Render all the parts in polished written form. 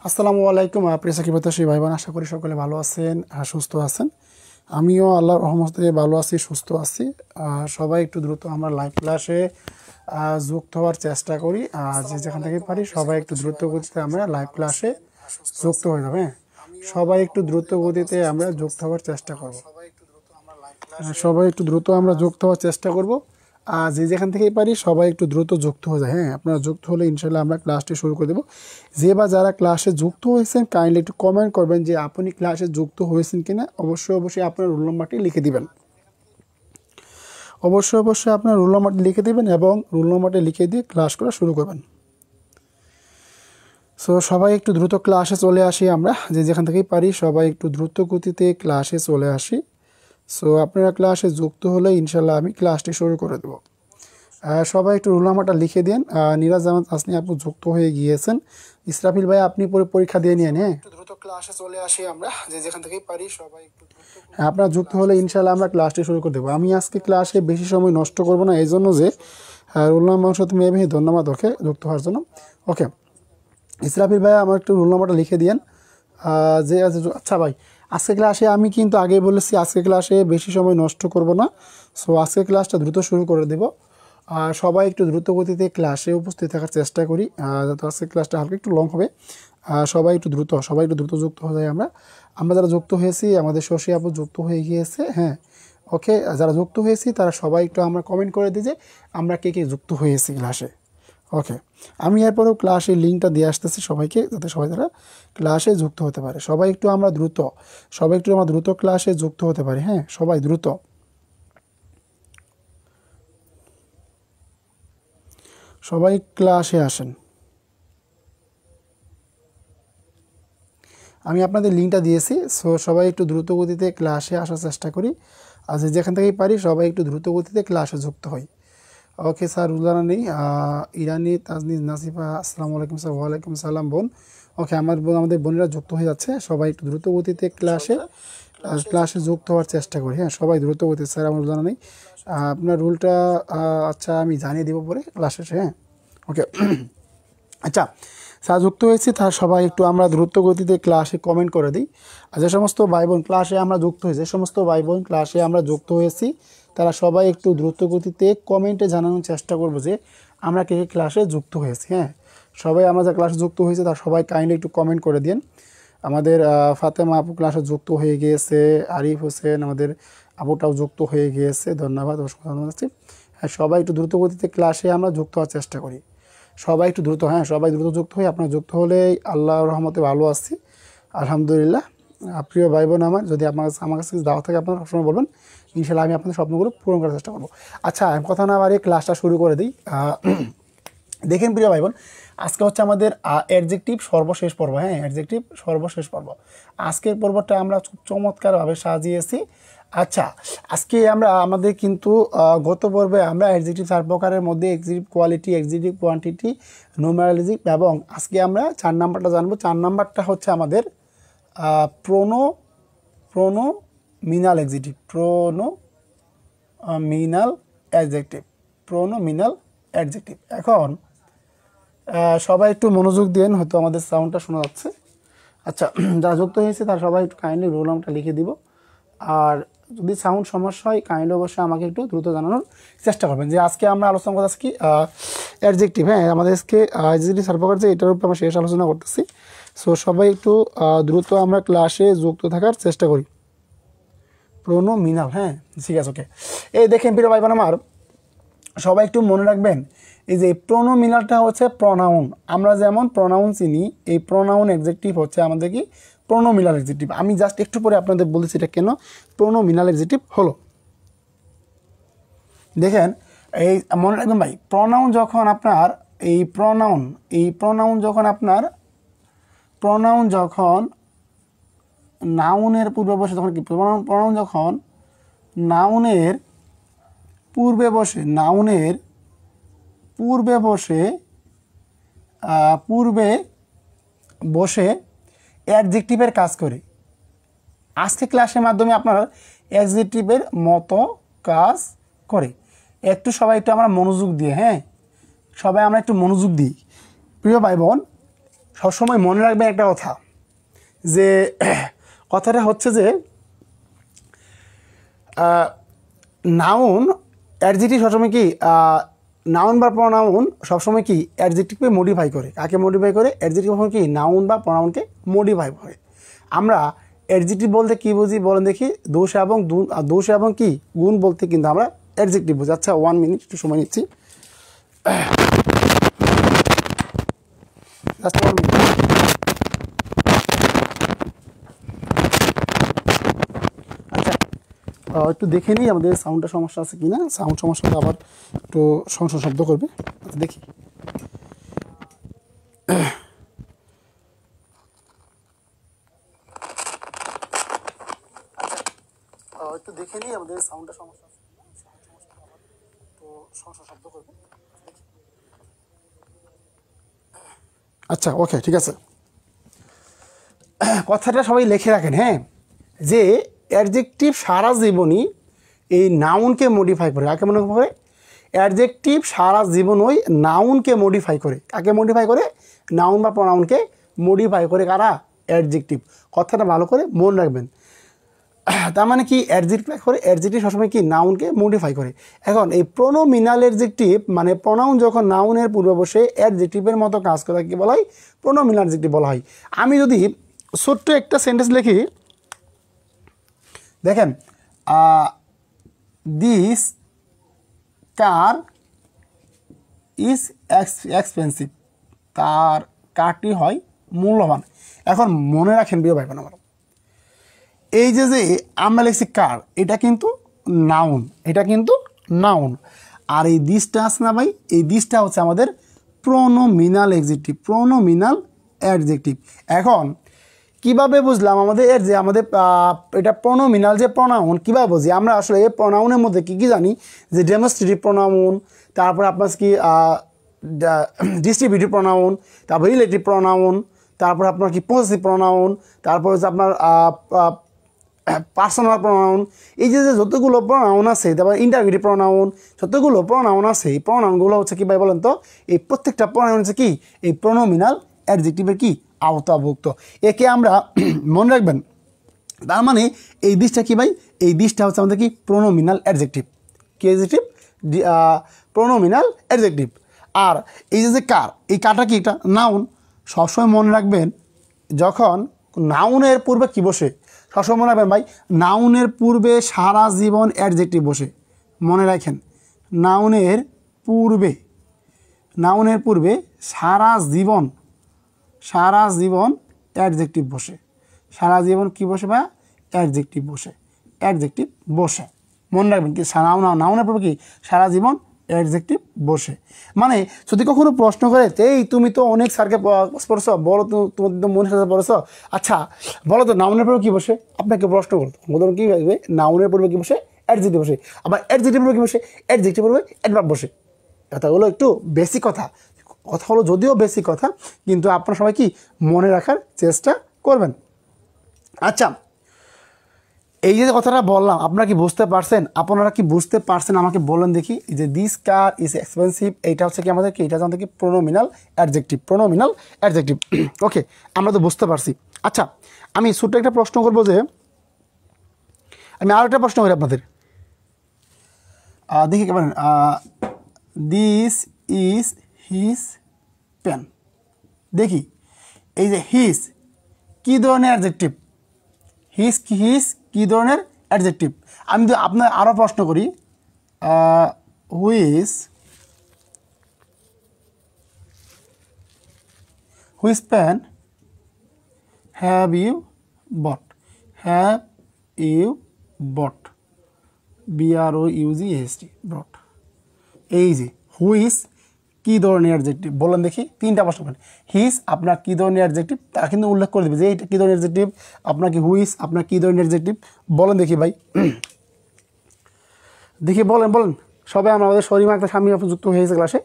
আসসালামু আলাইকুম প্রিয় সাকিবতাসী ভাই বোন, আশা করি সকলে ভালো আছেন, সুস্থ আছেন। আমিও আল্লাহর রহমতে ভালো আছি, সুস্থ আছি। সবাই একটু দ্রুত আমরা লাইভ ক্লাসে যুক্ত হওয়ার চেষ্টা করি। যে যেখান থেকে পারি সবাই একটু দ্রুত গতিতে আমরা লাইভ ক্লাসে যুক্ত হয়ে যাবে। সবাই একটু দ্রুত গতিতে আমরা যুক্ত হওয়ার চেষ্টা করব। সবাই একটু দ্রুত আমরা যুক্ত হওয়ার চেষ্টা করব। যে যেখান থেকেই পারি সবাই একটু দ্রুত যুক্ত হয়ে যায়। হ্যাঁ, আপনারা যুক্ত হলে ইনশাল্লাহ আমরা ক্লাসটি শুরু করে দেবো। যে বা যারা ক্লাসে যুক্ত হয়েছেন কাইন্ডলি একটু কমেন্ট করবেন যে আপনি ক্লাসে যুক্ত হয়েছেন কিনা। অবশ্যই আপনার রোল নাম্বারটি লিখে দিবেন। অবশ্যই আপনার রোল নাম্বারটি লিখে দিবেন এবং রোল নাম্বারটি লিখে দিয়ে ক্লাস করা শুরু করবেন। সো সবাই একটু দ্রুত ক্লাসে চলে আসি। আমরা যে যেখান থেকেই পারি সবাই একটু দ্রুত গতিতে ক্লাসে চলে আসি। সো আপনারা ক্লাসে যুক্ত হলে ইনশাল্লাহ আমি ক্লাসটি শুরু করে দেবো। সবাই একটু রোল নাম্বারটা লিখে দেন। নিরাজ আহমেদ আসনি আপু যুক্ত হয়ে গিয়েছেন। ইসরাফিল ভাই আপনি পরীক্ষা দিয়ে নিয়ে হ্যাঁ, একটু দ্রুত ক্লাসে চলে আসি আমরা যে যেখান থেকেই পারি সবাই একটু আপনারা যুক্ত হলে ইনশাল্লাহ আমরা ক্লাসটি শুরু করে দেবো। আমি আজকে ক্লাসে বেশি সময় নষ্ট করব না, এই জন্য যে রোল নাম্বার সাথে মেয়ে ধন্যবাদ ওকে যুক্ত হওয়ার জন্য। ওকে ইসরাফিল ভাই আমার একটু রোল নাম্বারটা লিখে দিয়েন। যে আচ্ছা ভাই, আজকে ক্লাসে আমি কিন্তু আগেই বলেছি আজকে ক্লাসে বেশি সময় নষ্ট করব না। সো আজকে ক্লাসটা দ্রুত শুরু করে দেব। সবাই একটু দ্রুত গতিতে ক্লাসে উপস্থিত থাকার চেষ্টা করি, যাতে আজকে ক্লাসটা হালকা একটু লং হবে। সবাই একটু দ্রুত যুক্ত হয়ে যায়। আমরা যারা যুক্ত হয়েছি, আমাদের শশী আপু যুক্ত হয়ে গিয়েছে। হ্যাঁ ওকে, যারা যুক্ত হয়েছি তারা সবাই একটু আমরা কমেন্ট করে দিই যে আমরা কে কে যুক্ত হয়েছি ক্লাসে। ওকে, আমি এরপরেও ক্লাসের লিঙ্কটা দিয়ে আসতেছি সবাইকে, যাতে সবাই তারা ক্লাসে যুক্ত হতে পারে। সবাই একটু আমরা দ্রুত ক্লাসে যুক্ত হতে পারি। হ্যাঁ সবাই দ্রুত সবাই ক্লাসে আসেন। আমি আপনাদের লিঙ্কটা দিয়েছি। সো সবাই একটু দ্রুত গতিতে ক্লাসে আসার চেষ্টা করি। আর যেখান থেকেই পারি সবাই একটু দ্রুত গতিতে ক্লাসে যুক্ত হই। ওকে স্যার, রুলানা নেই। ইরানি তাজনিজ নাসিফা আসসালামু আলাইকুম স্যার। ওয়ালাইকুম সালাম বোন। ওকে আমাদের বোনেরা যুক্ত হয়ে যাচ্ছে। সবাই একটু দ্রুত গতিতে ক্লাসে যুক্ত হওয়ার চেষ্টা করি। হ্যাঁ সবাই দ্রুত গতিতে। স্যার আমার রুলানা নেই, আপনার রুলটা আচ্ছা আমি জানিয়ে দেবো পরে ক্লাসে। হ্যাঁ ওকে আচ্ছা, স্যার যুক্ত হয়েছি তার সবাই একটু আমরা দ্রুত গতিতে ক্লাসে কমেন্ট করে দিই। আর যে সমস্ত ভাই বোন ক্লাসে আমরা যুক্ত হয়েছি তারা সবাই একটু দ্রুত গতিতে কমেন্টে জানানোর চেষ্টা করবো যে আমরা কে কে ক্লাসে যুক্ত হয়েছি। হ্যাঁ সবাই আমরা যা ক্লাসে যুক্ত হয়েছে তারা সবাই কাইন্ডলি একটু কমেন্ট করে দিন। আমাদের ফাতেমা আপু ক্লাসে যুক্ত হয়ে গিয়েছে, আরিফ হোসেন আমাদের আপুটাও যুক্ত হয়ে গিয়েছে, ধন্যবাদ, অসংখ্য ধন্যবাদ। হ্যাঁ সবাই একটু দ্রুত গতিতে ক্লাসে আমরা যুক্ত হওয়ার চেষ্টা করি। সবাই একটু দ্রুত, হ্যাঁ সবাই দ্রুত যুক্ত হয়ে আপনারা যুক্ত হলে আল্লাহর রহমতে ভালো আছি আলহামদুলিল্লাহ। প্রিয় ভাই বোন আমার, যদি আমার কাছে দাওয়া থাকে আপনারা সবসময় বলবেন, ইনশাল্লাহ আমি আপনাদের স্বপ্নগুলো পূরণ করার চেষ্টা করবো। আচ্ছা কথা না বাড়িয়ে ক্লাসটা শুরু করে দিই। দেখেন প্রিয় ভাই বোন, আজকে হচ্ছে আমাদের অ্যাডজেক্টিভ সর্বশেষ পর্ব। হ্যাঁ অ্যাডজেক্টিভ সর্বশেষ পর্ব। আজকের পর্বটা আমরা খুব চমৎকারভাবে সাজিয়েছি। আচ্ছা আজকে আমাদের কিন্তু গত পর্বে আমরা অ্যাডজেক্টিভ 4 প্রকারের মধ্যে এক্সিকিউটিভ কোয়ালিটি, এক্সিকিউটিভ কোয়ান্টিটি, নিউমারোলজিক এবং আজকে আমরা 4 নাম্বারটা জানবো। 4 নাম্বারটা হচ্ছে আমাদের প্রোনোমিনাল এক্সিকিউটিভ। Pronominal adjective. এখন সবাই একটু মনোযোগ দিন, হয়তো আমাদের সাউন্ডটা শোনা যাচ্ছে। আচ্ছা যারা যুক্ত হয়েছে তারা সবাই একটু কাইন্ডলি রোল নামটা লিখে দিব। আর যদি সাউন্ড সমস্যা হয় কাইন্ডলি অবশ্যই আমাকে একটু দ্রুত জানানোর চেষ্টা করবেন। যে আজকে আমরা আলোচনা করতেছি কি অ্যাডজেক্টিভ। হ্যাঁ আমাদের আজকে অ্যাডজেক্টিভ 4 প্রকার, যে এটার উপর আমরা শেষ আলোচনা করতেছি। সো সবাই একটু দ্রুত আমরা ক্লাসে যুক্ত থাকার চেষ্টা করি। প্রোনোমিনাল, হ্যাঁ ঠিক আছে ওকে। এই দেখেন প্রিয় ভাই বোন আমার, সবাই একটু মনে রাখবেন এই যে প্রোনোমিনালটা হচ্ছে প্রোনাউন। আমরা যেমন প্রোনাউন চিনি, এই প্রোনাউন অ্যাডজেক্টিভ হচ্ছে আমাদের কি প্রোনোমিনাল অ্যাডজেক্টিভ। আমি জাস্ট একটু পরে আপনাদের বলেছি এটা কেন প্রোনোমিনাল অ্যাডজেক্টিভ হলো। দেখেন এই মনে রাখবেন ভাই, প্রোনাউন যখন আপনার নাউনের পূর্বে বসে, তখন কি প্রোনাউন যখন নাউনের পূর্বে বসে অ্যাডজেক্টিভের কাজ করে। আজকে ক্লাসের মাধ্যমে আপনার অ্যাডজেক্টিভের মতো কাজ করে। একটু সবাই একটু আমরা মনোযোগ দিয়ে, হ্যাঁ সবাই আমরা একটু মনোযোগ দিই প্রিয় ভাই বোন। সবসময় মনে রাখবেন একটা কথা, যে কথাটা হচ্ছে যে নাউন অ্যাডজেক্টিভ সবসময় কি নাউন বা প্রনাউন সবসময় কি অ্যাডজেক্টিভকে মডিফাই করে। কাকে মডিফাই করে? অ্যাডজেক্টিভ কখন কি নাউন বা প্রনাউনকে মডিফাই করে। আমরা অ্যাডজেক্টিভ বলতে কি বুঝি বলেন দেখি? দোষ এবং কি গুণ বলতে কিন্তু আমরা অ্যাডজেক্টিভ বুঝি। আচ্ছা 1 মিনিট একটু সময় নিচ্ছি, জাস্ট 1 মিনিট। আচ্ছা একটু দেখে নিই আমাদের সাউন্ডটা সমস্যা আছে কিনা। সাউন্ড সমস্যা হলে আবার একটু সংশোধন শব্দ করবে। আচ্ছা দেখি, একটু দেখে নিই আমাদের সাউন্ডটা সমস্যা আছে কিনা। সাউন্ড সমস্যা হলে আবার একটু সংশোধন শব্দ করবে। আচ্ছা ওকে ঠিক আছে। কথাটা সবাই লিখে রাখেন, হ্যাঁ, যে অ্যাডজেক্টিভ সারা জীবনই এই নাউনকে মডিফাই করে। কাকে মডিফাই করে? অ্যাডজেক্টিভ সারা জীবন ওই নাউনকে মডিফাই করে। কাকে মডিফাই করে? নাউন বা প্রনাউনকে মডিফাই করে। কারা? অ্যাডজেক্টিভ। কথাটা ভালো করে মনে রাখবেন। তার মানে কি অ্যাডজেক্টিভ করে? অ্যাডজেক্টিভ সবসময় কি নাউনকে মডিফাই করে। এখন এই প্রোনোমিনাল অ্যাডজেক্টিভ মানে প্রনাউন যখন নাউনের পূর্বে বসে অ্যাডজেক্টিভের মতো কাজ করে কি বলা হয়? প্রোনোমিনাল অ্যাডজেক্টিভ বলা হয়। আমি যদি ছোট্ট একটা সেন্টেন্স লিখি, দেখেন, দিস কার ইজ এক্সপেন্সিভ, তার কারটি হয় মূল্যবান। এখন মনে রাখেন প্রিয় ভাই বোন আমার, এই যে আমরা লিখছি কার, এটা কিন্তু নাউন, এটা কিন্তু নাউন। আর এই দিসটা আছে না ভাই, এই দিসটা হচ্ছে আমাদের প্রোনোমিনাল অ্যাডজেক্টিভ, প্রোনোমিনাল অ্যাডজেক্টিভ। এখন কিভাবে বুঝলাম আমাদের এর যে আমাদের এটা প্রোনোমিনাল যে প্রোনাউন কিভাবে বুঝি আমরা? আসলে এই প্রোনাউনের মধ্যে কি কি জানি, যে ডেমনস্ট্রেটিভ প্রোনাউন, তারপর আপনার কি ডিস্ট্রিবিউটিভ প্রোনাউন, তারপর রিলেটিভ প্রোনাউন, তারপর আপনার কি পজেসিভ প্রোনাউন, তারপর হচ্ছে আপনার পার্সোনাল প্রোনাউন। এই যে যতগুলো প্রোনাউন আছে, তারপর ইন্টারগ্রেটিভ প্রোনাউন, যতগুলো প্রোনাউন আছে, এই প্রোনাউনগুলো হচ্ছে কি ভাই বলেন তো? এই প্রত্যেকটা প্রোনাউন হচ্ছে কি এই প্রোনোমিনাল অ্যাডজেক্টিভের কি আওতাভুক্ত। একে আমরা মনে রাখবেন। তার মানে এই দিশটা কি ভাই? এই দিশটা হচ্ছে আমাদের কি প্রোনোমিনাল অ্যাডজেক্টিভ। কি অ্যাডজেক্টিভ? Pronominal adjective. আর এই যে কার, এই কারটা কি? এটা নাউন। সবসময় মনে রাখবেন যখন নাউনের পূর্বে কি বসে, সবসময় মনে রাখবেন ভাই, নাউনের পূর্বে সারা জীবন অ্যাডজেক্টিভ বসে। মনে রাখেন, নাউনের পূর্বে সারা জীবন অ্যাডজেক্টিভ বসে। সারা জীবন কি বসে বা অ্যাডজেক্টিভ বসে। মনে রাখবেন কি নাউনের পূর্বে কি সারা জীবন অ্যাডজেক্টিভ বসে। মানে যদি কখনো প্রশ্ন করে, এই তুমি তো অনেক স্যারকে পড়ছো, বলো তো তোমাদের তো মনে সাথে পড়েছ, আচ্ছা বলো তো নাউনের পূর্বে কি বসে? আপনাকে প্রশ্ন করতো বলুন কি ভাববে? নাউনের পূর্বে কি বসে? অ্যাডজেক্টিভ বসে। আবার অ্যাডজেক্টিভ পূর্বে কি বসে? অ্যাডজেক্টিভ পূর্বে অ্যাডভার্ব বসে। কথাগুলো একটু বেসিক কথা হলো, যদিও বেসিক কথা, কিন্তু আপনারা সবাই কি মনে রাখার চেষ্টা করবেন। আচ্ছা এই যে কথাটা বললাম, আপনারা কি বুঝতে পারছেন? আমাকে বলেন দেখি। যে দিস কার ইজ এক্সপেন্সিভ, এইটা হচ্ছে কি আমাদের কি? এটা আমাদের কি প্রোনোমিনাল অ্যাডজেক্টিভ। ওকে, আমরা তো বুঝতে পারছি। আচ্ছা আমি ছোট্ট একটা প্রশ্ন করবো, যে আমি আরও একটা প্রশ্ন করি আপনাদের। দেখি কেমন, দিস ইজ হিজ পেন। দেখি এই যে হিজ কি ধরনের অ্যাডজেক্টিভ? হিজ কি ধরনের অ্যাডজেক্টিভ? আমি যদি আপনার আরও প্রশ্ন করি, which pen have you bought? BROUGHT, brought. এই যে হুইজ কি ধরনের অ্যাডজেক্টিভ বলেন দেখি। 3টা প্রশ্ন করেন। হিজ আপনার কি ধরনের অ্যাডজেক্টিভ, তারা কিন্তু উল্লেখ করে দেবে যে এইটা কী ধরনের অ্যাডজেক্টিভ। আপনার কি হুইজ আপনার কী ধরনের অ্যাডজেক্টিভ বলেন দেখি ভাই। দেখি বলেন সবাই। আমাদের শরীমা একটা স্বামী যুক্ত হয়ে গেছে ক্লাসে,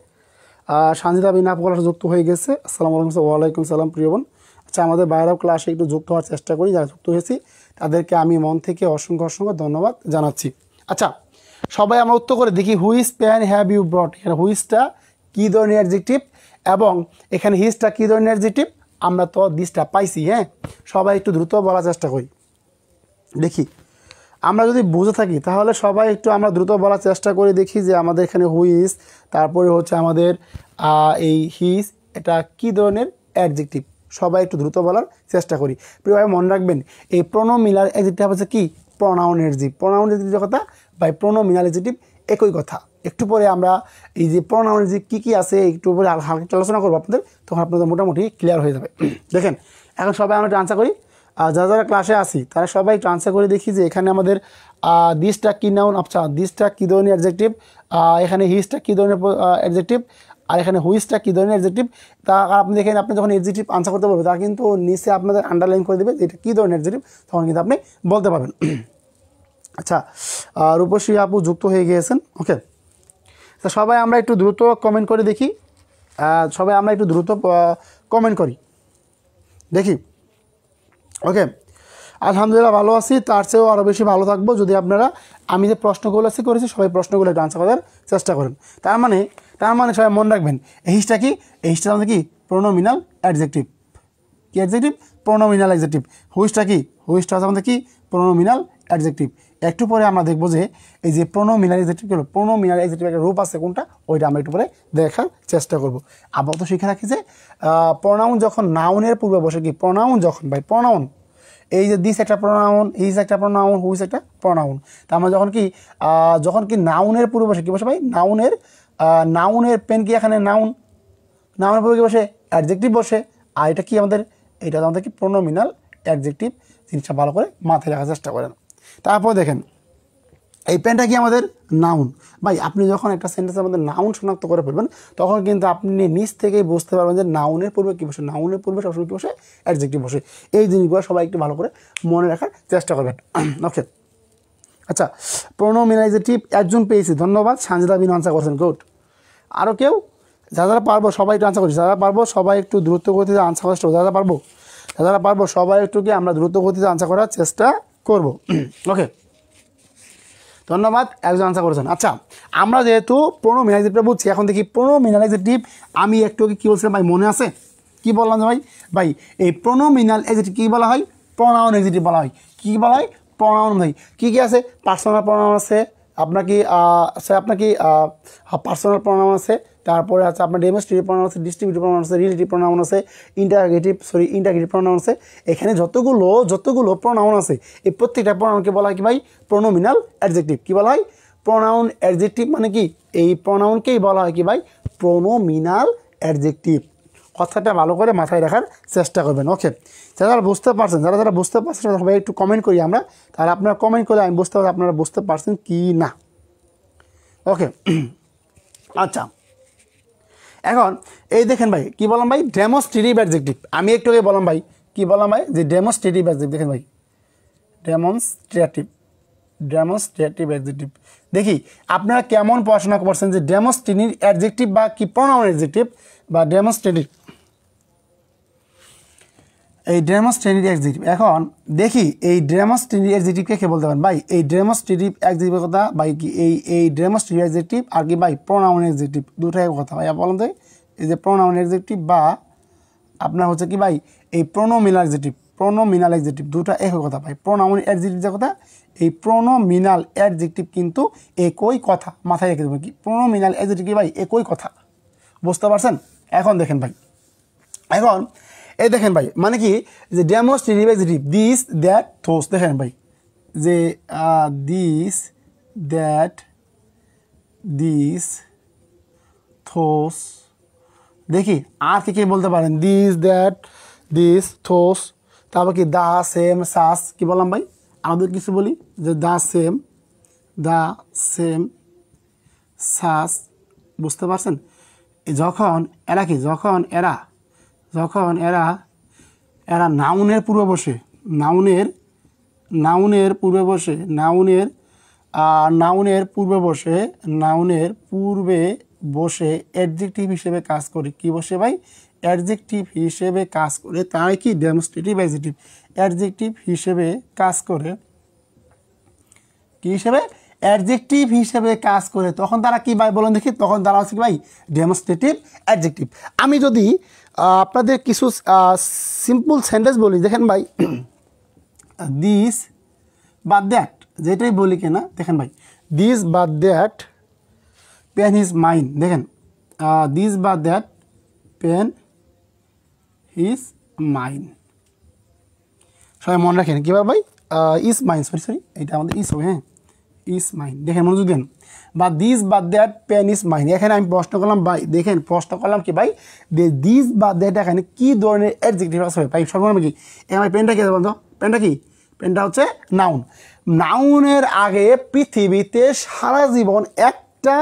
সানজিদা বিন আপু ক্লাসে যুক্ত হয়ে গেছে। আসসালামু আলাইকুম। ওয়ালাইকুম সালাম প্রিয় বোন। আচ্ছা আমাদের বাইরেও ক্লাসে একটু যুক্ত হওয়ার চেষ্টা করি। যারা যুক্ত হয়েছি তাদেরকে আমি মন থেকে অসংখ্য ধন্যবাদ জানাচ্ছি। আচ্ছা সবাই আমরা উত্তর করে দেখি, which pen have you brought. এখানে হুইচটা কী ধরনের অ্যাডজেক্টিভ এবং এখানে হিজটা কী ধরনের অ্যাডজেক্টিভ আমরা তো দিসটা পাইছি। হ্যাঁ, সবাই একটু দ্রুত বলার চেষ্টা করি দেখি। আমরা যদি বুঝে থাকি তাহলে সবাই একটু আমরা দ্রুত বলার চেষ্টা করে দেখি যে আমাদের এখানে হুইজ, তারপরে হচ্ছে আমাদের এই হিজ, এটা কি ধরনের অ্যাডজেক্টিভ। সবাই একটু দ্রুত বলার চেষ্টা করি। প্রিয়ভাবে মনে রাখবেন, এই প্রোনোমিনাল অ্যাডজেক্টিভ হচ্ছে কি প্রোনাউন অ্যাডজেক্টিভ। প্রোনাউন অ্যাডজেক্টিভ কথা বা প্রোনোমিনাল অ্যাডজেক্টিভ একই কথা। একটু পরে আমরা এই যে প্রোনাউন অ্যাডজেক্টিভ কী কী আছে একটু পরে হালকা আলোচনা করবো আপনাদের, তখন আপনাদের মোটামুটি ক্লিয়ার হয়ে যাবে। দেখেন এখন সবাই আমরা আনসার করি, যারা যারা ক্লাসে আসি তারা সবাই একটু আনসার করে দেখি যে এখানে আমাদের দিসটা কী নাউন, আচ্ছা দিসটা কী ধরনের অ্যাডজেক্টিভ, এখানে হিজটা কী ধরনের অ্যাডজেক্টিভ, আর এখানে হুইজটা কী ধরনের অ্যাডজেক্টিভ। তা আপনি দেখেন, আপনি যখন অ্যাডজেক্টিভ আনসার করতে পারবেন তারা কিন্তু নিচে আপনাদের আন্ডারলাইন করে দেবে যে এটা কী ধরনের অ্যাডজেক্টিভ, তখন কিন্তু আপনি বলতে পারবেন। আচ্ছা, রূপশ্রী আপু যুক্ত হয়ে গিয়েছেন। ওকে, তা সবাই আমরা একটু দ্রুত কমেন্ট করে দেখি, সবাই আমরা একটু দ্রুত কমেন্ট করি দেখি। ওকে, আলহামদুলিল্লাহ ভালো আছি, তার চেয়েও আরও বেশি ভালো থাকবো যদি আপনারা আমি যে প্রশ্নগুলো করেছি সবাই প্রশ্নগুলো একটু আনসার করার চেষ্টা করেন। তার মানে সবাই মনে রাখবেন, হিজটা কি, হিজটা আমাদের কি প্রোনোমিনাল অ্যাডজেক্টিভ। কি অ্যাডজেক্টিভ? Pronominal adjective. হুইজটা কি, হুইজটা হচ্ছে আমাদের কি প্রোনোমিনাল অ্যাডজেক্টিভ। একটু পরে আমরা দেখবো যে এই যে প্রোনোমিনাল অ্যাডজেক্টিভ হলো, প্রোনোমিনাল অ্যাডজেক্টিভ একটা রূপ আছে কোনটা, ওইটা আমরা একটু পরে দেখার চেষ্টা করব। আবার তো শিখে রাখি যে প্রোনাউন যখন নাউনের পূর্বে বসে, কি প্রোনাউন যখন ভাই প্রোনাউন, এই যে দিস একটা প্রোনাউন, হিজ একটা প্রোনাউন, হুইজ একটা প্রোনাউন। তা আমরা যখন কি নাউনের পূর্বে বসে, কি বসে ভাই নাউনের পেন কি এখানে নাউন, নাউনের পূর্বে কি বসে অ্যাডজেক্টিভ বসে। আর এটা কি এটা আমাদের কি প্রোনোমিনাল অ্যাডজেক্টিভ। জিনিসটা ভালো করে মাথায় রাখার চেষ্টা করেন। তারপর দেখেন এই পেনটা কি আমাদের নাউন। ভাই আপনি যখন একটা সেন্টেন্সের মধ্যে নাউন শনাক্ত করে ফেলবেন তখন কিন্তু আপনি নিজ থেকেই বুঝতে পারবেন যে নাউনের পূর্বে কী বসে, নাউনের পূর্বে সবসময় কী বসে অ্যাডজেক্টিভ বসে। এই জিনিসগুলো সবাই একটু ভালো করে মনে রাখার চেষ্টা করবেন। ওকে, আচ্ছা প্রোনোমিনাল অ্যাডজেক্টিভ একজন পেয়েছি, ধন্যবাদ। সানজিদা বিন আনসার করছেন, গুড। আরও কেউ? যারা পারবো সবাই একটু আনসার করছি, যারা পারবো সবাই একটু দ্রুত গতিতে আনসার করার চেষ্টা, যারা পারবো সবাই একটু কি আমরা দ্রুত গতিতে আনসার করার চেষ্টা করব। ওকে, ধন্যবাদ, একজন আনসার করেছেন। আচ্ছা, আমরা যেহেতু প্রোনোমিনাল অ্যাডজেক্টিভটা বুঝছি, এখন দেখি প্রোনোমিনাল অ্যাডজেক্টিভ আমি একটু কী বলছিলাম ভাই, মনে আছে কি বললাম যে ভাই এই প্রোনোমিনাল অ্যাডজেক্টিভ কী বলা হয়? প্রোনাউন অ্যাডজেক্টিভ বলা হয়। কী বলা হয়? প্রোনাউন। ভাই কী আছে? পার্সোনাল প্রোনাউন আছে, আপনার কি পার্সোনাল প্রোনাউন আছে, তারপরে আছে আপনার ডেমনস্ট্রেটিভ প্রোনাউন আছে, ডিস্ট্রিবিউটিভ প্রোনাউন আছে, রিলেটিভ প্রোনাউন আছে, ইন্টারগেটিভ প্রোনাউন আছে। এখানে যতগুলো প্রোনাউন আছে এই প্রত্যেকটা প্রোনাউনকে বলা হয় কি ভাই? Pronominal adjective. কি বলা হয়? প্রোনাউন অ্যাডজেক্টিভ মানে কি এই প্রোনাউনকেই বলা হয় কি ভাই? Pronominal adjective. কথাটা ভালো করে মাথায় রাখার চেষ্টা করবেন। ওকে, যারা বুঝতে পারছেন, যারা বুঝতে পারছেন সবাই একটু কমেন্ট করি আমরা, তাহলে আপনারা কমেন্ট করলে আমি বুঝতে পারবো আপনারা বুঝতে পারছেন কি না। ওকে, আচ্ছা এখন এই দেখেন ভাই কি বললাম ভাই, ডেমনস্ট্রেটিভ অ্যাডজেক্টিভ। আমি একটু আগে বললাম ভাই, কি বললাম ভাই, যে ডেমনস্ট্রেটিভ অ্যাডজেক্টিভ। দেখেন ভাই ডেমনস্ট্রেটিভ অ্যাডজেক্টিভ। দেখি আপনারা কেমন পড়াশোনা করছেন যে ডেমনস্ট্রেটিভ অ্যাডজেক্টিভ বা কি প্রোনাউন অ্যাডজেক্টিভ বা ডেমনস্ট্রেটিভ, এই ডেমনস্ট্রেটিভ অ্যাডজেক্টিভ। এখন দেখি এই ডেমনস্ট্রেটিভ অ্যাডজেক্টিভকে কে বলতে পারেন ভাই? এই ডেমনস্ট্রেটিভ অ্যাডজেক্টিভের কথা ভাই কি এই ডেমনস্ট্রেটিভ অ্যাডজেক্টিভ আর কি ভাই প্রোনাউন অ্যাডজেক্টিভ দুটাই কথা ভাই বলেন তো। এই যে প্রোনাউন অ্যাডজেক্টিভ বা আপনার হচ্ছে কি ভাই এই প্রোনোমিনাল অ্যাডজেক্টিভ দুটা একই কথা ভাই। প্রোনাউন অ্যাডজেক্টিভ যে কথা, এই প্রোনোমিনাল অ্যাডজেক্টিভ কিন্তু একই কথা, মাথায় রেখে দেবেন। কি প্রোনোমিনাল অ্যাডজেক্টিভ কি ভাই? একই কথা, বুঝতে পারছেন? এখন দেখেন ভাই, এখন এই দেখেন ভাই মানে কি যে demonstrative adjective this that those. দেখেন ভাই যে দিস দ্যাট দিস থোস। দেখি আর কি বলতে পারেন? দিস দ্যাট দিস থোস, তারপর কি দা সেম সাস। কি বললাম ভাই? আমাদের কিছু বলি যে দা সেম সাস, বুঝতে পারছেন? যখন এরা কি যখন এরা নাউনের পূর্বে বসে, নাউনের পূর্বে বসে অ্যাডজেক্টিভ হিসেবে কাজ করে। কি বসে ভাই? অ্যাডজেক্টিভ হিসেবে কাজ করে, তাই কি ডেমনস্ট্রেটিভ অ্যাডজেক্টিভ হিসেবে কাজ করে। কি হিসেবে? অ্যাডজেক্টিভ হিসেবে কাজ করে, তখন তারা কি ভাই বলেন দেখি? তখন তারা হচ্ছে কি ভাই? Demonstrative adjective. আমি যদি আপনাদের কিছু সিম্পল সেন্টেন্স বলি, দেখেন ভাই। দিস বা দ্যাট, যেটাই বলি কিনা, দেখেন ভাই, দিস বা দ্যাট পেন ইজ মাইন। দেখেন, দিস বা দ্যাট পেন ইজ মাইন। সবাই মনে রাখেন কীভাবে ভাই, ইজ মাইন, সরি এটা আমাদের ইজ হবে, হ্যাঁ, ইজ মাইন। দেখেন মনোযোগ দেন, বা দিস বা দ্যাট পেন ইজ মাইন। এখানে আমি প্রশ্ন করলাম ভাই, দেখেন প্রশ্ন করলাম কি ভাই, দিস বা দ্যাট এখানে কী ধরনের অ্যাডজেক্টিভ আছে ভাই? সর্বনাম কি? ভাই পেনটা কি বলতো? পেনটা কি? পেনটা হচ্ছে নাউন। নাউনের আগে পৃথিবীতে সারা জীবন একটা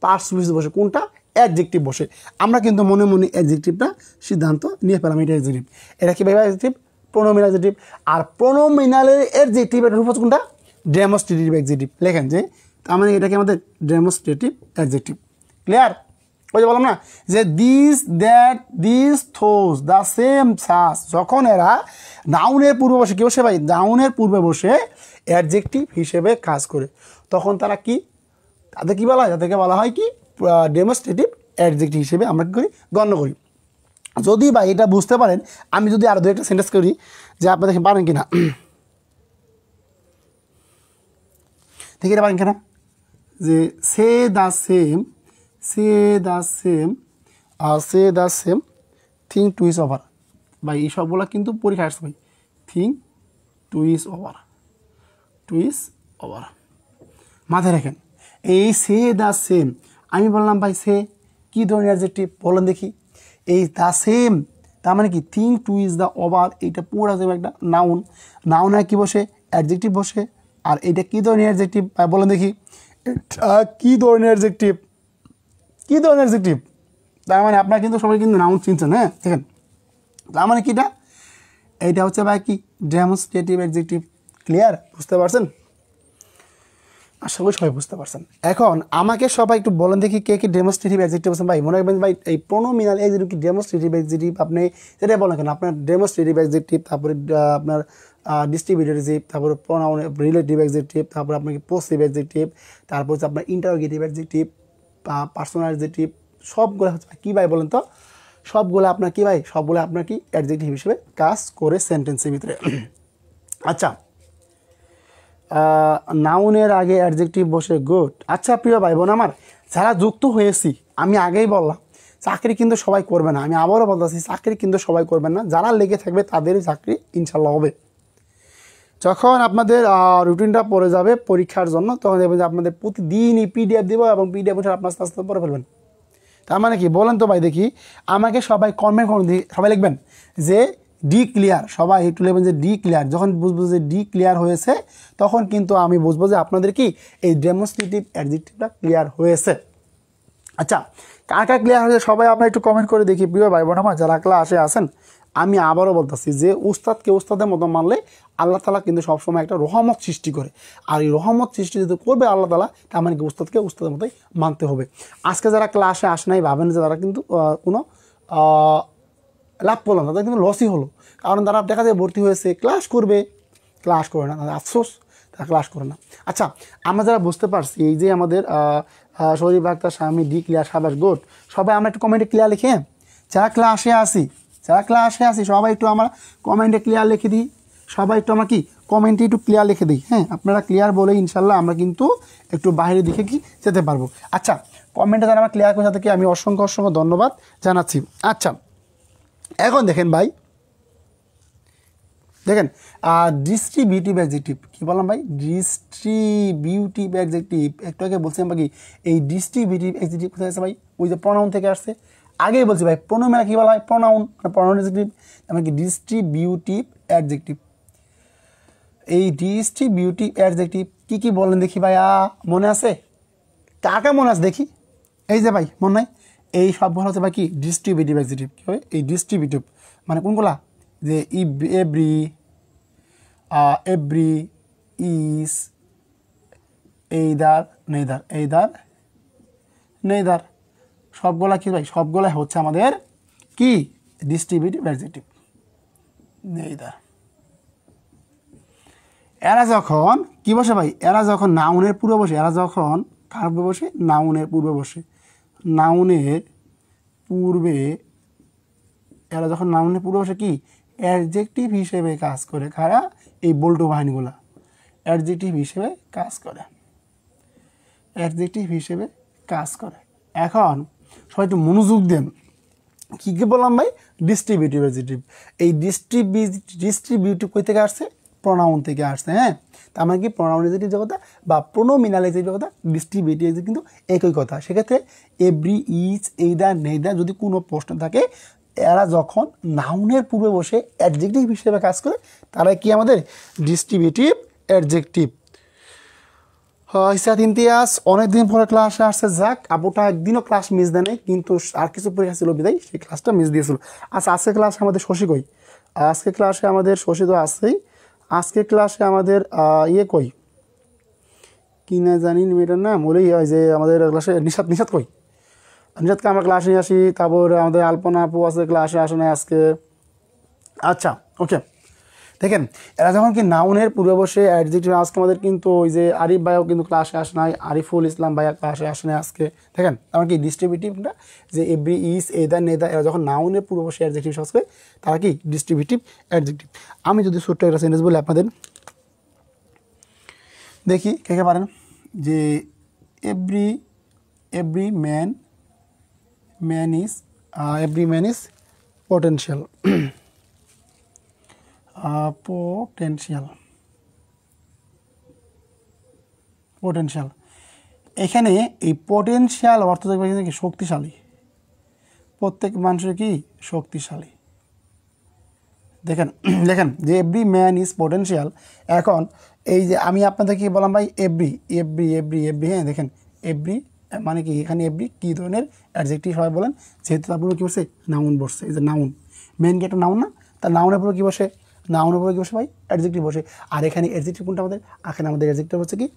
পার্টস বসে, কোনটা? অ্যাডজেক্টিভ বসে। আমরা কিন্তু মনে মনে অ্যাডজেক্টিভটা সিদ্ধান্ত নিয়ে পেলাম, এটা অ্যাডজেক্টিভ। এটা কি ভাই অ্যাডজেক্টিভ? Pronominal adjective. আর প্রোনোমিনালের অ্যাডজেক্টিভ এটা রূপ হচ্ছে কোনটা? Demonstrative adjective. লেখেন যে তার মানে এটাকে আমাদের ডেমনস্ট্রেটিভ অ্যাডজেক্টিভ। ক্লিয়ার? ওই যে বললাম না যে this, that, this, those, the same, such, যখন এরা নাউনের পূর্বে বসে, কি বসে ভাই? নাউনের পূর্বে বসে অ্যাডজেক্টিভ হিসেবে কাজ করে, তখন তারা কি, তাদের কি বলা হয়? তাদেরকে বলা হয় কি? ডেমনস্ট্রেটিভ অ্যাডজেক্টিভ হিসেবে আমরা কি করি? গণ্য করি। যদি ভাই এটা বুঝতে পারেন, আমি যদি আরও দু একটা সেন্টেন্স করি, যে আপনি দেখেন পারেন কিনা, দেখি এটা পারেন কিনা, যে say the same, say the same, say the same thing to is over. ভাই এই সবগুলো কিন্তু পরীক্ষা আসছে ভাই। Thing to is over, to is over, মাথায় রাখেন। এই সে দ্য সেম, আমি বললাম ভাই সে কী ধরনের অ্যাডজেক্টিভ বলেন দেখি? এই দ্য সেম তার মানে কি? Thing to is the over, এইটা পুরো যাবে একটা নাউন। নাউনে কি বসে? অ্যাডজেক্টিভ বসে। আর এটা কী ধরনের অ্যাডজেক্টিভ বলেন দেখি? এটা কী ধরনের অ্যাডজেক্টিভ? কী ধরনের অ্যাডজেক্টিভ? তার মানে আপনারা কিন্তু সবাই কিন্তু নাউন চিনছেন, হ্যাঁ, দেখেন। তার মানে কিটা? এইটা হচ্ছে ভাই কি? Demonstrative adjective. ক্লিয়ার? বুঝতে পারছেন? আশা করি সবাই বুঝতে পারছেন। এখন আমাকে সবাই একটু বলেন দেখি কে কি ডেমনস্ট্রেটিভ অ্যাডজেক্টিভ বলছেন। ভাই মনে রাখবেন ভাই, এই প্রোনোমিনাল অ্যাডজেক্টিভ কি ডেমনস্ট্রেটিভ অ্যাডজেক্টিভ? আপনি যেটাই বলেন কেন, আপনার ডেমনস্ট্রেটিভ অ্যাডজেক্টিভ, তারপরে আপনার ডিস্ট্রিবিউটিভ, তারপরে প্রোনাউন রিলেটিভ অ্যাডজেক্টিভ, তারপরে আপনাকে পসিভ অ্যাডজেক্টিভ, তারপর হচ্ছে আপনার ইন্টারোগেটিভ অ্যাডজেক্টিভ, পার্সোনাল অ্যাডজেক্টিভ, সবগুলো হচ্ছে কী ভাই বলেন তো? সবগুলো আপনার কি ভাই? সবগুলো আপনার কি অ্যাডজেক্টিভ হিসেবে কাজ করে সেন্টেন্সের ভিতরে। আচ্ছা, নাউনের আগে অ্যাডজেক্টিভ বসে, গুড। আচ্ছা প্রিয় ভাই বোন আমার, যারা যুক্ত হয়েছি, আমি আগেই বললাম চাকরি কিন্তু সবাই করবে না, আমি আবারও বলতেছি চাকরি কিন্তু সবাই করবেন না। যারা লেগে থাকবে তাদেরই চাকরি ইনশাল্লাহ হবে। যখন আপনাদের রুটিনটা পড়ে যাবে পরীক্ষার জন্য, তখন দেখবেন যে আপনাদের প্রতিদিনই পিডিএফ দেবো, এবং পিডিএফ উঠে আপনার আস্তে আস্তে পড়ে ফেলবেন। তার মানে কি বলেন তো ভাই দেখি? আমাকে সবাই কমেন্ট করুন, সবাই লিখবেন যে ডি ক্লিয়ার। সবাই একটু লিখবেন যে ডি ক্লিয়ার। যখন বুঝবো যে ডি ক্লিয়ার হয়েছে, তখন কিন্তু আমি বুঝবো যে আপনাদের কি এই ডেমনস্ট্রেটিভ অ্যাডজেক্টিভটা ক্লিয়ার হয়েছে। আচ্ছা, কার কার ক্লিয়ার হয়েছে সবাই আপনারা একটু কমেন্ট করে দেখি। প্রিয় ভাই বোন আমার যারা ক্লাসে আসেন, আমি আবারও বলতেছি যে উস্তাদকে উস্তাদের মতো মানলে আল্লাহ তালা কিন্তু সবসময় একটা রহমত সৃষ্টি করে। আর এই রহমত সৃষ্টি যদি করবে আল্লাহ তালা, তার মানে কি উস্তাদকে উস্তাদের মতোই মানতে হবে। আজকে যারা ক্লাসে আসে নাই, ভাবেন যে তারা কিন্তু কোনো লাভ করলাম, তাদের কিন্তু লসই হলো। কারণ তারা দেখা যায় ভর্তি হয়েছে, ক্লাস করবে, ক্লাস করে না, তাদের আফসোস, তারা ক্লাস করে না। আচ্ছা, আমরা যারা বুঝতে পারছি এই যে আমাদের শরীফ আক্তার স্বামী ডি ক্লিয়ার, সাবাস, গুড। সবাই আমরা একটু কমেন্টে ক্লিয়ার লিখে, যারা ক্লাসে আসি, যারা ক্লাসে আসি সবাই একটু আমরা কমেন্টে ক্লিয়ার লিখে দিই। সবাই একটু আমরা কি কমেন্টে একটু ক্লিয়ার লিখে দিই, হ্যাঁ। আপনারা ক্লিয়ার বলে ইনশাল্লাহ আমরা কিন্তু একটু বাইরের দিকে কি যেতে পারবো। আচ্ছা, কমেন্টে যারা আমরা ক্লিয়ার করে তাদেরকে আমি অসংখ্য অসংখ্য ধন্যবাদ জানাচ্ছি। আচ্ছা, এখন দেখেন ভাই, দেখেন ডিস্ট্রিবিউটিভ অ্যাডজেক্টিভ কী বললাম ভাই? ডিস্ট্রিবিউটিভ অ্যাডজেক্টিভ একটু আগে বলছিলাম বাকি, এই ডিস্ট্রিবিউটিভ অ্যাডজেক্টিভ কোথায় আছে ভাই? ওই যে প্রোনাউন থেকে আসছে। আগেই বলছি ভাই, প্রোনোমিনাল কী বলা হয়? প্রোনাউন, প্রোনাউন অ্যাডজেক্টিভ, মানে কি ডিস্ট্রিবিউটিভ অ্যাডজেক্টিভ। এই ডিস্ট্রিবিউটিভ অ্যাডজেক্টিভ কী কী বলেন দেখি ভাইয়া, মনে আছে? কাকে মনে আছে দেখি? এই যে ভাই মনে নাই? এই সবগুলো হচ্ছে ভাই কি ডিস্ট্রিবিউটিভ অ্যাডজেক্টিভ। কী হয় এই ডিস্ট্রিবিউটিভ? মানে কোনগুলা? যে every, every, is, either, neither, either, neither, সবগুলা কি ভাই? সবগুলাই হচ্ছে আমাদের কি ডিস্ট্রিবিউটিভ অ্যাডজেক্টিভ। নেইদার। এরা যখন কি বসে ভাই? এরা যখন নাউনের পূর্বে বসে, এরা যখন কার পূর্বে বসে? নাউনের পূর্বে বসে। নাউনের পূর্বে এরা যখন নাউনের পূর্ববর্ষে কি অ্যাডজেক্টিভ হিসেবে কাজ করে, কারা? এই বল্টু বাহিনীগুলা অ্যাডজেক্টিভ হিসেবে কাজ করে, অ্যাডজেক্টিভ হিসেবে কাজ করে। এখন সবাই একটু মনোযোগ দেন, কী কী বললাম ভাই? Distributive adjective. এই ডিস্ট্রিবিউটিভ কই থেকে আসছে? প্রোনাউন থেকে আসছে। হ্যাঁ, তার মানে কি প্রোনাউন অ্যাডজেক্টিভ যে কথা বা প্রোনোমিনাল অ্যাডজেক্টিভ কথা, ডিস্ট্রিবিউটিভ অ্যাডজেক্টিভ কিন্তু একই কথা। সেক্ষেত্রে এভরি, ইচ, এইদার, নেইদার যদি কোনো প্রশ্ন থাকে, এরা যখন নাউনের পূর্বে বসে অ্যাডজেক্টিভ হিসেবে কাজ করে, তারা কি আমাদের ডিস্ট্রিবিউটিভ অ্যাডজেক্টিভ। ইসাত ইমতিয়াজ অনেকদিন পরে ক্লাসে আসছে, যাক আপুটা একদিনও ক্লাস মিস দেয় নাই, কিন্তু আর কিছু পরীক্ষা ছিল বিদায় সেই ক্লাসটা মিস দিয়েছিল। আচ্ছা, আজকে ক্লাসে আমাদের শশী কই? আজকে ক্লাসে আমাদের শশী তো আসছেই। আজকে ক্লাসে আমাদের ইয়ে কই কি না জানি মেয়েটার নাম, ওই যে আমাদের ক্লাসে নিশাত কই? নিশাতকে আমরা ক্লাসে নিয়ে আসি। তারপর আমাদের আলপনা আপু আছে, ক্লাসে আসে না আজকে। আচ্ছা, ওকে, দেখেন এরা যখন কি নাউনের পূর্বে বসে অ্যাডজেক্টিভ, আজকে আমাদের কিন্তু ওই যে আরিফ ভাইও কিন্তু ক্লাসে আসে নাই, আরিফুল ইসলাম ভাইয়া ক্লাসে আসে নাই আজকে। দেখেন আমার কি ডিস্ট্রিবিউটিভটা, যে এভরি, ইজ, এইদার, নেদার, এরা যখন নাউনের পূর্বে বসে অ্যাডজেক্টিভ কাজ করে, তারা কি ডিস্ট্রিবিউটিভ অ্যাডজেক্টিভ। আমি যদি ছোট্ট একটা সেন্টেন্স বলি আপনাদের, দেখি কে কে পারেন, যে every man is potential. Potential এখানে এই পোটেনশিয়াল অর্থ দেখবে কি শক্তিশালী, প্রত্যেক মানুষের কি শক্তিশালী। দেখেন দেখেন যে এভরি ম্যান ইজ পোটেনশিয়াল। এখন এই যে আমি আপনাদেরকে বললাম ভাই এভরি, হ্যাঁ দেখেন এভরি মানে কি, এখানে এভরি কী ধরনের অ্যাডজেক্টিভ সবাই বলেন, যেহেতু তারপরে কী বসে নাউন বসছে, এই যে নাউন, মেন কি একটা নাউন না, তার নাউনের পরে কী বসে, নাউনের পরে কী বসে ভাই? অ্যাডজেক্টিভ বসে। আর এখানে অ্যাডজেক্টিভ কোনটা আমাদের? এখানে আমাদের অ্যাডজেক্টিভ হচ্ছে কি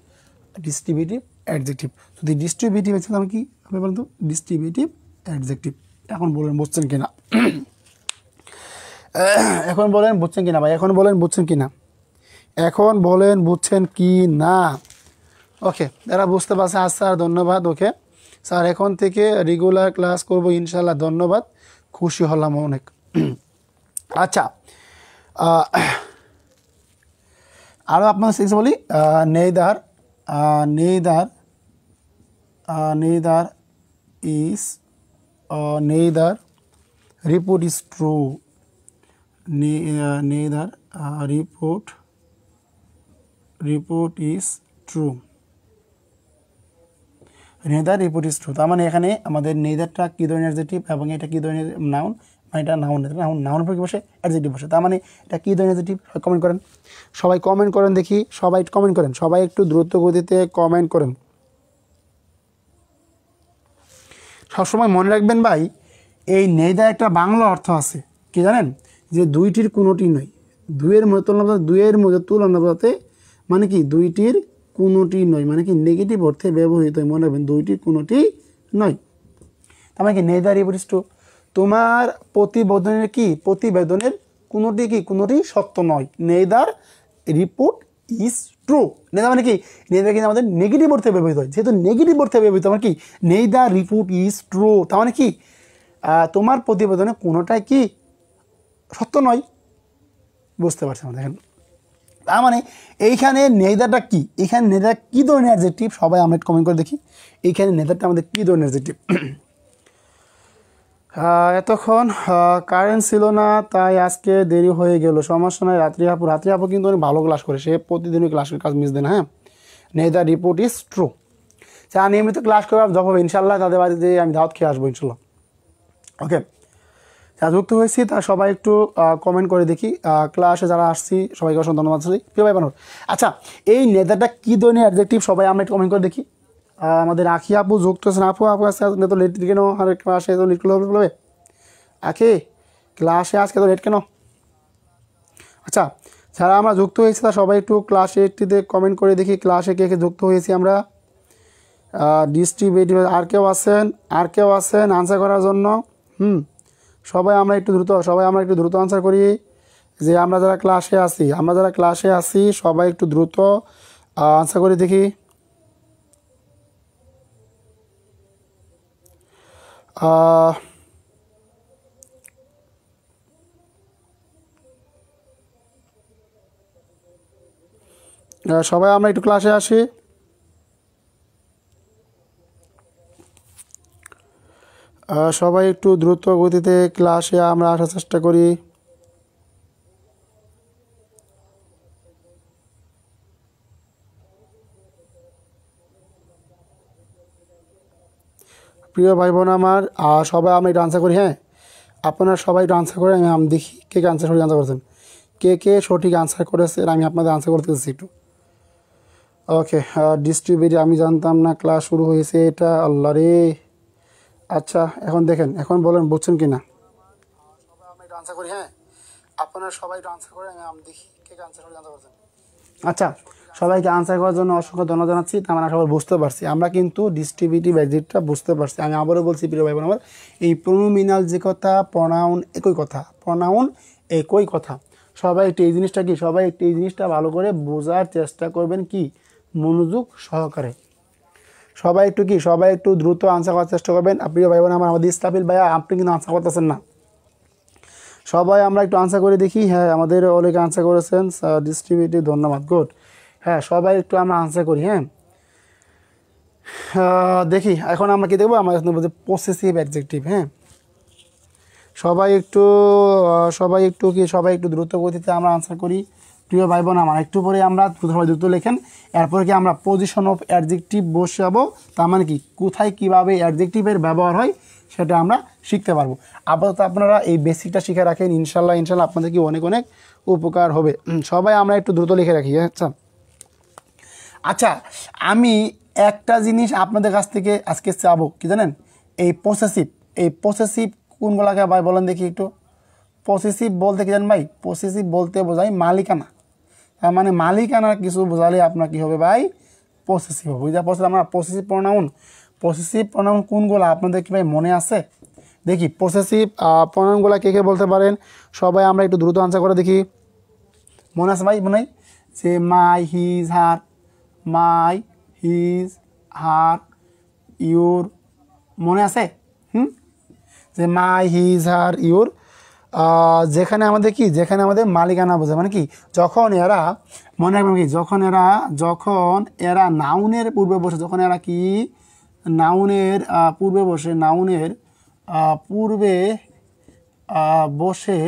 ডিস্ট্রিবিউটিভ অ্যাডজেক্টিভ। যদি ডিস্ট্রিবিউটিভ অ্যাডজেক্টিভ আমি কি আপনি বলেন তো? Distributive adjective. এখন বলেন বুঝছেন কিনা? এখন বলেন বুঝছেন কিনা ভাই? এখন বলেন বুঝছেন কিনা? এখন বলেন বুঝছেন কি না? ওকে, যারা বুঝতে পারছে আজ স্যার ধন্যবাদ। ওকে স্যার, এখন থেকে রেগুলার ক্লাস করব ইনশাল্লাহ। ধন্যবাদ, খুশি হলাম অনেক। আচ্ছা, আরও আপনার সিক্স বলি, neither is neither report is true, neither report is true, neither report is true. তার মানে এখানে আমাদের নেইদারটা কী ধরনের অ্যাডজেক্টিভ এবং এটা কী ধরনের নাউন, মানে এটা নাউনের পর কী বসে? অ্যাডজেক্টিভ বসে। তার মানে এটা কী ধরনের অ্যাডজেক্টিভ? কমেন্ট করেন, সবাই কমেন্ট করেন দেখি, সবাই কমেন্ট করেন, সবাই একটু দ্রুত গতিতে কমেন্ট করেন। সবসময় মনে রাখবেন ভাই, এই নেইদার একটা বাংলা অর্থ আছে কি জানেন? যে দুইটির কোনোটি নয়, দুইয়ের মধ্যে তুলনাতে মানে কি দুইটির কোনোটি নয়, মানে কি নেগেটিভ অর্থে ব্যবহৃত হয়। মনে রাখবেন, দুইটির কোনোটি নয়। তার মানে কি নেইদার রিপোর্ট ইজ ট্রু, তোমার প্রতিবেদনের কোনোটি সত্য নয়। Neither report is true, neither মানে কি, নেইদার কিন্তু আমাদের নেগেটিভ অর্থে ব্যবহৃত হয়, যেহেতু নেগেটিভ অর্থে ব্যবহৃত মানে কি নেইদার রিপোর্ট ইজ ট্রু, তার মানে কি তোমার প্রতিবেদনে কোনোটাই কি সত্য নয়। বুঝতে পারছেন? দেখেন, তার মানে এইখানে নেইদারটা কি, এইখানে নেইদার কী ধরনের অ্যাডজেক্টিভ, সবাই আমরা কমেন্ট করে দেখি এইখানে নেইদারটা আমাদের কী ধরনের অ্যাডজেক্টিভ। এতক্ষণ কারেন্ট ছিল না, তাই আজকে দেরি হয়ে গেল, সমস্যা নয়। রাত্রি আপু কিন্তু অনেক ভালো ক্লাস করে, সে প্রতিদিনই ক্লাসের কাজ মিস দেয় না। হ্যাঁ, নেইদার রিপোর্ট ইজ ট্রু। যা নিয়মিত ক্লাস করে জব হবে ইনশাল্লাহ, তাদের বাড়িতে আমি দাওয়াত খেয়ে আসবো ইনশাল্লাহ। ওকে, যা যুক্ত হয়েছি তার সবাই একটু কমেন্ট করে দেখি। ক্লাসে যারা আসছি সবাইকে অসংখ্য ধন্যবাদ। প্রিয় ভাই বানর, আচ্ছা এই নেতাটা কী ধরনের অ্যাডজেক্টিভ সবাই আমরা একটু কমেন্ট করে দেখি। আমাদের আখি আপু যুক্ত আছেন, আপু আজকে তো লেট কেন? আর ক্লাসে তো লেট করলে হবে আখি, ক্লাসে আজকে তো লেট কেন? আচ্ছা, যারা আমরা যুক্ত হয়েছি তারা সবাই একটু ক্লাসে একটিতে কমেন্ট করে দেখি ক্লাসে কে কে যুক্ত হয়েছি আমরা। ডিস্ট্রিবিউটিভ আর কেউ আছেন আনসার করার জন্য? সবাই আমরা একটু দ্রুত আনসার করি, যে আমরা যারা ক্লাসে আছি সবাই একটু দ্রুত আনসার করে দেখি। সবাই আমরা একটু ক্লাসে আসি। সবাই একটু দ্রুত গতিতে ক্লাসে আমরা আসার চেষ্টা করি। প্রিয় ভাই বোন আমার, সবাই আমরা একটু আনসার করি। হ্যাঁ, আপনারা সবাই একটু আনসার করে আমি দেখি কে কে আনসার সঠিক আনসার করেছেন, কে কে সঠিক আনসার করেছেন। আমি আপনাদের আনসার করতেছি একটু। ওকে, ডিস্ট্রিবিউট আমি জানতাম না ক্লাস শুরু হয়েছে, এটা আল্লাহ রে। আচ্ছা, এখন দেখেন, এখন বলেন বুঝছেন কি না। সবাই আমরা একটু আনসার করি। হ্যাঁ, আপনারা সবাই একটু আনসার করে আমি দেখি কে কে আনসার সঠিক আনসার করেছেন। আচ্ছা, সবাইকে আনসার করার জন্য অসংখ্য ধন্যবাদ জানাচ্ছি। তার মানে সবাই বুঝতে পারছি, আমরা কিন্তু ডিস্ট্রিবিউটিভ অ্যাডজেক্টিভটা বুঝতে পারছি। আমি আবারও বলছি প্রিয় ভাই বোন আমার, এই প্রোনোমিনাল যে কথা, প্রোনাউন একই কথা, প্রোনাউন একই কথা। সবাই একটু এই জিনিসটা কি, সবাই একটু এই জিনিসটা ভালো করে বোঝার চেষ্টা করবেন, কি মনোযোগ সহকারে। সবাই একটু কি, সবাই একটু দ্রুত আনসার করার চেষ্টা করবেন। প্রিয় ভাই বোন আমার, আমাদের ইস্তাফিল ভাইয়া আপনি কিন্তু আনসার করতেছেন না। সবাই আমরা একটু আনসার করে দেখি। হ্যাঁ, আমাদের অনেকে আনসার করেছেন, ডিস্ট্রিবিউটিভ, ধন্যবাদ, গুড। হ্যাঁ, সবাই একটু আমরা আনসার করি। হ্যাঁ, দেখি এখন আমরা কি দেখবো, আমরা বলছি পসেসিভ অ্যাডজেক্টিভ। হ্যাঁ, সবাই একটু দ্রুত গতিতে আমরা আনসার করি। প্রিয় ভাই বোন আমার, একটু পরে আমরা সবাই দ্রুত লেখেন। এরপরে কি আমরা পজিশন অফ অ্যাডজেক্টিভ বসাবো, তার মানে কি কোথায় কীভাবে অ্যাডজেক্টিভের ব্যবহার হয় সেটা আমরা শিখতে পারবো। আপাতত আপনারা এই বেসিকটা শিখে রাখেন, ইনশাল্লাহ আপনাদের কি অনেক অনেক উপকার হবে। সবাই আমরা একটু দ্রুত লিখে রাখি। আচ্ছা, আমি একটা জিনিস আপনাদের কাছ থেকে আজকে চাবো, কি জানেন, এই পসেসিভ কোনগুলাকে ভাই বলেন দেখি একটু। পসেসিভ বলতে কি জানেন ভাই, পসেসিভ বলতে বোঝায় মালিকানা। তার মানে মালিকানার কিছু বোঝালে আপনার কি হবে ভাই, পসেসিভ হবে। বুঝতে পারছেন আমরা পসেসিভ প্রোনাউন কোনগুলো আপনাদের কি ভাই মনে আছে? দেখি পসেসিভ প্রোনাউনগুলো কে কে বলতে পারেন। সবাই আমরা একটু দ্রুত আনসার করে দেখি। মনে আছে ভাই, মনে হয় যে my, his, her, my, his, her, your, মনে আছে? যে মাই, হিজ, হার, ইউর, যেখানে আমাদের কি, যেখানে আমাদের মালিকানা বোঝায়, মানে কি যখন এরা, মনে রাখবেন কি, যখন এরা নাউনের পূর্বে বসে, যখন এরা কি নাউনের পূর্বে বসে, নাউনের পূর্বে বসে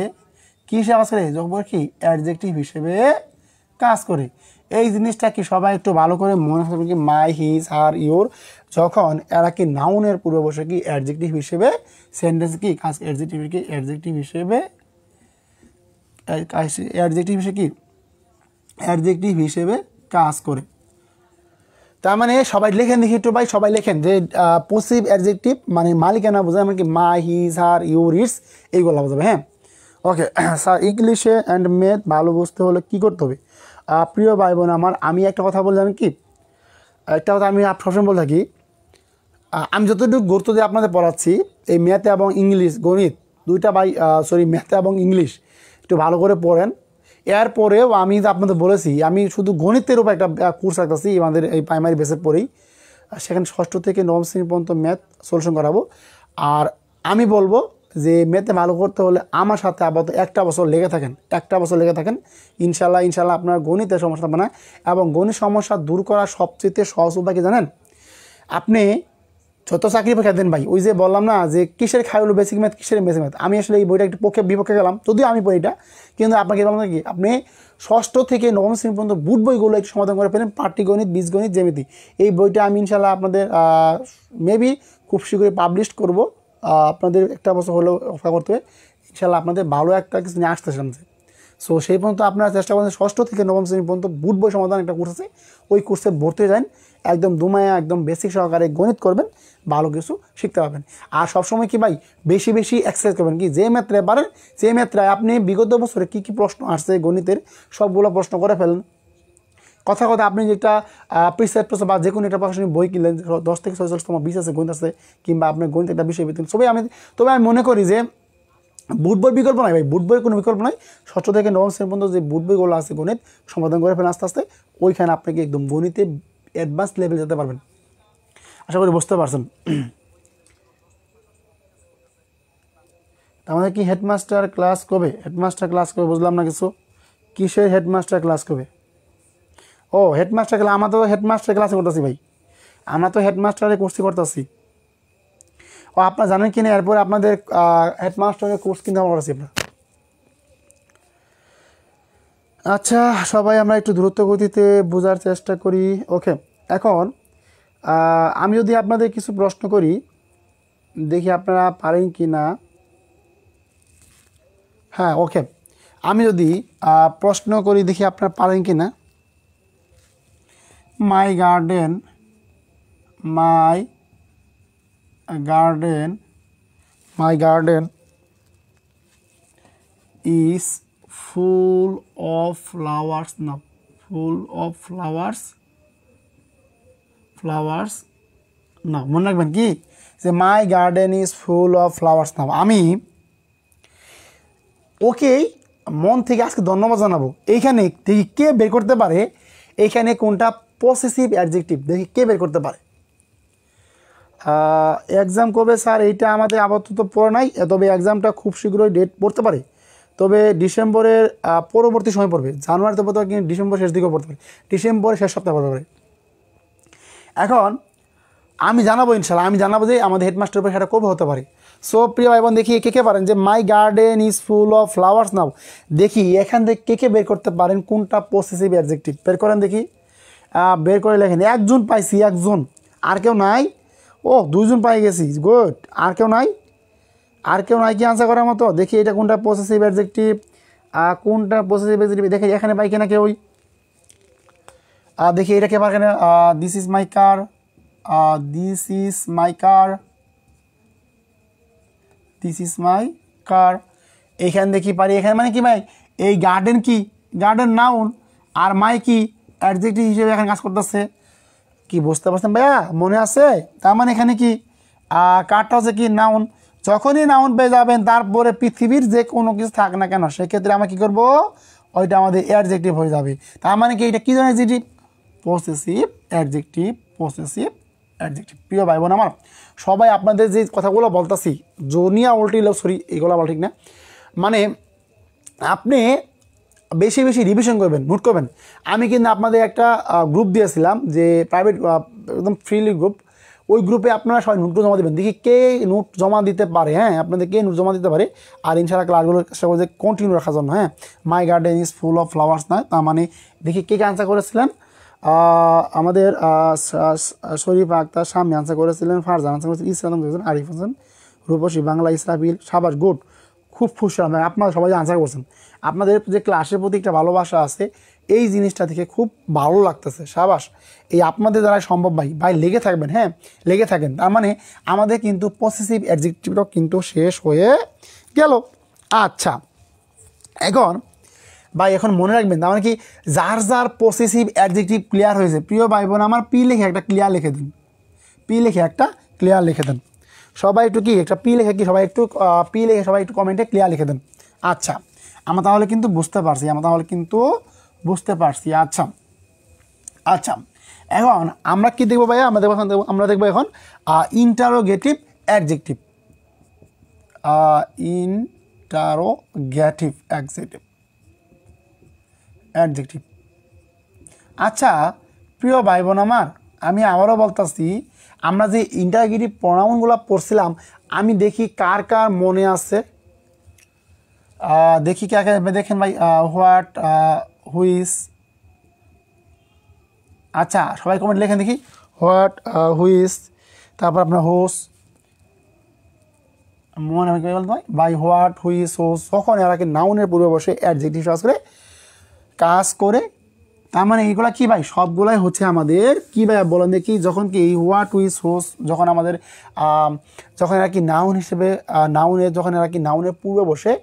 কী হিসেবে কাজ করে, যখন কি অ্যাডজেক্টিভ হিসেবে কাজ করে। এই জিনিসটা কি সবাই একটু ভালো করে মনে রাখবেন কি, মাই, হিজ, হার, ইউর, যখন এরা কি নাউনের পূর্বে বসে কি অ্যাডজেক্টিভ হিসেবে সেন্টেন্স কি কাজ, অ্যাডজেক্টিভ হিসেবে কাজ করে। তার মানে সবাই লেখেন দেখি একটু ভাই, সবাই লেখেন যে পসিভ অ্যাডজেক্টিভ মানে মালিকানা বোঝায়, মানে কি মাই, হিজ, হার, ইউর, ইটস, এইগুলো বোঝাবে। হ্যাঁ, ওকে স্যার, ইংলিশে অ্যান্ড ম্যাথ ভালো বুঝতে হলে কী করতে হবে? প্রিয় ভাই বোন আমার, আমি একটা কথা বলে জানেন কি, একটা কথা আমি সবসময় বলে থাকি, আমি যতটুকু গুরুত্ব দিয়ে আপনাদের পড়াচ্ছি, এই ম্যাথে এবং ইংলিশ, গণিত দুইটা ভাই, ম্যাথে এবং ইংলিশ একটু ভালো করে পড়েন। এরপরেও আমি আপনাদের বলেছি, আমি শুধু গণিতের উপর একটা কোর্স রাখতেছি আমাদের এই প্রাইমারি বেসে পড়েই, সেখানে 6ষ্ঠ থেকে 9ম শ্রেণী পর্যন্ত ম্যাথ সলিউশন করাবো। আর আমি বলবো যে ম্যাথে ভালো করতে হলে আমার সাথে আপাতত একটা বছর লেগে থাকেন, ইনশাল্লাহ আপনার গণিতের সমস্যা হবে না। এবং গণিত সমস্যা দূর করা সবচেয়ে সহজ উপায় কি জানেন? আপনি যত চাকরি পরীক্ষা দেন ভাই, ওই যে বললাম না যে কিসের খাই হলো বেসিক ম্যাথ, কিসের বেসিক ম্যাথ, আমি আসলে এই বইটা একটু বিপক্ষে গেলাম, যদিও আমি পড়ি এটা, কিন্তু আপনাকে বললাম কি, আপনি 6ষ্ঠ থেকে 9ম শ্রেণী পর্যন্ত বুট বইগুলো একটু সমাধান করে ফেলেন, পাটিগণিত, বীজগণিত, জ্যামিতি। এই বইটা আমি ইনশাল্লাহ আপনাদের মেবি খুব শীঘ্রই পাবলিশ করব। আপনাদের একটা বছর হলেও অপেক্ষা করতে হবে, ইনশাল্লাহ আপনাদের ভালো একটা কিছু নিয়ে আসতে সামনে। সো সেই পর্যন্ত আপনারা চেষ্টা করেন 6ষ্ঠ থেকে 9ম শ্রেণী পর্যন্ত বুট বই সমাধান একটা কোর্স আছে, ওই কোর্সে ভর্তি যান, একদম দুমায়া একদম বেসিক সহকারে গণিত করবেন, ভালো কিছু শিখতে পারবেন। আর সবসময় কি ভাই, বেশি এক্সারসাইজ করবেন, কি যে ম্যাথটায় পারেন সেই ম্যাথটায় আপনি বিগত বছরে কী প্রশ্ন আসছে গণিতের সবগুলো প্রশ্ন করে ফেলেন। কথা আপনি যেটা প্রিসেট প্রশ্ন বা যে কোনো একটা প্রশ্ন বই কিনলেন, 10 থেকে 46তম 20 আছে গণিত আছে, কিংবা আপনার গণিত একটা বিষয় ভিত্তিক তবে আমি মনে করি যে বুট বই বিকল্প নাই ভাই, বুট বইয়ের কোনো বিকল্প নাই। 6ষ্ঠ থেকে 9ম শ্রেণী পর্যন্ত যে বুট বইগুলো আছে গণিত সমাধান করে ফেলেন আস্তে আস্তে, ওইখানে আপনাকে একদম গণিতে অ্যাডভান্স লেভেল যেতে পারবেন। আশা করি বুঝতে পারছেন। আমাদের কি হেডমাস্টার ক্লাস কবে? বুঝলাম না কিছু, কিসের হেডমাস্টার ক্লাস কবে? ও হেডমাস্টার ক্লাস, আমরা তো হেডমাস্টার ক্লাসে করতেছি ভাই, আমরা তো হেডমাস্টারের কোর্সই করতেছি। ও আপনারা জানেন কিনা এরপরে আপনাদের হেডমাস্টারের কোর্স কিন্তু আমরা করছি আপনার। আচ্ছা সবাই আমরা একটু দ্রুত গতিতে বোঝার চেষ্টা করি। ওকে, এখন আমি যদি আপনাদের কিছু প্রশ্ন করি, দেখি আপনারা পারেন কি না। হ্যাঁ ওকে, আমি যদি প্রশ্ন করি দেখি আপনারা পারেন কি না। My garden, my garden, my garden is full of flowers, না full of flowers, flowers না, মনে রাখবেন কি যে my garden is full of flowers না, আমি ওকে মন থেকে আজকে ধন্যবাদ জানাবো। এইখানে দেখি কে বের করতে পারে এইখানে কোনটা পসেসিভ অ্যাডজেক্টিভ, দেখি কে বের করতে পারে। এক্সাম কবে স্যার, এইটা আমাদের আপাতত পড়া নাই, তবে এক্সামটা খুব শীঘ্রই ডেট পড়তে পারে, তবে ডিসেম্বরের পরবর্তী সময় পড়বে, জানুয়ারিতে পড়তে পারে কিন্তু ডিসেম্বর শেষ দিকেও পড়তে পারে, ডিসেম্বরের শেষ সপ্তাহে পড়তে পারে। এখন আমি জানাবো ইনশাল্লাহ, আমি জানাবো যে আমাদের হেডমাস্টার উপর সেটা কবে হতে পারে। সো প্রিয় ভাই বোন দেখি কে কে পারেন যে my garden is full of flowers নাও, দেখি এখান থেকে কে কে বের করতে পারেন কোনটা পসেসিভ অ্যাডজেক্টিভ, বের করেন দেখি। বের করে লেখেন, একজন পাইছি, একজন, আর কেউ নাই। ও দুইজন পাই গেছি, গুড। আর কেউ নাই, আর কেউ নাই কি আনসার করার মতো? দেখি এটা কোনটা পসেসিভ অ্যাডজেক্টিভ, কোনটা পসেসিভ অ্যাডজেক্টিভ, দেখি এখানে পাই কিনা কেউই। দেখি এটা কে পার কেন, this is my car, this is my car, this is my car. এইখানে দেখি পারি, এখানে মানে কি ভাই, এই গার্ডেন কি, গার্ডেন নাউন, আর মাই কি অ্যাডজেক্টিভ হিসেবে এখানে কাজ করতেছে। কি বুঝতে পারছেন ভাইয়া, মনে আছে? তার মানে এখানে কি কারটা হচ্ছে কি নাউন, যখনই নাউন পেয়ে যাবেন তারপরে পৃথিবীর যে কোনো কিছু থাক না কেন সেক্ষেত্রে আমরা কী করবো, ওইটা আমাদের অ্যাডজেক্টিভ হয়ে যাবে। তার মানে কি এটা কী ধরনের adjective, possessive adjective, possessive adjective. প্রিয় ভাই বোন আমার, সবাই আপনাদের যে কথাগুলো বলতেছি জোনিয়া উল্টিল, সরি এগুলো বলা ঠিক না, মানে আপনি বেশি বেশি রিভিশন করবেন, নোট করবেন। আমি কিন্তু আপনাদের একটা গ্রুপ দিয়েছিলাম যে প্রাইভেট একদম ফ্রিলি গ্রুপ, ওই গ্রুপে আপনারা সবাই নোট জমা দেবেন, দেখি কে নোট জমা দিতে পারে। হ্যাঁ আপনাদের কে নোট জমা দিতে পারে, আর ইনশাআল্লাহ ক্লাসগুলো চেষ্টা করছে কন্টিনিউ রাখার জন্য। হ্যাঁ মাই garden is full of flowers না, তার মানে দেখি কে কে আনসার করেছিলেন। আমাদের শরীফ আক্তার সামনে আনসার করেছিলেন, ফারজান আনসার করেছিলেন, ইসলাম করেছেন, আরিফ হোসেন, রূপসী বাংলা, ইসরাফিল, সাবাস, গুড, খুব খুশি আমি আপনারা সবাই আনসার করছেন। আপনাদের যে ক্লাসের প্রতি একটা ভালোবাসা আছে এই জিনিসটা থেকে খুব ভালো লাগতেছে, সাবাস। এই আপনাদের দ্বারা সম্ভব ভাই, ভাই লেগে থাকবেন, হ্যাঁ লেগে থাকেন। তার মানে আমাদের কিন্তু পসেসিভ অ্যাডজেক্টিভটাও কিন্তু শেষ হয়ে গেল। আচ্ছা এখন ভাই এখন মনে রাখবেন, তার মানে কি যার যার পসেসিভ অ্যাডজেক্টিভ ক্লিয়ার হয়েছে, প্রিয় ভাই বোন আমার পি লিখে একটা ক্লিয়ার লিখে দিন, পি লিখে একটা ক্লিয়ার লিখে দেন। সবাই একটু কি একটা পি লিখে কি সবাই একটু পি লিখে সবাই একটু কমেন্টে ক্লিয়ার লিখে দেন। আচ্ছা আমরা তাহলে কিন্তু বুঝতে পারছি, আমরা তাহলে কিন্তু বুঝতে পারছি। আচ্ছা আচ্ছা এখন আমরা কি দেখবো ভাইয়া, আমরা দেখবো এখন ইন্টারোগেটিভ অ্যাডজেক্টিভ, ইন্টারোগেটিভ অ্যাডজেক্টিভ। আচ্ছা প্রিয় ভাই বোন আমার, আমি আবারও বলতেছি, আমরা যে ইন্টারোগেটিভ প্রোনাউনগুলো পড়ছিলাম আমি দেখি কার কার মনে আছে, দেখি কে দেখেন ভাই। হোয়াট, হুইস, আচ্ছা সবাই কমেন্ট লেখেন দেখি, হোয়াট, হুইস, তারপর আপনার হোস, মনে আমি বলতে ভাই বাই হোয়াট, হুইস, হোস, যখন এরা কি নাউনের পূর্বে বসে অ্যাডজেক্টিভ আসলে কাজ করে, তার মানে এইগুলা কি ভাই সবগুলাই হচ্ছে আমাদের কি ভাই বলেন দেখি, যখন কি এই হোয়াট, হুইস, হোস যখন আমাদের যখন এরা কি নাউন হিসেবে নাউনের যখন এরা কি নাউনের পূর্বে বসে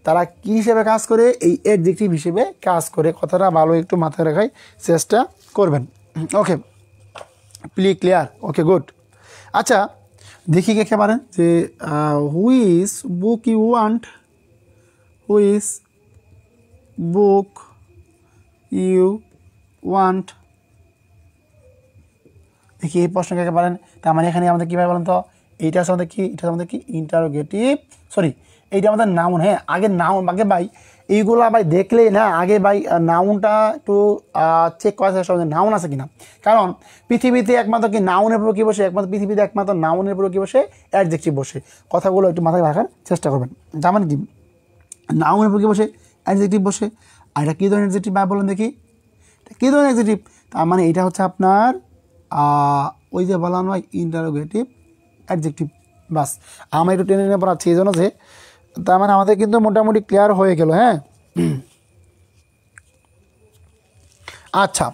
তারা কি হিসেবে কাজ করে, এই অ্যাডজেক্টিভ হিসেবে কাজ করে। কথাটা ভালো একটু মাথায় রাখার চেষ্টা করবেন। Okay clear, okay good. আচ্ছা দেখি কে কে পারেন যে হুইস বুক ইউ ওয়ান্ট, হুইস বুক ইউ ওয়ান্ট, দেখি এই প্রশ্ন কে কে পারেন। তার মানে এখানে আমাদের কীভাবে বলেন তো, এইটা হচ্ছে আমাদের কি, এটা আমাদের কি ইন্টারোগেটিভ, সরি এইটা আমাদের নাউন। হ্যাঁ, আগে নাউন, আগে ভাই এইগুলা ভাই দেখলেই না, আগে ভাই নাউনটা একটু চেক করার চেষ্টা করবেন নাউন আছে কিনা। কারণ পৃথিবীতে একমাত্র কি নাউনের উপর কি বসে, একমাত্র পৃথিবীতে একমাত্র নাউনের উপর কি বসে, অ্যাডজেক্টিভ বসে। কথাগুলো একটু মাথায় রাখার চেষ্টা করবেন। যেমন কি নাউনের উপর কি বসে, অ্যাডজেক্টিভ বসে। আর এটা কী ধরনের অ্যাডজেক্টিভ ভাই বলুন দেখি, কী ধরনের অ্যাডজেক্টিভ? তার মানে এটা হচ্ছে আপনার ওই যে বললাম ভাই ইন্টারোগেটিভ অ্যাডজেক্টিভ। বাস আমরা একটু টেনে টেনে পড়াচ্ছি এই জন্য যে, তার মানে আমাদের কিন্তু মোটামুটি ক্লিয়ার হয়ে গেল। হ্যাঁ, আচ্ছা,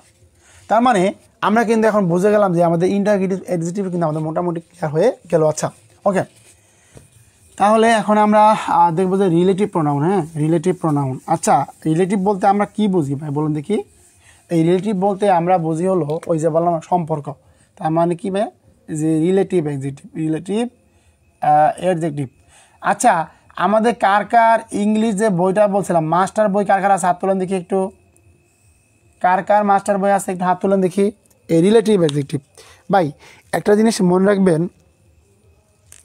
তার মানে আমরা কিন্তু এখন বুঝে গেলাম যে আমাদের ইন্টারোগেটিভ অ্যাডজেক্টিভ কিন্তু আমাদের মোটামুটি ক্লিয়ার হয়ে গেল। আচ্ছা, ওকে, তাহলে এখন আমরা দেখবো যে রিলেটিভ প্রোনাউন। হ্যাঁ, রিলেটিভ প্রোনাউন। আচ্ছা, রিলেটিভ বলতে আমরা কি বুঝি ভাই বলুন দেখি? এই রিলেটিভ বলতে আমরা বুঝি হলো ওই যে বললাম সম্পর্ক। তার মানে কি ভাই, যে রিলেটিভ অ্যাডজেক্টিভ, রিলেটিভ অ্যাডজেক্টিভ। আচ্ছা, আমাদের কার কার ইংলিশ যে বইটা বলছিলাম, মাস্টার বই কার কার আছে হাত তোলেন দেখি একটু। কার কার মাস্টার বই আছে একটু হাত তোলেন দেখি। এই রিলেটিভ অ্যাডজেক্টিভ ভাই একটা জিনিস মনে রাখবেন,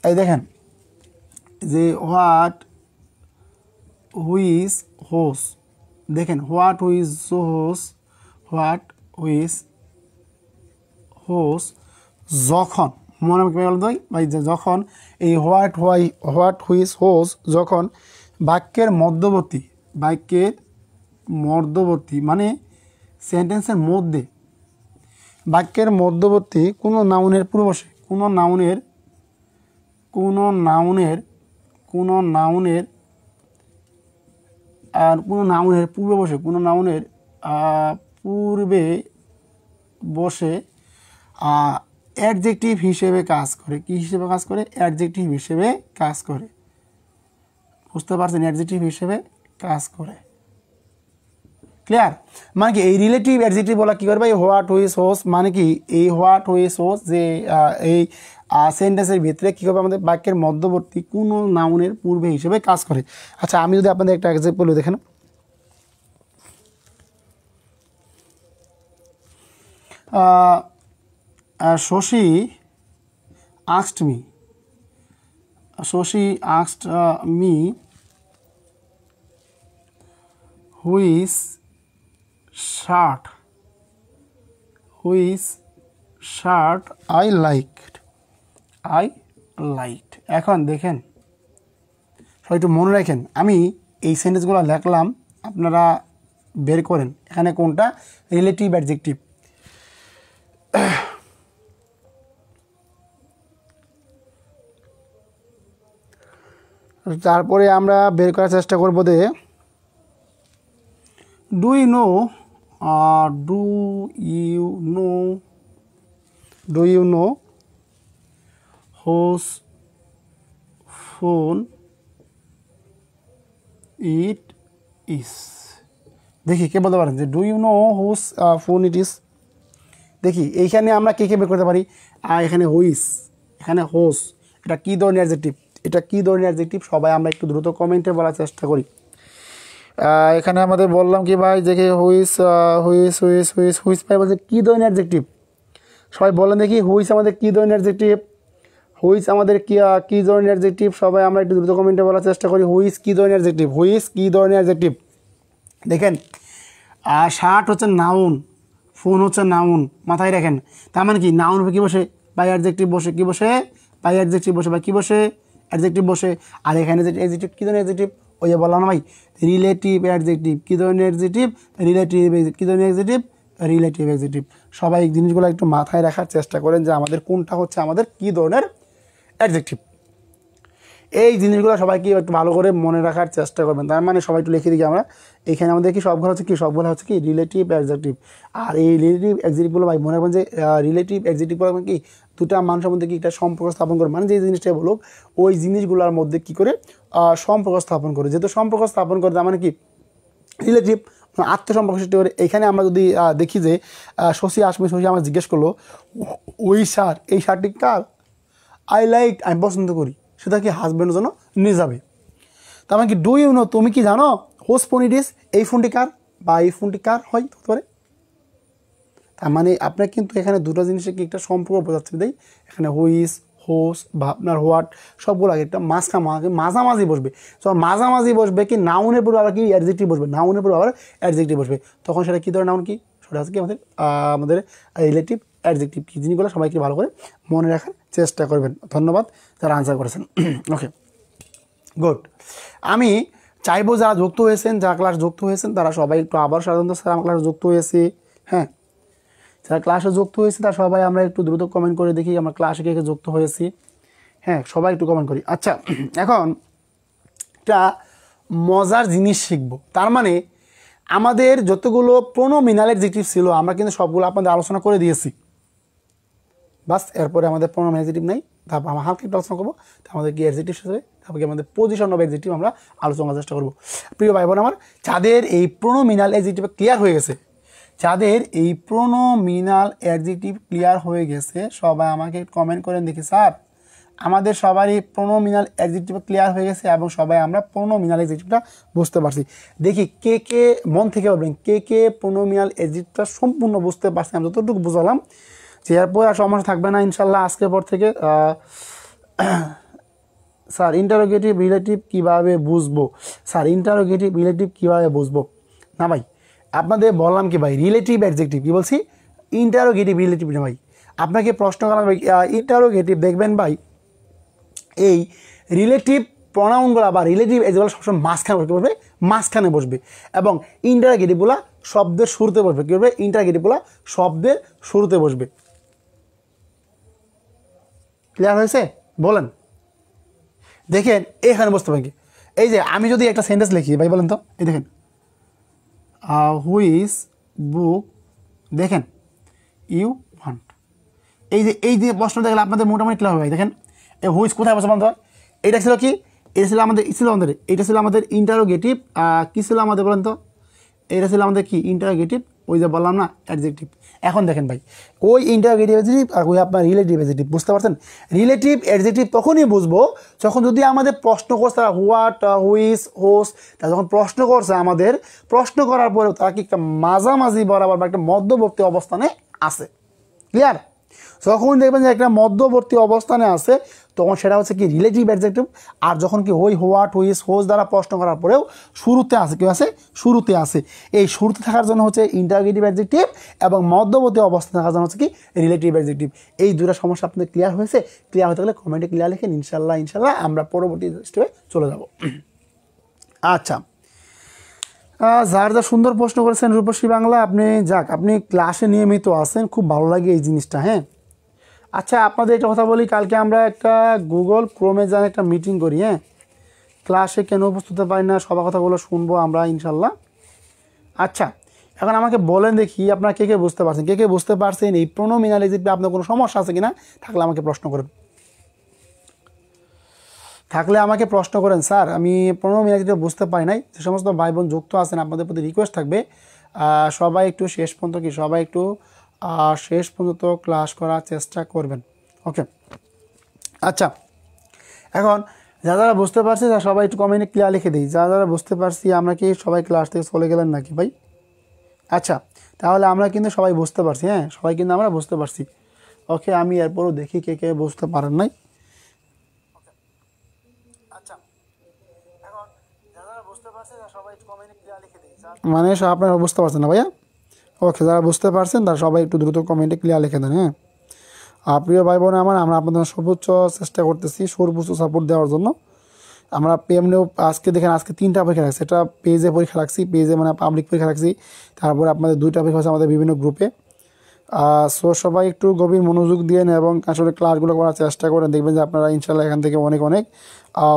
এই দেখেন যে হোয়াট হুইজ হোস, দেখেন what which whose, what which whose, যখন, মনে রাখবেন ভাই যে যখন এই হোয়াট হুইজ হোস যখন বাক্যের মধ্যবর্তী, বাক্যের মধ্যবর্তী মানে সেন্টেন্সের মধ্যে, বাক্যের মধ্যবর্তী কোনো নাউনের পূর্বে বসে, কোনো নাউনের আর কোনো নাউনের পূর্বে বসে, কোনো নাউনের পূর্বে বসে অ্যাডজেক্টিভ হিসেবে কাজ করে। কি হিসেবে কাজ করে? অ্যাডজেক্টিভ হিসেবে কাজ করে। বুঝতে পারছেন? অ্যাডজেক্টিভ হিসেবে কাজ করে। ক্লিয়ার? মানে কি এই রিলেটিভ অ্যাডজেক্টিভ বলা কী করবে? এই হোয়াট হুইজ হোস মানে কি, এই হোয়াট হুইজ হোস যে এই সেন্টেন্সের ভিতরে কী করবে, আমাদের বাক্যের মধ্যবর্তী কোনো নাউনের পূর্বে হিসেবে কাজ করে। আচ্ছা, আমি যদি আপনাদের একটা এক্সাম্পল দেখেন, Shashi asked me which shirt I liked. এখন দেখেন সবাই একটু মনে রাখেন, আমি এই সেন্টেন্সগুলো লিখলাম, আপনারা বের করেন এখানে কোনটা রিলেটিভ অ্যাডজেক্টিভ। তারপরে আমরা বের করার চেষ্টা করব যে do you know whose phone it is. দেখি কে বলতে পারেন যে do you know whose phone it is. দেখি এইখানে আমরা কে বের করতে পারি? এখানে হুইস, এখানে হোস, এটা কী ধরনের অ্যাডজেক্টিভ, এটা কী ধরনের অ্যাডজেক্টিভ সবাই আমরা একটু দ্রুত কমেন্টে বলার চেষ্টা করি। এখানে আমাদের বললাম কি ভাই, দেখে হুইস পাই বলছে কী ধরনের অ্যাডজেক্টিভ, সবাই বলেন দেখি হুইস আমাদের কী ধরনের অ্যাডজেক্টিভ, হুইস আমাদের কী ধরনের অ্যাডজেক্টিভ, সবাই আমরা একটু দ্রুত কমেন্টে বলার চেষ্টা করি। হুইস কী ধরনের অ্যাডজেক্টিভ, হুইস কী ধরনের অ্যাডজেক্টিভ। দেখেন শার্ট হচ্ছে নাউন, ফোন হচ্ছে নাউন, মাথায় রাখেন। তার মানে কি নাউন কী বসে? বাই অ্যাডজেক্টিভ বসে। কী বসে? বাই অ্যাডজেক্টিভ বসে। বা কী বসে? অ্যাডজেক্টিভ বসে। আর এখানে যে অ্যাডজেক্টিভ কী ধরনের অ্যাডজেক্টিভ, ওই যে বললাম না ভাই রিলেটিভ অ্যাডজেক্টিভ। কী ধরনের অ্যাডজেক্টিভ? রিলেটিভ। কী ধরনের অ্যাডজেক্টিভ? Relative adjective. সবাই এই জিনিসগুলো একটু মাথায় রাখার চেষ্টা করেন যে আমাদের কোনটা হচ্ছে আমাদের কী ধরনের অ্যাডজেক্টিভ। এই জিনিসগুলো সবাইকে একটু ভালো করে মনে রাখার চেষ্টা করবেন। তার মানে সবাই একটু লিখে দিই আমরা এখানে আমাদের কি সবগুলো হচ্ছে কি, সবগুলো হচ্ছে কি রিলেটিভ অ্যাডজেক্টিভ। আর এই রিলেটিভ অ্যাডজেক্টিভগুলো ভাই মনে রাখবেন যে রিলেটিভ অ্যাডজেক্টিভগুলো কি দুটা মানুষের মধ্যে কি একটা সম্পর্ক স্থাপন করে, মানে যে জিনিসটাই বলুক ওই জিনিসগুলোর মধ্যে কি করে সম্পর্ক স্থাপন করে। যেহেতু সম্পর্ক স্থাপন করে তার মানে কি রিলেটিভ, আত্মসম্পর্ক সৃষ্টি করে। এখানে আমরা যদি দেখি যে শশী আমার জিজ্ঞেস করলো ওই শার্ট, এই শার্টটি কার? আই লাইক, আমি পছন্দ করি, সেটা কি হাজব্যান্ডের জন্য নিয়ে যাবে। তার মানে কি ডু ইউ নো, তুমি কি জানো হোস ফোন ইট ইস, এই ফোনটি কার বা এই ফোনটি কার হয় হতে পারে। তার মানে আপনার কিন্তু এখানে দুটো জিনিসের কি একটা সম্পর্ক বোঝাচ্ছে। দেয় এখানে হুইস হোস বা আপনার হোয়াট সবগুলো আগে একটা মাঝামাঝি বসবে। তো মাঝামাঝি বসবে কি নাউনের পরে আবার কি অ্যাডজেক্টিভ বসবে, নাউনের পরে আবার অ্যাডজেক্টিভ বসবে, তখন সেটা কী ধরনের নাউন কি সেটা হচ্ছে কি আমাদের রিলেটিভ অ্যাডজেক্টিভ কি জিনিসগুলো সবাইকে ভালো করে মনে রাখার চেষ্টা করবেন। ধন্যবাদ যারা আনসার করেছেন। Okay good. আমি চাইবো যারা যুক্ত হয়েছেন, যারা ক্লাস যুক্ত হয়েছেন তারা সবাই একটু আবার সাধারণত স্যার আমার ক্লাসে যুক্ত হয়েছে, হ্যাঁ যারা ক্লাসে যুক্ত হয়েছে তারা সবাই আমরা একটু দ্রুত কমেন্ট করে দেখি আমরা ক্লাসে কে কে যুক্ত হয়েছি, হ্যাঁ সবাই একটু কমেন্ট করি। আচ্ছা এখন একটা মজার জিনিস শিখবো, তার মানে আমাদের যতগুলো প্রোনোমিনাল অ্যাডজেক্টিভ ছিল আমরা কিন্তু সবগুলো আপনাদের আলোচনা করে দিয়েছি, বাস এরপরে আমাদের প্রোনোমিনাল অ্যাডজেক্টিভ নেই, তারপর আমরা হালকা একটু আলোচনা করবো, আমাদের কি অ্যাডজেক্টিভ হিসেবে তারপরে আমাদের পজিশন অফ অ্যাডজেক্টিভ আমরা আলোচনা করার চেষ্টা করবো। প্রিয় ভাই বোন আমার, যাদের এই প্রোনোমিনাল অ্যাডজেক্টিভ ক্লিয়ার হয়ে গেছে, যাদের এই প্রোনোমিনাল অ্যাডজেক্টিভ ক্লিয়ার হয়ে গেছে সবাই আমাকে কমেন্ট করেন দেখি স্যার আমাদের সবারই প্রোনোমিনাল অ্যাডজেক্টিভ ক্লিয়ার হয়ে গেছে এবং সবাই আমরা প্রোনোমিনাল অ্যাডজেক্টিভটা বুঝতে পারছি। দেখি কে কে মন থেকে বলবেন কে কে প্রোনোমিনাল অ্যাডজেক্টিভটা সম্পূর্ণ বুঝতে পারছি, আমি যতটুকু বুঝালাম যে এরপর আর সমস্যা থাকবে না ইনশাল্লাহ আজকের পর থেকে। স্যার ইন্টারোগেটিভ রিলেটিভ কীভাবে বুঝবো, স্যার ইন্টারোগেটিভ রিলেটিভ কীভাবে বুঝবো না ভাই, আপনাদের বললাম কি ভাই রিলেটিভ অ্যাডজেক্টিভ কী বলছি, ইন্টারোগেটিভ রিলেটিভ না ভাই, আপনাকে প্রশ্ন করা ভাই ইন্টারোগেটিভ দেখবেন ভাই এই রিলেটিভ প্রনাউনগুলো বা রিলেটিভ এজগুলো সবসময় মাঝখানে বসবে এবং ইন্টারোগেটিভগুলো শব্দের শুরুতে বসবে, কী বলবে ইন্টারোগেটিভগুলো শব্দের শুরুতে বসবে। ক্লিয়ার হয়েছে বলেন, দেখেন এখানে বসতে পারি, এই যে আমি যদি একটা সেন্টেন্স লিখি ভাই বলেন তো, এই দেখেন হুইচ বুক দেখেন ইউ ওয়ান্ট, এই যে প্রশ্ন দেখলে আপনাদের মোটামুটি ক্লিয়ার হবে। দেখেন এই হুইচ কোথায় বসে বলতে হয়, এটা ছিল কি, এটা ছিল আমাদের ইন্টারোগেটিভ, কী ছিল আমাদের বলেন তো, এটা ছিল আমাদের কি ইন্টারোগেটিভ, ওই যে বললাম না অ্যাডজেক্টিভ। এখন দেখেন ভাই ওই ইন্টারোগেটিভ অ্যাডজেক্টিভ আর ওই আপনার রিলেটিভ অ্যাডজেক্টিভ বুঝতে পারছেন, রিলেটিভ অ্যাডজেক্টিভ তখনই বুঝবো যখন যদি আমাদের প্রশ্ন করছে তারা হোয়াট হুইচ হোস, তারা যখন প্রশ্ন করছে আমাদের প্রশ্ন করার পরেও তারা কি একটা মাঝামাঝি বরাবর বা একটা মধ্যবর্তী অবস্থানে আছে। ক্লিয়ার, যখন দেখবেন যে একটা মধ্যবর্তী অবস্থানে আছে তখন সেটা হচ্ছে কি রিলেটিভ অ্যাডজেক্টিভ, আর যখন কি হোয়াট হুইচ হোস দ্বারা প্রশ্ন করার পরেও শুরুতে আছে কি আছে শুরুতে আছে, এই শুরুতে থাকার জন্য হচ্ছে ইন্টারোগেটিভ অ্যাডজেক্টিভ এবং মধ্যবর্তী অবস্থানে থাকার জন্য হচ্ছে কি রিলেটিভ অ্যাডজেক্টিভ। এই দুটো সমস্যা আপনাদের ক্লিয়ার হয়েছে, ক্লিয়ার হতে গেলে কমেন্টে ক্লিয়ার লিখেন, ইনশাল্লাহ আমরা পরবর্তী স্টেপে চলে যাব। আচ্ছা যার যা সুন্দর প্রশ্ন করেছেন রূপশ্রী বাংলা, আপনি ক্লাসে নিয়মিত আছেন, খুব ভালো লাগে এই জিনিসটা। হ্যাঁ আচ্ছা আপনাদের একটা কথা বলি, কালকে আমরা একটা গুগল ক্রোমে যান একটা মিটিং করি, হ্যাঁ ক্লাসে কেন উপস্থিত হতে পারি না সবার কথাগুলো শুনবো আমরা ইনশাল্লাহ। আচ্ছা এখন আমাকে বলেন দেখি আপনারা কে কে বুঝতে পারছেন এই প্রোনোমিনাল অ্যাডজেক্টিভে আপনার কোনো সমস্যা আছে কিনা, থাকলে আমাকে প্রশ্ন করেন স্যার আমি প্রোনোমিনাল অ্যাডজেক্টিভ বুঝতে পারি নাই। যে সমস্ত ভাই বোন যুক্ত আছেন আপনাদের প্রতি রিকোয়েস্ট থাকবে সবাই একটু শেষ পর্যন্ত ক্লাস করার চেষ্টা করবেন। ওকে আচ্ছা এখন যারা বুঝতে পারছি তারা সবাই একটু কমেন্টে ক্লিয়ার লিখে দিই, যারা বুঝতে পারছি আমরা কি সবাই ক্লাস থেকে চলে গেলেন নাকি ভাই। আচ্ছা তাহলে আমরা কিন্তু সবাই বুঝতে পারছি, হ্যাঁ সবাই কিন্তু আমরা বুঝতে পারছি। ওকে আমি এরপরও দেখি কে কে বুঝতে পারেন নাই। আচ্ছা এখন যারা বুঝতে পারছে তারা সবাই একটু কমেন্টে ক্লিয়ার লিখে দিই, মানে আপনারা বুঝতে পারছেন না ভাইয়া। ওকে যারা বুঝতে পারছেন তারা সবাই একটু দ্রুত কমেন্টে ক্লিয়ার লিখে দেন। হ্যাঁ প্রিয় ভাই বোন আমরা আপনাদের সর্বোচ্চ চেষ্টা করতেছি সর্বোচ্চ সাপোর্ট দেওয়ার জন্য। আমরা এমনিও আজকে দেখেন আজকে 3টা পরীক্ষা রাখছি, এটা পেজে পরীক্ষা রাখছি, পেজে মানে পাবলিক পরীক্ষা রাখছি, তারপরে আপনাদের 2টা পরীক্ষা হচ্ছে আমাদের বিভিন্ন গ্রুপে। সো সবাই একটু গভীর মনোযোগ দিয়েন এবং আসলে ক্লাসগুলো করার চেষ্টা করেন, দেখবেন যে আপনারা ইনশাল্লাহ এখান থেকে অনেক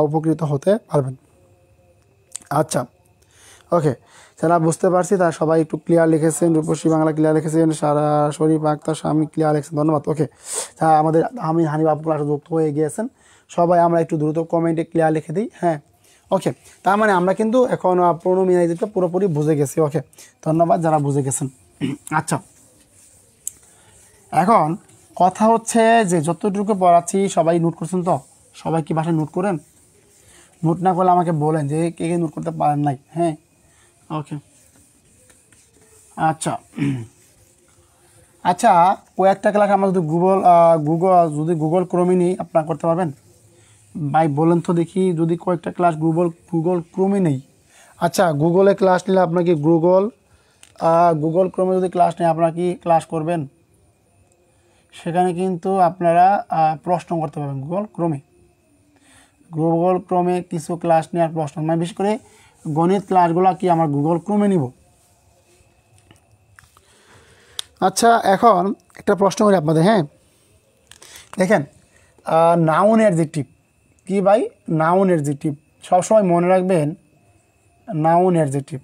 উপকৃত হতে পারবেন। আচ্ছা ওকে যারা বুঝতে পারছি তারা সবাই একটু ক্লিয়ার লিখেছেন, রূপশ্রী বাংলা ক্লিয়ার লিখেছেন, সারা শরীফ আক্তার স্বামী ক্লিয়ার লিখেছেন, ধন্যবাদ। ওকে আমাদের হানিফ আপু ক্লাসে যুক্ত হয়ে গিয়েছেন, সবাই আমরা একটু দ্রুত কমেন্টে ক্লিয়ার লিখে দিই। হ্যাঁ ওকে তার মানে আমরা কিন্তু এখন প্রোনোমিনাল অ্যাডজেক্টিভ পুরোপুরি বুঝে গেছি। ওকে ধন্যবাদ যারা বুঝে গেছেন। আচ্ছা এখন কথা হচ্ছে যে যতটুকু পড়াচ্ছি সবাই নোট করছেন তো, সবাই কি বাসায় নোট করেন, নোট না করলে আমাকে বলেন যে কে কে নোট করতে পারেন নাই। হ্যাঁ ওকে আচ্ছা আচ্ছা, কয়েকটা ক্লাস আমরা যদি গুগল ক্রোমে নিই, আপনারা করতে পারবেন? ভাই বলেন তো দেখি, যদি কয়েকটা ক্লাস গুগল ক্রোমে নেই। আচ্ছা, গুগলে ক্লাস নিলে আপনাকে গুগল ক্রোমে যদি ক্লাস নেই, আপনারা কি ক্লাস করবেন? সেখানে কিন্তু আপনারা প্রশ্ন করতে পারবেন গুগল ক্রোমে কিছু ক্লাস নেওয়ার প্রশ্ন, মানে বিশেষ করে গণিত ক্লাসগুলো কি আমার গুগল ক্রোমে নিব। আচ্ছা, এখন একটা প্রশ্ন করি আপনাদের। হ্যাঁ, দেখেন, নাউন অ্যাডজেক্টিভ কি ভাই? নাউন অ্যাডজেক্টিভ সবসময় মনে রাখবেন। নাউন অ্যাডজেক্টিভ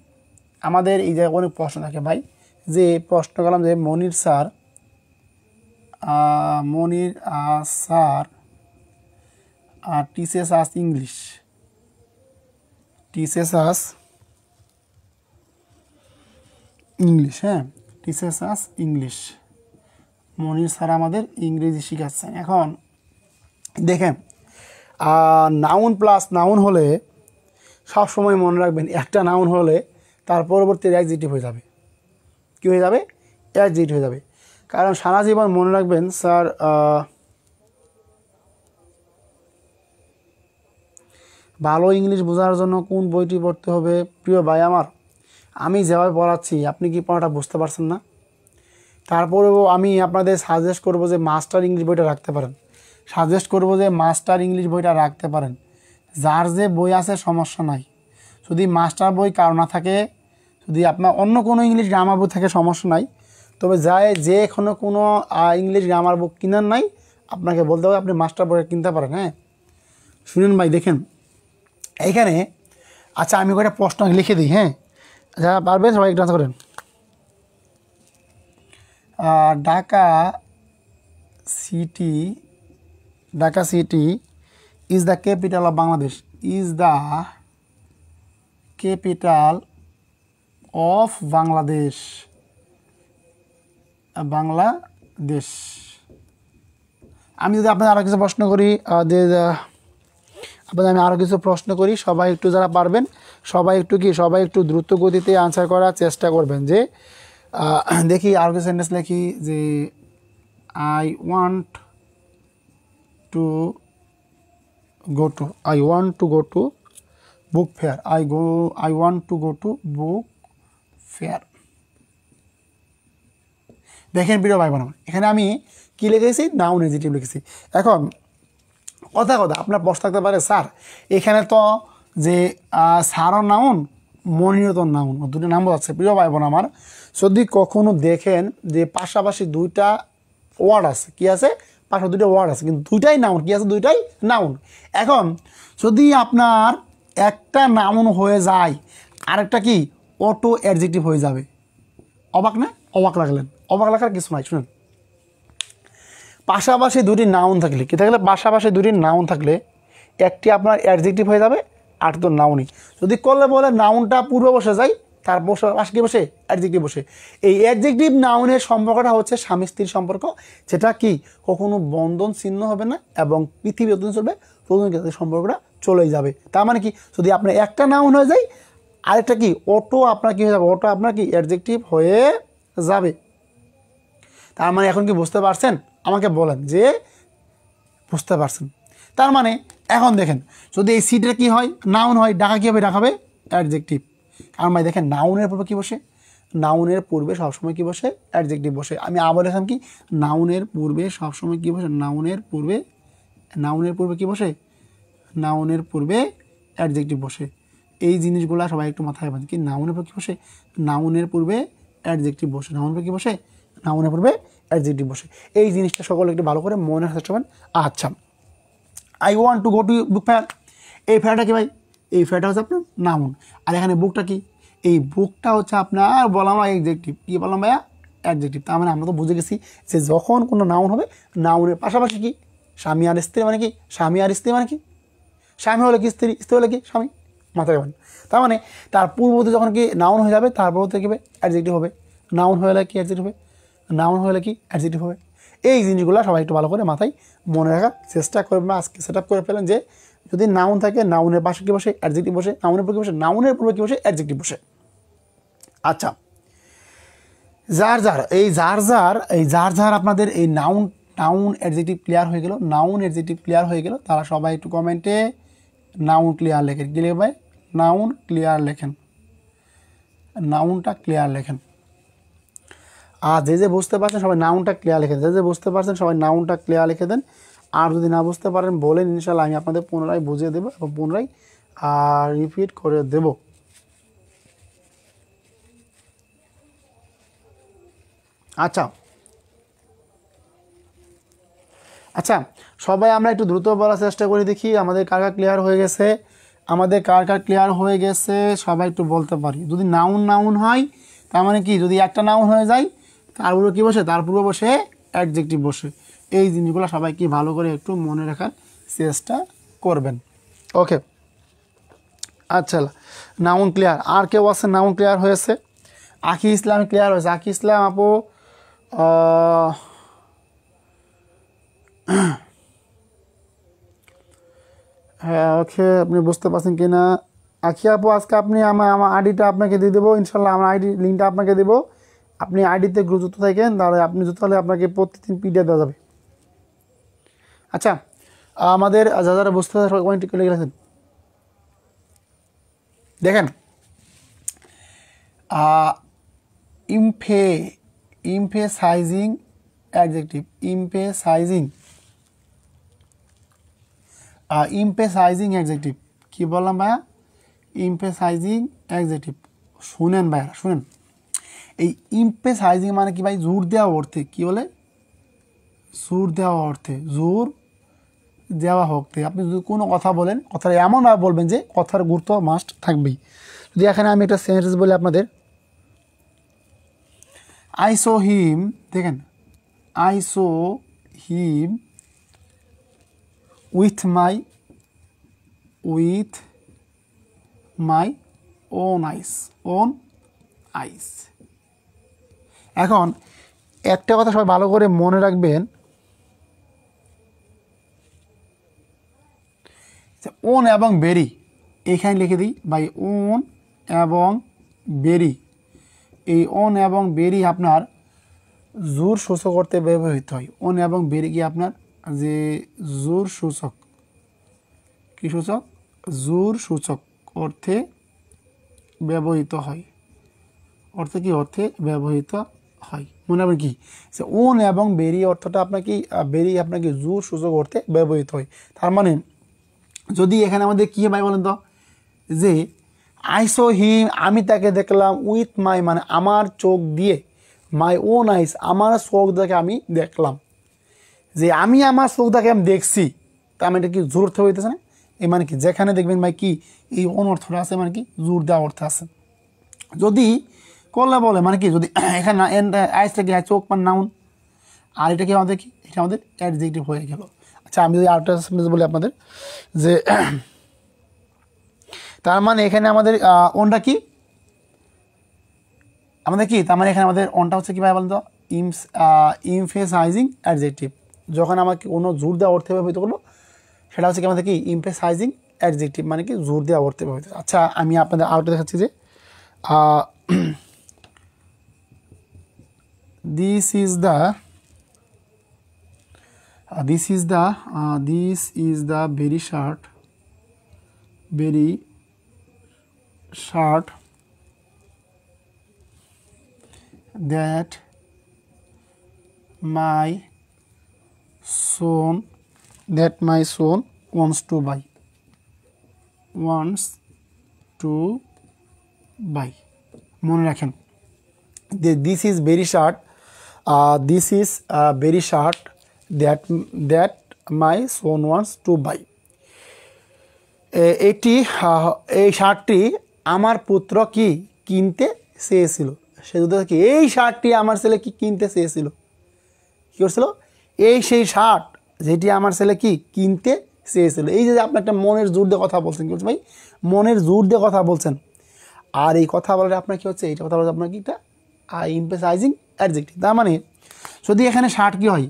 আমাদের এই জায়গায় অনেক প্রশ্ন থাকে ভাই, যে প্রশ্ন করলাম যে মনির স্যার টিচেস আস ইংলিশ। হ্যাঁ, টিচেস আস ইংলিশ। মনির স্যার আমাদের ইংরেজি শেখাচ্ছেন। এখন দেখেন, নাউন প্লাস নাউন হলে সবসময় মনে রাখবেন, একটা নাউন হলে তার পরবর্তী অ্যাডজেক্টিভ হয়ে যাবে। কী হয়ে যাবে? অ্যাডজেক্টিভ হয়ে যাবে। কারণ সারা জীবন মনে রাখবেন, স্যার ভালো ইংলিশ বোঝার জন্য কোন বইটি পড়তে হবে? প্রিয় ভাই আমার, আমি যেভাবে পড়াচ্ছি আপনি কি পড়াটা বুঝতে পারছেন না? তারপরেও আমি আপনাদের সাজেস্ট করব যে মাস্টার ইংলিশ বইটা রাখতে পারেন। যার যে বই আছে সমস্যা নাই, যদি মাস্টার বই কারো না থাকে, যদি আপনার অন্য কোনো ইংলিশ গ্রামার বই থাকে সমস্যা নাই, তবে যে কোনো ইংলিশ গ্রামার বুক কিনার নাই, আপনাকে বলতে হবে আপনি মাস্টার বই কিনতে পারেন। হ্যাঁ, শুনুন ভাই, দেখেন এইখানে। আচ্ছা, আমি কয়েকটা প্রশ্ন লিখে দিই। হ্যাঁ, যারা পারবেন সবাই একটু আনসার করেন। Dhaka city is the capital of Bangladesh. Bangladesh. আমি যদি আপনাদের আরও কিছু প্রশ্ন করি, আমি আরও কিছু প্রশ্ন করি, সবাই একটু, যারা পারবেন সবাই একটু দ্রুত গতিতে আনসার করার চেষ্টা করবেন। যে দেখি আরও কিছু সেন্টেন্স লিখি, যে I want to go to book fair. দেখেন প্রিয় ভাই বোন, এখানে আমি কি লিখেছি? নাউন অ্যাডজেক্টিভ লিখেছি। এখন কথা আপনার প্রশ্ন থাকতে পারে, স্যার এখানে তো যে স্যারও নাউন, মনিরও নাউন, দুটো নাম আছে। প্রিয় ভাই বোন আমার, যদি কখনো দেখেন যে পাশাপাশি দুইটা ওয়ার্ড আছে, কি আছে? পাশাপাশি দুইটা ওয়ার্ড আছে, কিন্তু দুইটাই নাউন। কি আছে? দুইটাই নাউন। এখন যদি আপনার একটা নাউন হয়ে যায়, আরেকটা কি অটো অ্যাডজেক্টিভ হয়ে যাবে। অবাক না? অবাক লাগলেন? অবাক লাগার কিছু নাই। শুনুন, পাশাপাশি দুটি নাউন থাকলে কি থাকলে? পাশাপাশি দুটি নাউন থাকলে একটি আপনার অ্যাডজেক্টিভ হয়ে যাবে, আর তো নাউনই। যদি করলে বলে নাউনটা পূর্বে বসে যায়, তারপর পাশে কি বসে? অ্যাডজেক্টিভ বসে। এই অ্যাডজেক্টিভ নাউনের সম্পর্কটা হচ্ছে স্বামী স্ত্রীর সম্পর্ক, যেটা কি কখনো বন্ধন চিহ্ন হবে না, এবং পৃথিবী যতদিন চলবে ততদিন সম্পর্কটা চলেই যাবে। তার মানে কি, যদি আপনার একটা নাউন হয়ে যায়, আরেকটা কি অটো আপনার কি হয়ে যাবে? অটো আপনার কি অ্যাডজেক্টিভ হয়ে যাবে। তার মানে এখন কি বুঝতে পারছেন? আমাকে বলেন যে বুঝতে পারছেন। তার মানে এখন দেখেন, যদি এই সিটা কি হয়? নাউন হয়, ডাকা কী হবে? ডাকাবে অ্যাডজেক্টিভ। কারণ ভাই দেখেন, নাউনের পূর্বে কী বসে? নাউনের পূর্বে সবসময় কী বসে? অ্যাডজেক্টিভ বসে। আমি আবার দেখলাম কি, নাউনের পূর্বে সবসময় কী বসে? নাউনের পূর্বে কী বসে? নাউনের পূর্বে অ্যাডজেক্টিভ বসে। এই জিনিসগুলো সবাই একটু মাথায় রাখবেন। কি নাউনের পূর্বে কী বসে? নাউনের পূর্বে অ্যাডজেক্টিভ বসে। নাউনের পূর্বে কী বসে? নাউনের পূর্বে অ্যাডজেক্টিভ বসে। এই জিনিসটা সকলে একটু ভালো করে মনে রাখতে পারবেন। আচ্ছা, I want to go to book fair. এই ফেয়ারটা কি ভাই? এই ফেয়ারটা হচ্ছে আপনার নাউন। আর এখানে বুকটা কি? এই বুকটা হচ্ছে আপনার বললাম অ্যাডজেক্টিভ। কী বললাম ভাইয়া? অ্যাডজেক্টিভ। তার মানে আমরা তো বুঝে গেছি যে যখন কোনো নাউন হবে, নাউনের পাশাপাশি কি? স্বামী আর স্ত্রী মানে কি? স্বামী আর স্ত্রী মানে কি? স্বামী হলে কি স্ত্রী, স্ত্রী হলে কি স্বামী। মাথায় রাখবেন। তার মানে তার পূর্ববর্তী যখন কি নাউন হয়ে যাবে, তার পরবর্তী কী হবে? অ্যাডজেক্টিভ হবে। নাউন হলে কি অ্যাডজেক্টিভ হবে? নাউন হলে কি অ্যাডজেক্টিভ হবে। এই জিনিসগুলো সবাই একটু ভালো করে মাথায় মনে রাখার চেষ্টা করবেন। আজকে সেট আপ করে ফেলেন যে যদি নাউন থাকে, নাউনের পাশে কী বসে? অ্যাডজেক্টিভ বসে। নাউনের পূর্বে কী বসে? নাউনের পূর্বে কী বসে? অ্যাডজেক্টিভ বসে। আচ্ছা, যার যার আপনাদের এই নাউন অ্যাডজেক্টিভ ক্লিয়ার হয়ে গেল, নাউন অ্যাডজেক্টিভ ক্লিয়ার হয়ে গেল, তারা সবাই একটু কমেন্টে নাউন ক্লিয়ার লেখেন। কি লিখবে ভাই? নাউন ক্লিয়ার লেখেন, নাউনটা ক্লিয়ার লেখেন। আর যে বুঝতে পারছেন সবাই নাউনটা ক্লিয়ার লিখে দেন, যে বুঝতে পারছেন সবাই নাউনটা ক্লিয়ার লিখে দেন। আর যদি না বুঝতে পারেন বলেন, ইনশাল্লাহ আমি আপনাদের পুনরায় বুঝিয়ে দেবো এবং পুনরায় রিপিট করে দেব। আচ্ছা আচ্ছা, সবাই আমরা একটু দ্রুত বলার চেষ্টা করে দেখি আমাদের কার কার ক্লিয়ার হয়ে গেছে। আমাদের কার কার ক্লিয়ার হয়ে গেছে সবাই একটু বলতে পারি। যদি নাউন হয় তার মানে কি, যদি একটা নাউন হয়ে যায় তার পূর্বে কী বসে? তার পূর্বে বসে অ্যাডজেক্টিভ বসে। এই জিনিসগুলো সবাই কি ভালো করে একটু মনে রাখার চেষ্টা করবেন। ওকে, আচ্ছা, নাউন ক্লিয়ার। আর কেউ আছে নাউন ক্লিয়ার হয়েছে? আকি ইসলাম ক্লিয়ার হয়েছে। আকি ইসলাম আপু, হ্যাঁ ওকে, আপনি বুঝতে পারছেন কি না? আখি আপু, আজকে আপনি আমার আইডিটা আপনাকে দিয়ে দেবো ইনশাল্লাহ, আমার আইডি লিঙ্কটা আপনাকে দেবো। আপনি আইডিতে যুক্ত থাকেন, তাহলে আপনি যুক্ত হলে আপনাকে প্রতিদিন পিডিএফ দেওয়া যাবে। আচ্ছা, আমাদের যারা বুঝতে পারে সবাই কমেন্ট করে গেছেন। দেখেন, ইমফেসাইজিং অ্যাডজেক্টিভ, ইমফেসাইজিং অ্যাডজেক্টিভ কি বললাম ভাইয়া? ইমফেসাইজিং অ্যাডজেক্টিভ। শুনেন ভাইয়া, শুনেন, এই ইমফেসাইজিং মানে কি ভাই? জোর দেওয়া অর্থে। কি বলে? জোর দেওয়া অর্থে, জোর দেওয়া অর্থে। আপনি যদি কোনো কথা বলেন, কথাটা এমনভাবে বলবেন যে কথার গুরুত্ব মাস্ট থাকবেই। যদি এখানে আমি একটা সেন্টেন্স বলি আপনাদের, আই সো হিম, দেখেন, I saw him with my own আইস। এখন একটা কথা সবাই ভালো করে মনে রাখবেন, ওন এবং বেরি এখানে লিখে দিই ভাই, ওন এবং বেরি। এই ওন এবং বেরি আপনার জোর সূচক অর্থে ব্যবহৃত হয়। ওন এবং বেরি কি আপনার যে জোর সূচক, কি সূচক? জোর সূচক অর্থে ব্যবহৃত হয়। অর্থে কি? অর্থে ব্যবহৃত হয়। মনে রাখবেন কি, যে ওন এবং বেরি অর্থটা আপনাকে, বেরি আপনাকে জোর সূচক অর্থে ব্যবহৃত হয়। তার মানে যদি এখানে আমাদের কী ভাই বলেন তো, যে আই সো হিম, আমি তাকে দেখলাম, উইথ মাই মানে আমার চোখ দিয়ে, মাই ওন আইস আমার চোখ দেখে আমি দেখলাম, যে আমি আমার চোখ দেখে আমি দেখছি, তা আমি এটা কি জোর অর্থে হইতেছে না? এই মানে কি, যেখানে দেখবেন ভাই কি এই ওন অর্থটা আছে মানে কি জোর দেওয়া অর্থ আছে। যদি করলে বলে মানে কি, যদি এখানে আইসটা কি চোখ মানে নাউন, আর এটা কি আমাদের কি, এটা আমাদের অ্যাডজেক্টিভ হয়ে গেল। আচ্ছা, আমি যদি আরেকটা সেন্টেন্স বলি আপনাদের, যে তার মানে এখানে আমাদের ওনটা কি, আমাদের কি, তার মানে এখানে আমাদের ওনটা হচ্ছে কি ভাই বলেন তো? ইমফেসাইজিং অ্যাডজেক্টিভ। যখন আমাকে কোনো জোর দেওয়া অর্থে ব্যবহৃত করলো, সেটা হচ্ছে কি আমাদের কি ইমফেসাইজিং অ্যাডজেক্টিভ, মানে কি জোর দেওয়া অর্থে ব্যবহৃত। আচ্ছা, আমি আপনাদের আরেকটা দেখাচ্ছি, যে this is the very short that my son wants to buy, মনে রাখেন, this is very short that my son wants to buy. এটি, এই শার্টটি আমার পুত্র কি কিনতে চেয়েছিল। সে যদি কি, এই শার্টটি আমার ছেলে কি কিনতে চেয়েছিল, কী করছিল? এই সেই শার্ট যেটি আমার ছেলে কি কিনতে চেয়েছিল। এই যে আপনি একটা মনের জোর দিয়ে কথা বলছেন, কি বলছেন ভাই? মনের জোর দিয়ে কথা বলছেন। আর এই কথা বলাটা আপনার কী হচ্ছে? এইটা কথা বলতে আপনার কি একটা ইমফেসাইজিং অ্যাডজেক্টিভ। তার মানে যদি এখানে শার্ট কি হয়,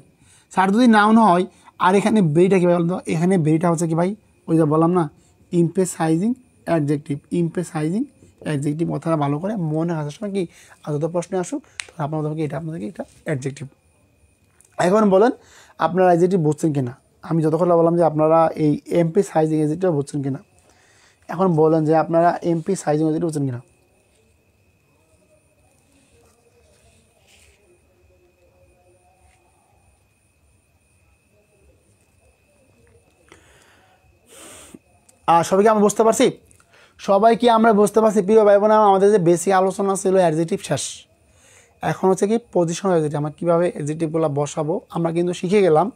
শার্ট যদি নাউন হয়, আর এখানে বেরিটা কী ভাই বলতো? এখানে বেরিটা হচ্ছে কি ভাই, ওই যে বললাম না, ইমফেসাইজিং অ্যাডজেক্টিভ, ইমফেসাইজিং অ্যাডজেক্টিভ কথাটা ভালো করে মনে আসার সময় কি যত প্রশ্ন আসুক তখন আপনাদেরকে এটা অ্যাডজেক্টিভ। এখন বলেন আপনারা অ্যাডজেক্টিভ বুঝছেন কিনা। আমি যতক্ষণ বললাম যে আপনারা এই এমপি সাইজিং অ্যাডজেক্টিভ বুঝছেন কিনা। এখন বলেন যে আপনারা এমপি সাইজিং অ্যাডজেক্টিভ বুঝছেন কিনা। সবাইকে আমরা বুঝতে পারছি? সবাই কি আমরা বুঝতে পারছি? প্রিয় ভাই বোন, আমাদের যে বেসিক আলোচনা ছিল অ্যাডজেক্টিভ শেষ। এখন হচ্ছে কি পজিশনাল অ্যাডজেক্টিভ, আমরা কীভাবে অ্যাডজেক্টিভগুলো বসাবো আমরা কিন্তু শিখে গেলাম।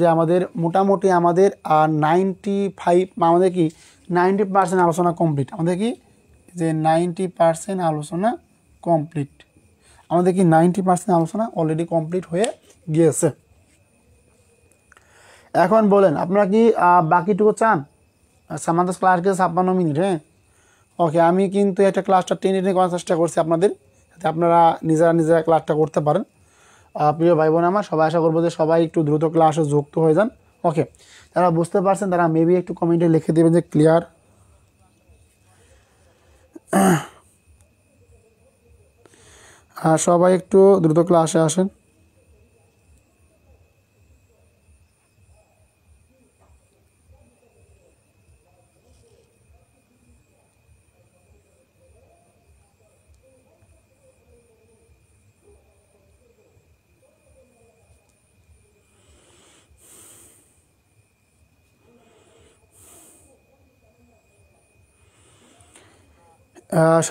যে আমাদের মোটামুটি আমাদের 95 আমাদের কি 90% আলোচনা কমপ্লিট। আমাদের কি যে 90% আলোচনা কমপ্লিট, আমাদের কি 90% আলোচনা অলরেডি কমপ্লিট হয়ে গিয়েছে। এখন বলেন আপনারা কি বাকিটুকু চান? আচ্ছা, আমাদের ক্লাস গেছে 56 মিনিট। হ্যাঁ, ওকে, আমি কিন্তু একটা ক্লাসটা টেনে করার চেষ্টা করছি আপনাদের, যাতে আপনারা নিজেরা ক্লাসটা করতে পারেন। প্রিয় ভাই বোন আমার, সবাই আশা করবো যে সবাই একটু দ্রুত ক্লাসে যুক্ত হয়ে যান। ওকে, যারা বুঝতে পারছেন তারা মেবি একটু কমেন্টে লিখে দেবেন যে ক্লিয়ার। সবাই একটু দ্রুত ক্লাসে আসেন।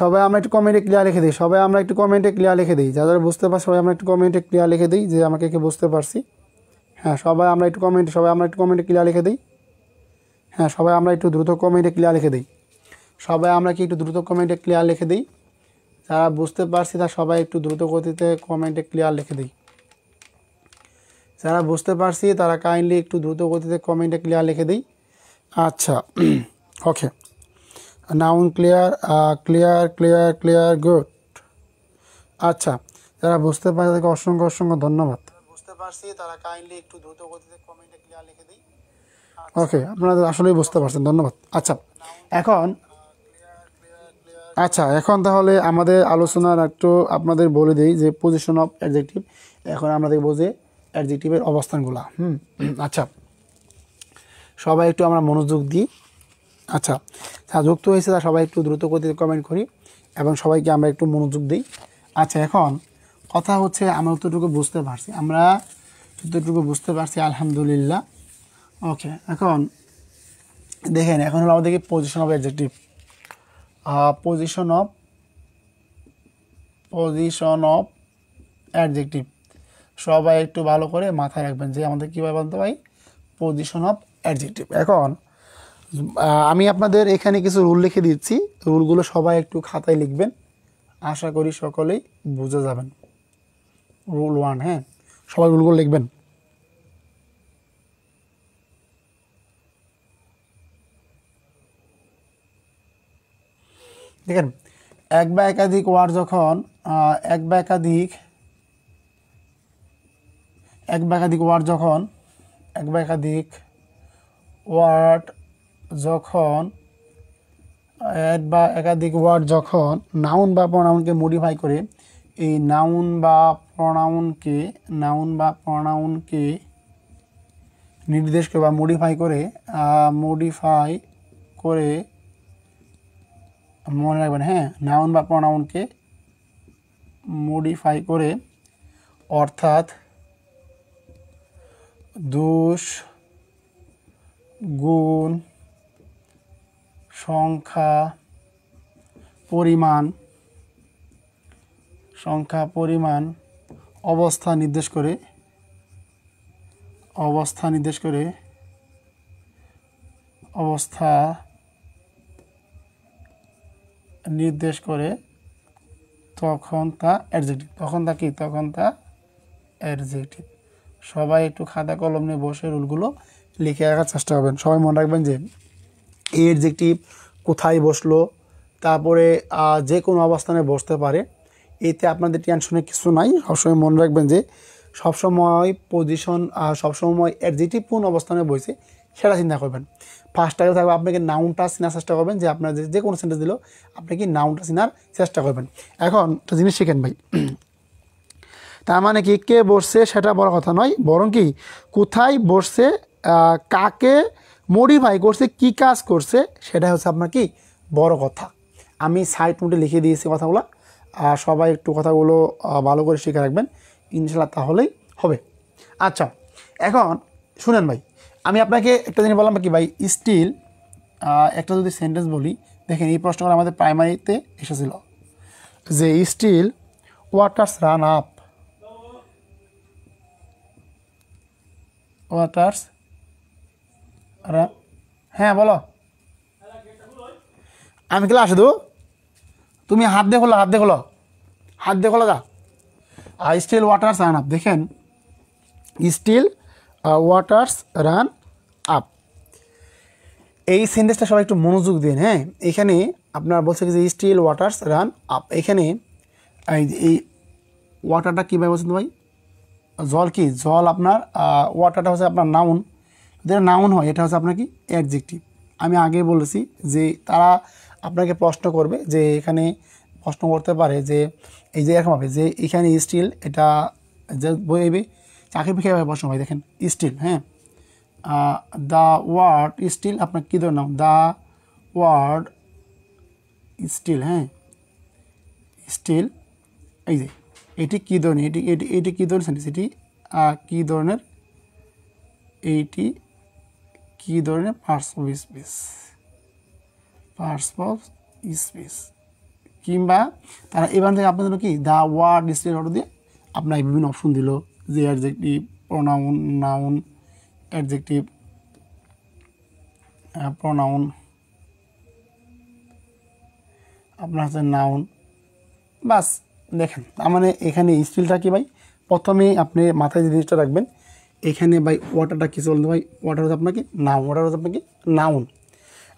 সবাই আমরা একটু কমেন্টে ক্লিয়ার লিখে দিই। যারা বুঝতে পারছি সবাই আমরা একটু কমেন্টে ক্লিয়ার লিখে দিই যে আমাকে কে বুঝতে পারছি। হ্যাঁ, সবাই আমরা একটু কমেন্টে ক্লিয়ার লিখে দিই। হ্যাঁ, সবাই আমরা একটু দ্রুত কমেন্টে ক্লিয়ার লিখে দিই। যারা বুঝতে পারছি তারা সবাই একটু দ্রুত গতিতে কমেন্টে ক্লিয়ার লিখে দিই। যারা বুঝতে পারছি তারা কাইন্ডলি একটু দ্রুত গতিতে কমেন্টে ক্লিয়ার লিখে দিই। আচ্ছা, ওকে, নাউন ক্লিয়ার গুড। আচ্ছা, যারা বুঝতে পারছে তাদেরকে অসংখ্য ধন্যবাদ। বুঝতে পারছি তারা কাইন্ডলি একটু দ্রুত গতিতে কমেন্টে ক্লিয়ার লিখে দিই। ওকে, আপনারা আসলেই বুঝতে পারছেন, ধন্যবাদ। এখন তাহলে আমাদের আলোচনার একটু আপনাদের বলে দিই যে পজিশন অফ অ্যাডজেক্টিভ। এখন আমরা দেখব যে অ্যাডজেক্টিভের অবস্থানগুলো। আচ্ছা, সবাই একটু আমরা মনোযোগ দিই। আচ্ছা, যা যুক্ত হয়েছে তা সবাই একটু দ্রুত গতিতে কমেন্ট করি এবং সবাইকে আমরা একটু মনোযোগ দিই। আচ্ছা, এখন কথা হচ্ছে আমরা যতটুকু বুঝতে পারছি আলহামদুলিল্লাহ। ওকে, এখন দেখেন, এখন হলো আমাদের position of adjective. Position of adjective সবাই একটু ভালো করে মাথায় রাখবেন যে আমাদের কীভাবে বলতে পারি পজিশন অফ অ্যাডজেক্টিভ। এখন আমি আপনাদের এখানে কিছু রুল লিখে দিচ্ছি, রুলগুলো সবাই একটু খাতায় লিখবেন, আশা করি সকলেই বুঝে যাবেন। রুল 1, হ্যাঁ, সবাই রুলগুলো লিখবেন। দেখেন, এক বা একাধিক ওয়ার্ড যখন নাউন বা প্রনাউনকে মডিফাই করে, এই নাউন বা প্রনাউনকে নির্দেশ করে বা মডিফাই করে মনে রাখবেন, হ্যাঁ, নাউন বা প্রনাউনকে মডিফাই করে, অর্থাৎ দোষ, গুণ, সংখ্যা, পরিমাণ, অবস্থা নির্দেশ করে তখন তা অ্যাডজেক্টিভ। সবাই একটু খাতা কলম নিয়ে বসে রুলগুলো লিখে রাখার চেষ্টা করবেন। সবাই মনে রাখবেন যে এই অ্যাডজেক্টিভ কোথায় বসলো, তারপরে যে কোনো অবস্থানে বসতে পারে, এতে আপনাদের টেনশনের কিছু নাই। সবসময় মনে রাখবেন যে সবসময় পজিশন সবসময় অ্যাডজেক্টিভ কোন অবস্থানে বসে সেটা চিন্তা করবেন। ফার্স্টটাকে থাকবে আপনাকে নাউনটা চেনার চেষ্টা করবেন, যে আপনার যে কোনো সেন্টেন্স দিল আপনি কি নাউনটা চেনার চেষ্টা করবেন। এখন একটা জিনিস শিখেন ভাই, তার মানে কি কে বসছে সেটা বড় কথা নয়, বরং কি কোথায় বসছে, কাকে মডিফাই করছে, কি কাজ করছে সেটা হচ্ছে আপনার কি বড় কথা। আমি সাইড নোটে লিখে দিয়েছি কথাগুলো, সবাই একটু কথাগুলো ভালো করে শিখে রাখবেন ইনশাল্লাহ, তাহলেই হবে। আচ্ছা এখন শুনেন ভাই, আমি আপনাকে একটা জিনিস বললাম কি ভাই, স্টিল একটা যদি সেন্টেন্স বলি, দেখেন এই প্রশ্নগুলো আমাদের প্রাইমারিতে এসেছিল যে still waters run up, waters run, হ্যাঁ বলো, আমি ক্লাসে দেবো, তুমি হাত দিয়ে খোলো, হাত দিয়ে খোলো, হাত দিয়ে খোলো যা। স্টিল ওয়াটার্স রান আপ, দেখেন স্টিল ওয়াটার্স রান আপ, এই সেন্টেন্সটা সবাই একটু মনোযোগ দিন। হ্যাঁ, এখানে আপনার বলছে যে স্টিল ওয়াটার্স রান আপ, এখানে এই ওয়াটারটা কীভাবে বলছেন ভাই, জল কি, জল আপনার ওয়াটারটা হচ্ছে আপনার নাউন, যেটা নাউন হয় এটা হচ্ছে আপনার কি অ্যাডজেক্টিভ। আমি আগে বলেছি যে তারা আপনাকে প্রশ্ন করবে, যে এখানে প্রশ্ন করতে পারে যে এই যে এরকম হবে যে এখানে স্টিল, এটা যে বইবি চাকরি পেয়ে প্রশ্ন হয়, দেখেন স্টিল, হ্যাঁ দ্য ওয়ার্ড স্টিল আপনার কী ধরনের নাম, দ্য ওয়ার্ড স্টিল, হ্যাঁ স্টিল, এই যে এটি কী ধরনের, এটি এটি এটি কী ধরনের সেন্টেন্স, এটি কী ধরনের, এইটি কী ধরনের parts of speech, parts of speech, কিংবা তারা এবার থেকে আপনার জন্য কি দ্য ওয়ার্ড স্টিল অর্ডার দিয়ে আপনার বিভিন্ন অপশন দিল, যে adjective, pronoun, noun, adjective, pronoun, আপনার হচ্ছে নাউন, বাস দেখেন। তার মানে এখানে স্টিলটা কি ভাই, প্রথমেই আপনি মাথায় যে জিনিসটা রাখবেন, এখানে ভাই ওয়াটারটা কিছু বলতে ভাই, ওয়াটার হচ্ছে আপনাকে নাউন, ওয়াটার হচ্ছে আপনাকে নাউন,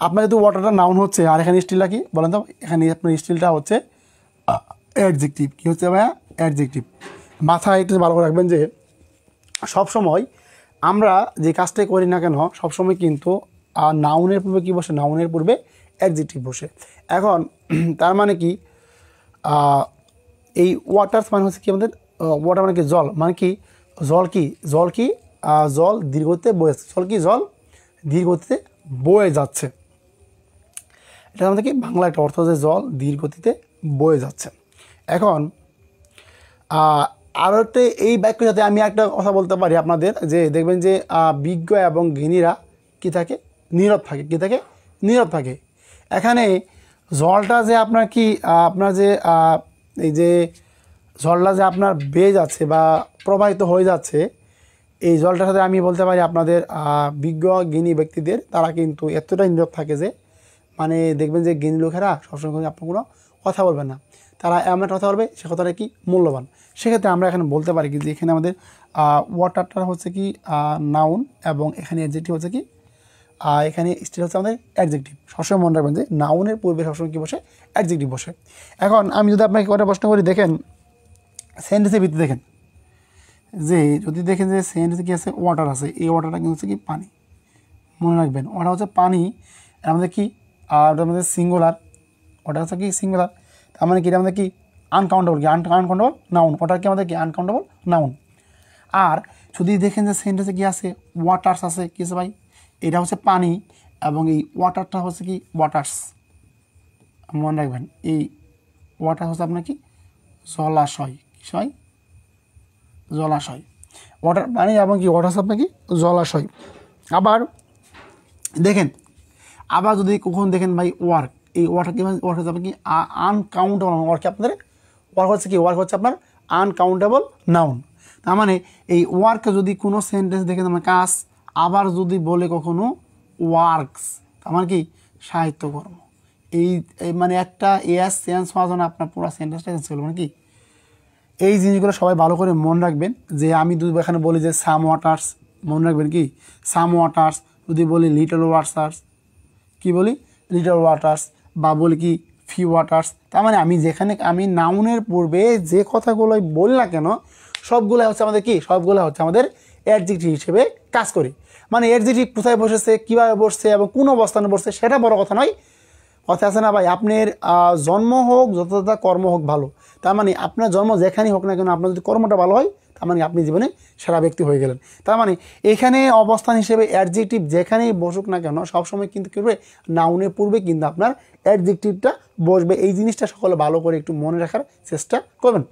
আপনার যেহেতু ওয়াটারটা নাউন হচ্ছে, আর এখানে স্টিলটা কি বলেন তো, এখানে আপনার স্টিলটা হচ্ছে অ্যাডজেক্টিভ, কী হচ্ছে ভাইয়া অ্যাডজেক্টিভ। মাথায় একটু ভালো করে রাখবেন যে সবসময় আমরা যে কাজটাই করি না কেন সবসময় কিন্তু নাউনের পূর্বে কী বসে, নাউনের পূর্বে অ্যাডজেক্টিভ বসে। এখন তার মানে কি এই ওয়াটার্স মানে হচ্ছে কি আমাদের, ওয়াটার মানে কি জল, মানে কি জল কি, জল কি জল ধীরগতিতে বয়ে যাচ্ছে, জল কি জল ধীরগতিতে বয়ে যাচ্ছে, এটা আমাদের কি বাংলা একটা অর্থ, যে জল ধীরগতিতে বয়ে যাচ্ছে। এখন আরও একটা এই বাক্যের সাথে আমি একটা কথা বলতে পারি আপনাদের, যে দেখবেন যে বিজ্ঞ এবং জ্ঞানীরা কী থাকে, নীরব থাকে, কী থাকে নীরব থাকে। এখানে জলটা যে আপনার কি আপনার যে এই যে জলটা যে আপনার বেয়ে যাচ্ছে বা প্রবাহিত হয়ে যাচ্ছে, এই জলটার সাথে আমি বলতে পারি আপনাদের বিজ্ঞ জ্ঞানী ব্যক্তিদের তারা কিন্তু এতটাই নীরব থাকে যে মানে দেখবেন যে জ্ঞানী লোকেরা সবসময় আপনার কোনো কথা বলবেন না, তারা এমন একটা কথা বলবে সে কথাটা কি মূল্যবান। সেক্ষেত্রে আমরা এখানে বলতে পারি কি যে এখানে আমাদের ওয়াটারটা হচ্ছে কি নাউন, এবং এখানে অ্যাডজেক্টিভ হচ্ছে কি এখানে স্টিল হচ্ছে আমাদের অ্যাডজেক্টিভ। সবসময় মনে রাখবেন যে নাউনের পূর্বে সবসময় কী বসে, অ্যাডজেক্টিভ বসে। এখন আমি যদি আপনাকে কটা প্রশ্ন করি, দেখেন সেন্টেন্সের ভিত্তি দেখেন, যে যদি দেখেন যে সেন্টেন্সে কী আছে, ওয়াটার আছে, এই ওয়াটারটা কিন্তু হচ্ছে কি পানি, মনে রাখবেন ওয়াটার হচ্ছে পানি, আমাদের কি ওটা আমাদের সিঙ্গুলার, ওটা হচ্ছে কি সিঙ্গুলার, তার মানে কি এটা আমাদের কি আনকাউন্টেবল, কি আনকাউন্টেবল নাউন, ওটা কি আমাদের কি আনকাউন্টেবল নাউন। আর যদি দেখেন যে সেন্টেন্সে কী আছে, ওয়াটার্স আছে, কী আছে ভাই, এটা হচ্ছে পানি, এবং এই ওয়াটারটা হচ্ছে কি ওয়াটার্স, মনে রাখবেন এই ওয়াটার হচ্ছে আপনার কি জলাশয়, কিসয় জলাশয়, ওয়াটার পানি, এবং কি ওয়াটার হচ্ছে আপনার কি জলাশয়। আবার দেখেন, আবার যদি কখন দেখেন ভাই ওয়ার্ক, এই ওয়ার্ক কি ওয়ার্ক হচ্ছে আপনার কি আনকাউন্টেবল, ওয়ার্ক আপনাদের ওয়ার্ক হচ্ছে কি, ওয়ার্ক হচ্ছে আপনার আনকাউন্টেবল নাউন। তার মানে এই ওয়ার্কে যদি কোনো সেন্টেন্স দেখেন আমার কাজ, আবার যদি বলে কখনো ওয়ার্কস, তার মানে কি সাহিত্যকর্ম, এই মানে একটা এস চেঞ্জ হওয়ার জন্য আপনার পুরো সেন্টেন্সটা চেঞ্জ করলো, মানে কি এই জিনিসগুলো সবাই ভালো করে মনে রাখবেন। যে আমি যদি এখানে বলি যে সাম ওয়াটার্স, মনে রাখবেন কি সাম ওয়াটার্স, যদি বলি লিটল ওয়াটার্স, কি বলি লিটল ওয়াটার্স, বা বলি কি ফি ওয়াটার্স, তার মানে আমি যেখানে আমি নাউনের পূর্বে যে কথাগুলোই বলি না কেন সবগুলো হচ্ছে আমাদের কি, সবগুলো হচ্ছে আমাদের অ্যাডজেক্টিভ হিসেবে কাজ করে। মানে অ্যাডজেক্টিভ কোথায় বসেছে, কীভাবে বসছে এবং কোন অবস্থানে বসছে সেটা বড় কথা নয়। কথা আছে না ভাই, আপনার জন্ম হোক যতটা কর্ম হোক ভালো। তার মানে আপনার জন্ম যেখানেই হোক না কেন, আপনার যদি কর্মটা ভালো হয় তার মানে আপনি জীবনে সেরা ব্যক্তি হয়ে গেলেন। তার মানে এখানে অবস্থান হিসেবে অ্যাডজেক্টিভ যেখানেই বসুক না কেন সবসময় কিন্তু কী করবে, নাউনের পূর্বে কিন্তু আপনার অ্যাডজেক্টিভটা বসবে। এই জিনিসটা সকলে ভালো করে একটু মনে রাখার চেষ্টা করবেন।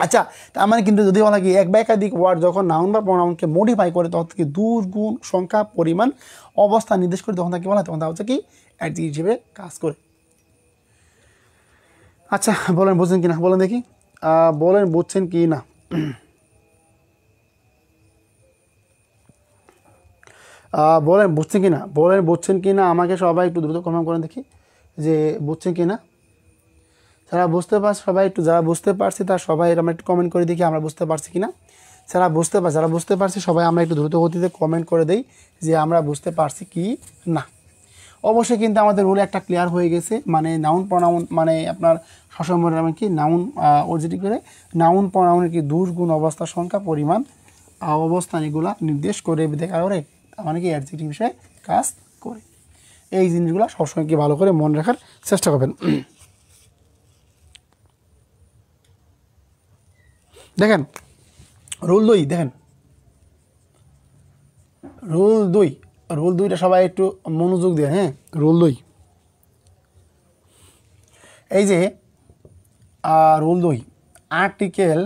আচ্ছা, তার মানে কিন্তু যদি বলা কি এক বা একাধিক ওয়ার্ড যখন নাউন বা প্রোনাউনকে মডিফাই করে তখন থেকে দূর গুণ সংখ্যা পরিমাণ অবস্থা নির্দেশ করে তখন তাকে বলা হয়, তখন তা হচ্ছে কি অ্যাডজেক্টিভ হিসেবে কাজ করে। আচ্ছা বলেন বুঝছেন কি না, বলেন দেখি, বলেন বুঝছেন কি না। বলেন বুঝছেন কি না, বলেন বুঝছেন কি না, আমাকে সবাই একটু দ্রুত কনফার্ম করেন দেখি যে বুঝছেন কি না। যারা বুঝতে পারছে সবাই একটু, যারা বুঝতে পারছি তার সবাই আমরা একটু কমেন্ট করে দেখি আমরা বুঝতে পারছি কি না। যারা বুঝতে পারছি সবাই আমরা একটু দ্রুত গতিতে কমেন্ট করে দেই যে আমরা বুঝতে পারছি কি না। অবশ্যই কিন্তু আমাদের রুলে একটা ক্লিয়ার হয়ে গেছে, মানে নাউন প্রনাউন মানে আপনার সবসময় মানে কি নাউন অবজেক্টিভ করে নাউন প্রনাউনের কি দূর গুণ অবস্থা সংখ্যা পরিমাণ অবস্থান এগুলা নির্দেশ করে দেখা করে মানে কি অ্যাডজেক্টিভ হিসেবে কাজ করে। এই জিনিসগুলো সবসময় কি ভালো করে মনে রাখার চেষ্টা করবেন। দেখেন রুল 2, দেখেন রুল 2টা সবাই একটু মনোযোগ দিয়ে, হ্যাঁ। রুল 2, এই যে রুল 2 আর্টিকেল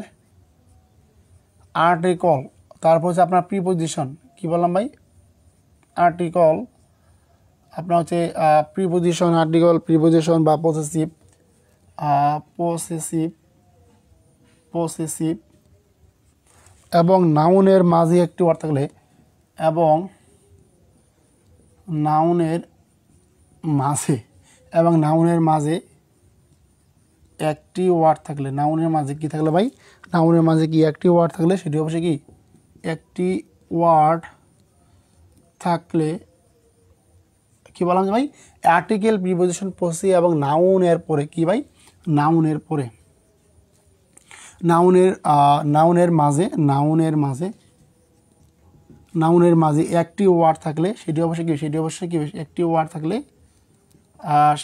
তারপর হচ্ছে আপনার প্রিপোজিশন, কি বললাম ভাই, আর্টিকল আপনার হচ্ছে প্রিপোজিশন বা পসেসিভ এবং নাউনের মাঝে একটি ওয়ার্ড থাকলে নাউনের মাঝে একটি ওয়ার্ড থাকলে, নাউনের মাঝে কি থাকলে ভাই, নাউনের মাঝে কি একটি ওয়ার্ড থাকলে সেটি অবশ্যই কি একটি ওয়ার্ড থাকলে কি বললাম যে ভাই, আর্টিকেল প্রিপোজিশন পসি এবং নাউনের পরে কি ভাই, নাউনের মাঝে একটি ওয়ার্ড থাকলে সেটি অবশ্যই কি একটি ওয়ার্ড থাকলে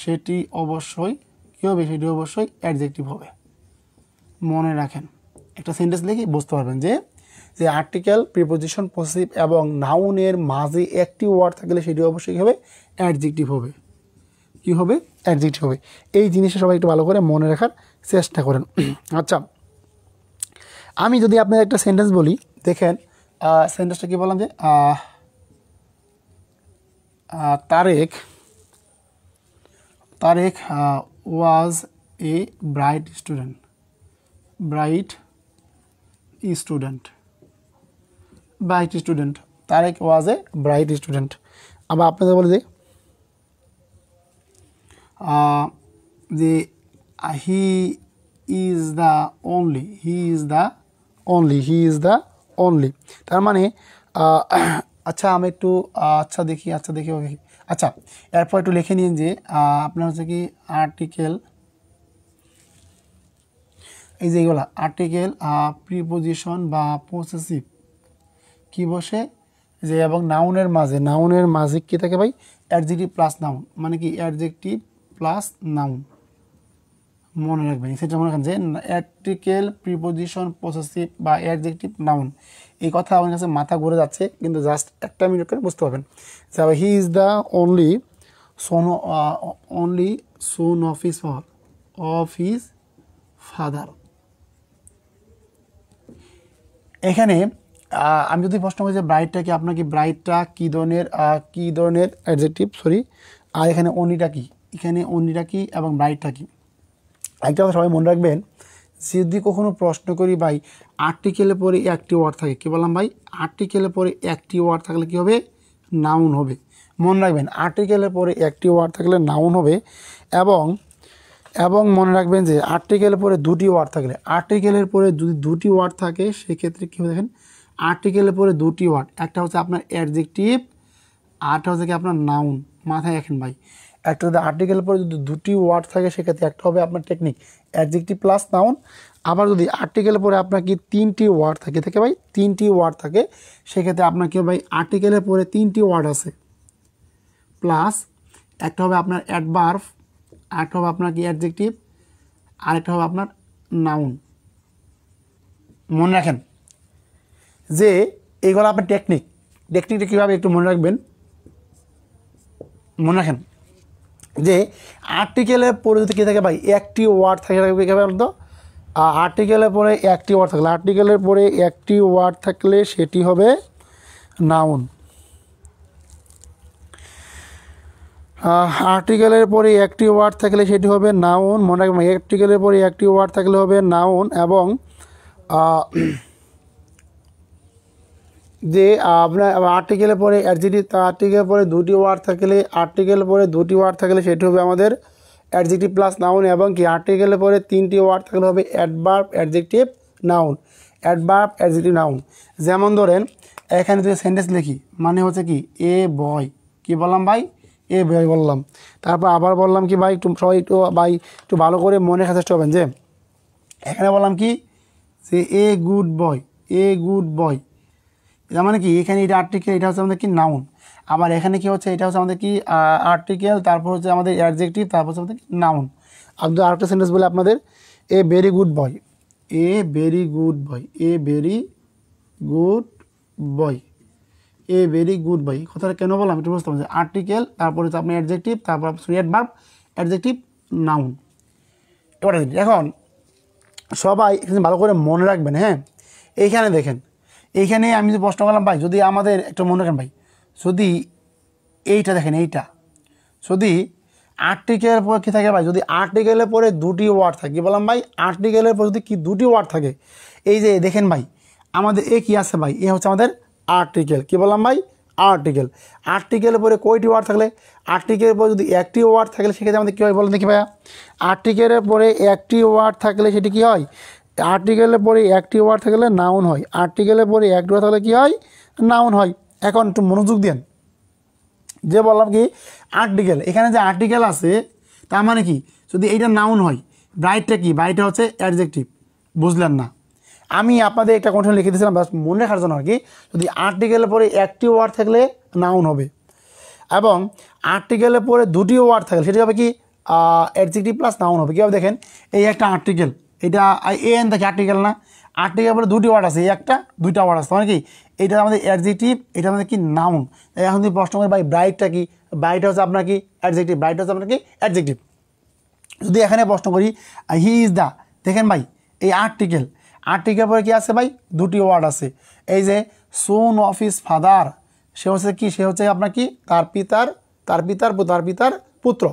সেটি অবশ্যই কী হবে, সেটি অবশ্যই অ্যাডজেক্টিভ হবে। মনে রাখেন, একটা সেন্টেন্স লিখে বুঝতে পারবেন যে আর্টিকেল প্রিপোজিশন পসেসিভ এবং নাউনের মাঝে একটি ওয়ার্ড থাকলে সেটি অবশ্যই হবে অ্যাডজেক্টিভ হবে। কি হবে, অ্যাডজেক্টিভ হবে। এই জিনিসটা সবাই একটু ভালো করে মনে রাখার চেষ্টা করেন। আচ্ছা, আমি যদি আপনার একটা সেন্টেন্স বলি, দেখেন সেন্টেন্সটা কি বললাম যে Tarek was a bright student. Tarek was a bright student. আবার আপনাদের বলে যে হি ইজ দ্য অনলি। তার মানে আচ্ছা আমি একটু আচ্ছা দেখি আচ্ছা এরপর একটু লিখে নিন যে আপনার হচ্ছে কি আর্টিকেল, এই যে এগুলা আর্টিকেল প্রিপোজিশন বা পসেসিভ কি বসে যে এবং নাউনের মাঝে কি থাকে ভাই, অ্যাডজেক্টিভ প্লাস নাউন, মানে কি অ্যাডজেক্টিভ প্লাস নাউন। মনে রাখবেন সেটা, মনে রাখবেন যে আর্টিকেল প্রিপোজিশন পসেসিভ বা অ্যাডজেক্টিভ নাউন, এই কথা আমার কাছে মাথা ঘুরে যাচ্ছে, কিন্তু জাস্ট একটা মিনিট করে বুঝতে পারবেন। He is the only son of his father। এখানে আমি যদি প্রশ্ন করি যে ব্রাইটটা কি, আপনাকে ব্রাইটটা কী ধরনের অ্যাডজেক্টিভ, আর এখানে অনলিটা কি, এবং ব্রাইটটা কি। একটা কথা সবাই মনে রাখবেন, যদি কখনো প্রশ্ন করি ভাই আর্টিকেলের পরে একটি ওয়ার্ড থাকে, কি বললাম ভাই, আর্টিকেলের পরে একটি ওয়ার্ড থাকলে কি হবে, নাউন হবে। মনে রাখবেন আর্টিকেলের পরে একটি ওয়ার্ড থাকলে নাউন হবে, এবং মনে রাখবেন যে আর্টিকেলের পরে দুটি ওয়ার্ড থাকলে, আর্টিকেলের পরে যদি দুটি ওয়ার্ড থাকে সেক্ষেত্রে কী হবে, দেখেন আর্টিকেলের পরে দুটি ওয়ার্ড, একটা হচ্ছে আপনার অ্যাডজেক্টিভ, আরটা হচ্ছে কি আপনার নাউন। মাথায় রাখেন ভাই, একটা যদি আর্টিকেলের পরে যদি দুটি ওয়ার্ড থাকে সেক্ষেত্রে একটা হবে আপনার টেকনিক অ্যাডজেক্টিভ প্লাস নাউন। আবার যদি আর্টিকেলের পরে আপনার কি তিনটি ওয়ার্ড থাকে থেকে ভাই তিনটি ওয়ার্ড থাকে সেক্ষেত্রে আপনার কি ভাই আর্টিকেলের পরে তিনটি ওয়ার্ড আছে প্লাস একটা হবে আপনার অ্যাডভার্ব, আরেকটা হবে আপনার কি অ্যাডজেক্টিভ, আরেকটা হবে আপনার নাউন। মনে রাখেন যে এইগুলো আপনার টেকনিকটা কীভাবে একটু মনে রাখবেন। মনে রাখেন যে আর্টিকেলের পরে যদি কী থাকে ভাই একটি ওয়ার্ড থাকে তো আর্টিকেলের পরে একটি ওয়ার্ড থাকলে আর্টিকেলের পরে একটি ওয়ার্ড থাকলে সেটি হবে নাউন। আর্টিকেলের পরে একটি ওয়ার্ড থাকলে সেটি হবে নাউন। মনে রাখবেন আর্টিকেলের পরে একটি ওয়ার্ড থাকলে হবে নাউন এবং যে আপনার আর্টিকেলের পরে অ্যাডজেক্টিভ, আর্টিকেলের পরে দুটি ওয়ার্ড থাকলে সেটি হবে আমাদের অ্যাডজেক্টিভ প্লাস নাউন এবং কি আর্টিকেলের পরে তিনটি ওয়ার্ড থাকলে হবে adverb, adjective, noun. Adverb, adjective, noun. যেমন ধরেন এখানে যদি সেন্টেন্স লিখি মানে হচ্ছে কি এ বয়, কি বললাম ভাই এ বয় বললাম। তারপর আবার বললাম কি ভাই একটু সবাই একটু ভালো করে মনে রাখার চেষ্টা করবেন যে এখানে বললাম কি যে এ গুড বয়, এটা মানে কি এখানে এটা আর্টিকেল, এটা হচ্ছে আমাদের কি নাউন। আবার এখানে কি হচ্ছে এটা হচ্ছে আমাদের কি আর্টিকেল, তারপর হচ্ছে আমাদের অ্যাডজেক্টিভ, তারপর হচ্ছে আমাদের নাউন। আপনি আরেকটা সেন্টেন্স বলে আপনাদের এ ভেরি গুড বয়, কথাটা কেন বললাম একটু বুঝতে পারছি। আর্টিকেল, তারপর হচ্ছে আপনার অ্যাডজেক্টিভ, তারপর অ্যাডভার্ব, অ্যাডজেক্টিভ, নাউন। এবার এখন সবাই ভালো করে মনে রাখবেন। হ্যাঁ, এইখানে দেখেন, এইখানে আমি যে প্রশ্ন করলাম ভাই যদি আমাদের একটা মনে রাখেন ভাই, যদি এইটা দেখেন, এইটা যদি আর্টিকেলের পরে কী থাকে ভাই, যদি আর্টিকেলের পরে দুটি ওয়ার্ড থাকে, বললাম ভাই আর্টিকেলের পরে যদি কি দুটি ওয়ার্ড থাকে, এই যে দেখেন ভাই আমাদের এ কী আছে ভাই, এ হচ্ছে আমাদের আর্টিকেল, কি বললাম ভাই আর্টিকেলের পরে কয়টি ওয়ার্ড থাকলে, আর্টিকেলের পরে যদি একটি ওয়ার্ড থাকলে সেক্ষেত্রে আমাদের কী হয় বলেন দেখি ভাইয়া। আর্টিকেলের পরে একটি ওয়ার্ড থাকলে সেটি কী হয়, আর্টিকেলের পরে একটি ওয়ার্ড থাকলে নাউন হয়, আর্টিকেলের পরে একটি ওয়ার্ড থাকলে কী হয়, নাউন হয়। এখন একটু মনোযোগ দেন, যে বললাম কি আর্টিকেল, এখানে যে আর্টিকেল আছে তার মানে কি যদি এইটা নাউন হয়, ব্রাইটটা কি, ব্রাইটটা হচ্ছে অ্যাডজেক্টিভ, বুঝলেন না। আমি আপনাদের একটা কন্ডিশন লিখে দিয়েছিলাম বাস মনে রাখার জন্য আর কি, যদি আর্টিকেলের পরে একটি ওয়ার্ড থাকলে নাউন হবে এবং আর্টিকেলের পরে দুটি ওয়ার্ড থাকলে সেটি হবে কি অ্যাডজেক্টিভ প্লাস নাউন হবে। কীভাবে দেখেন, এই একটা আর্টিকেল, এটা এন দেখে আর্টিকেল না, আর্টিকেল পরে দুটি ওয়ার্ড আছে, এই একটা দুইটা ওয়ার্ড আছে, মানে কি এটা আমাদের অ্যাডজেক্টিভ, এটা আমাদের কি নাউন। এখন যদি প্রশ্ন করি ভাই ব্রাইটটা কি, ব্রাইট হচ্ছে আপনার কি অ্যাডজেক্টিভ, ব্রাইট হচ্ছে আপনার কি অ্যাডজেক্টিভ। যদি এখানে প্রশ্ন করি হি ইজ দ্য, দেখেন ভাই এই আর্টিকেল পরে কি আছে ভাই দুটি ওয়ার্ড আছে, এই যে সোন অফ হিজ ফাদার, সে হচ্ছে কি, সে হচ্ছে আপনার কি তার পিতার পুত্র।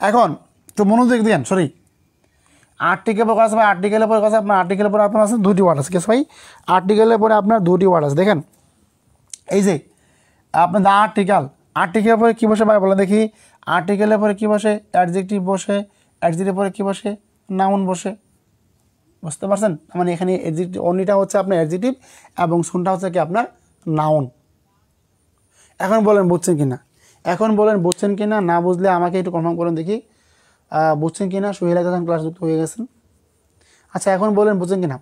এখন তো মনোযোগ দেন, সরি আর্টিকেল পরে আছে ভাই, আর্টিকেলের পরে কথা আপনার আর্টিকেলের পরে আপনার আছে দুটি ওয়ার্ড আছে, কেস ভাই আর্টিকেলের পরে আপনার দুটি ওয়ার্ড আছে। দেখেন এই যে আপনার দ্য আর্টিকেলের পরে কী বসে ভাই বলে দেখি, আর্টিকেলের পরে কী বসে, অ্যাডজেক্টিভ বসে, অ্যাডজেক্টিভের পরে কী বসে, নাউন বসে, বুঝতে পারছেন। মানে এখানে অ্যাডজেক্টিভ অনলিটা হচ্ছে আপনার অ্যাডজেক্টিভ এবং শুনটা হচ্ছে কি আপনার নাউন। এখন বলেন বুঝছেন কি না, না বুঝলে আমাকে একটু কনফার্ম করেন দেখি বুঝছেন কি না। সোহেল যখন ক্লাস যুক্ত হয়ে গেছেন, আচ্ছা এখন বলেন বুঝছেন কি না,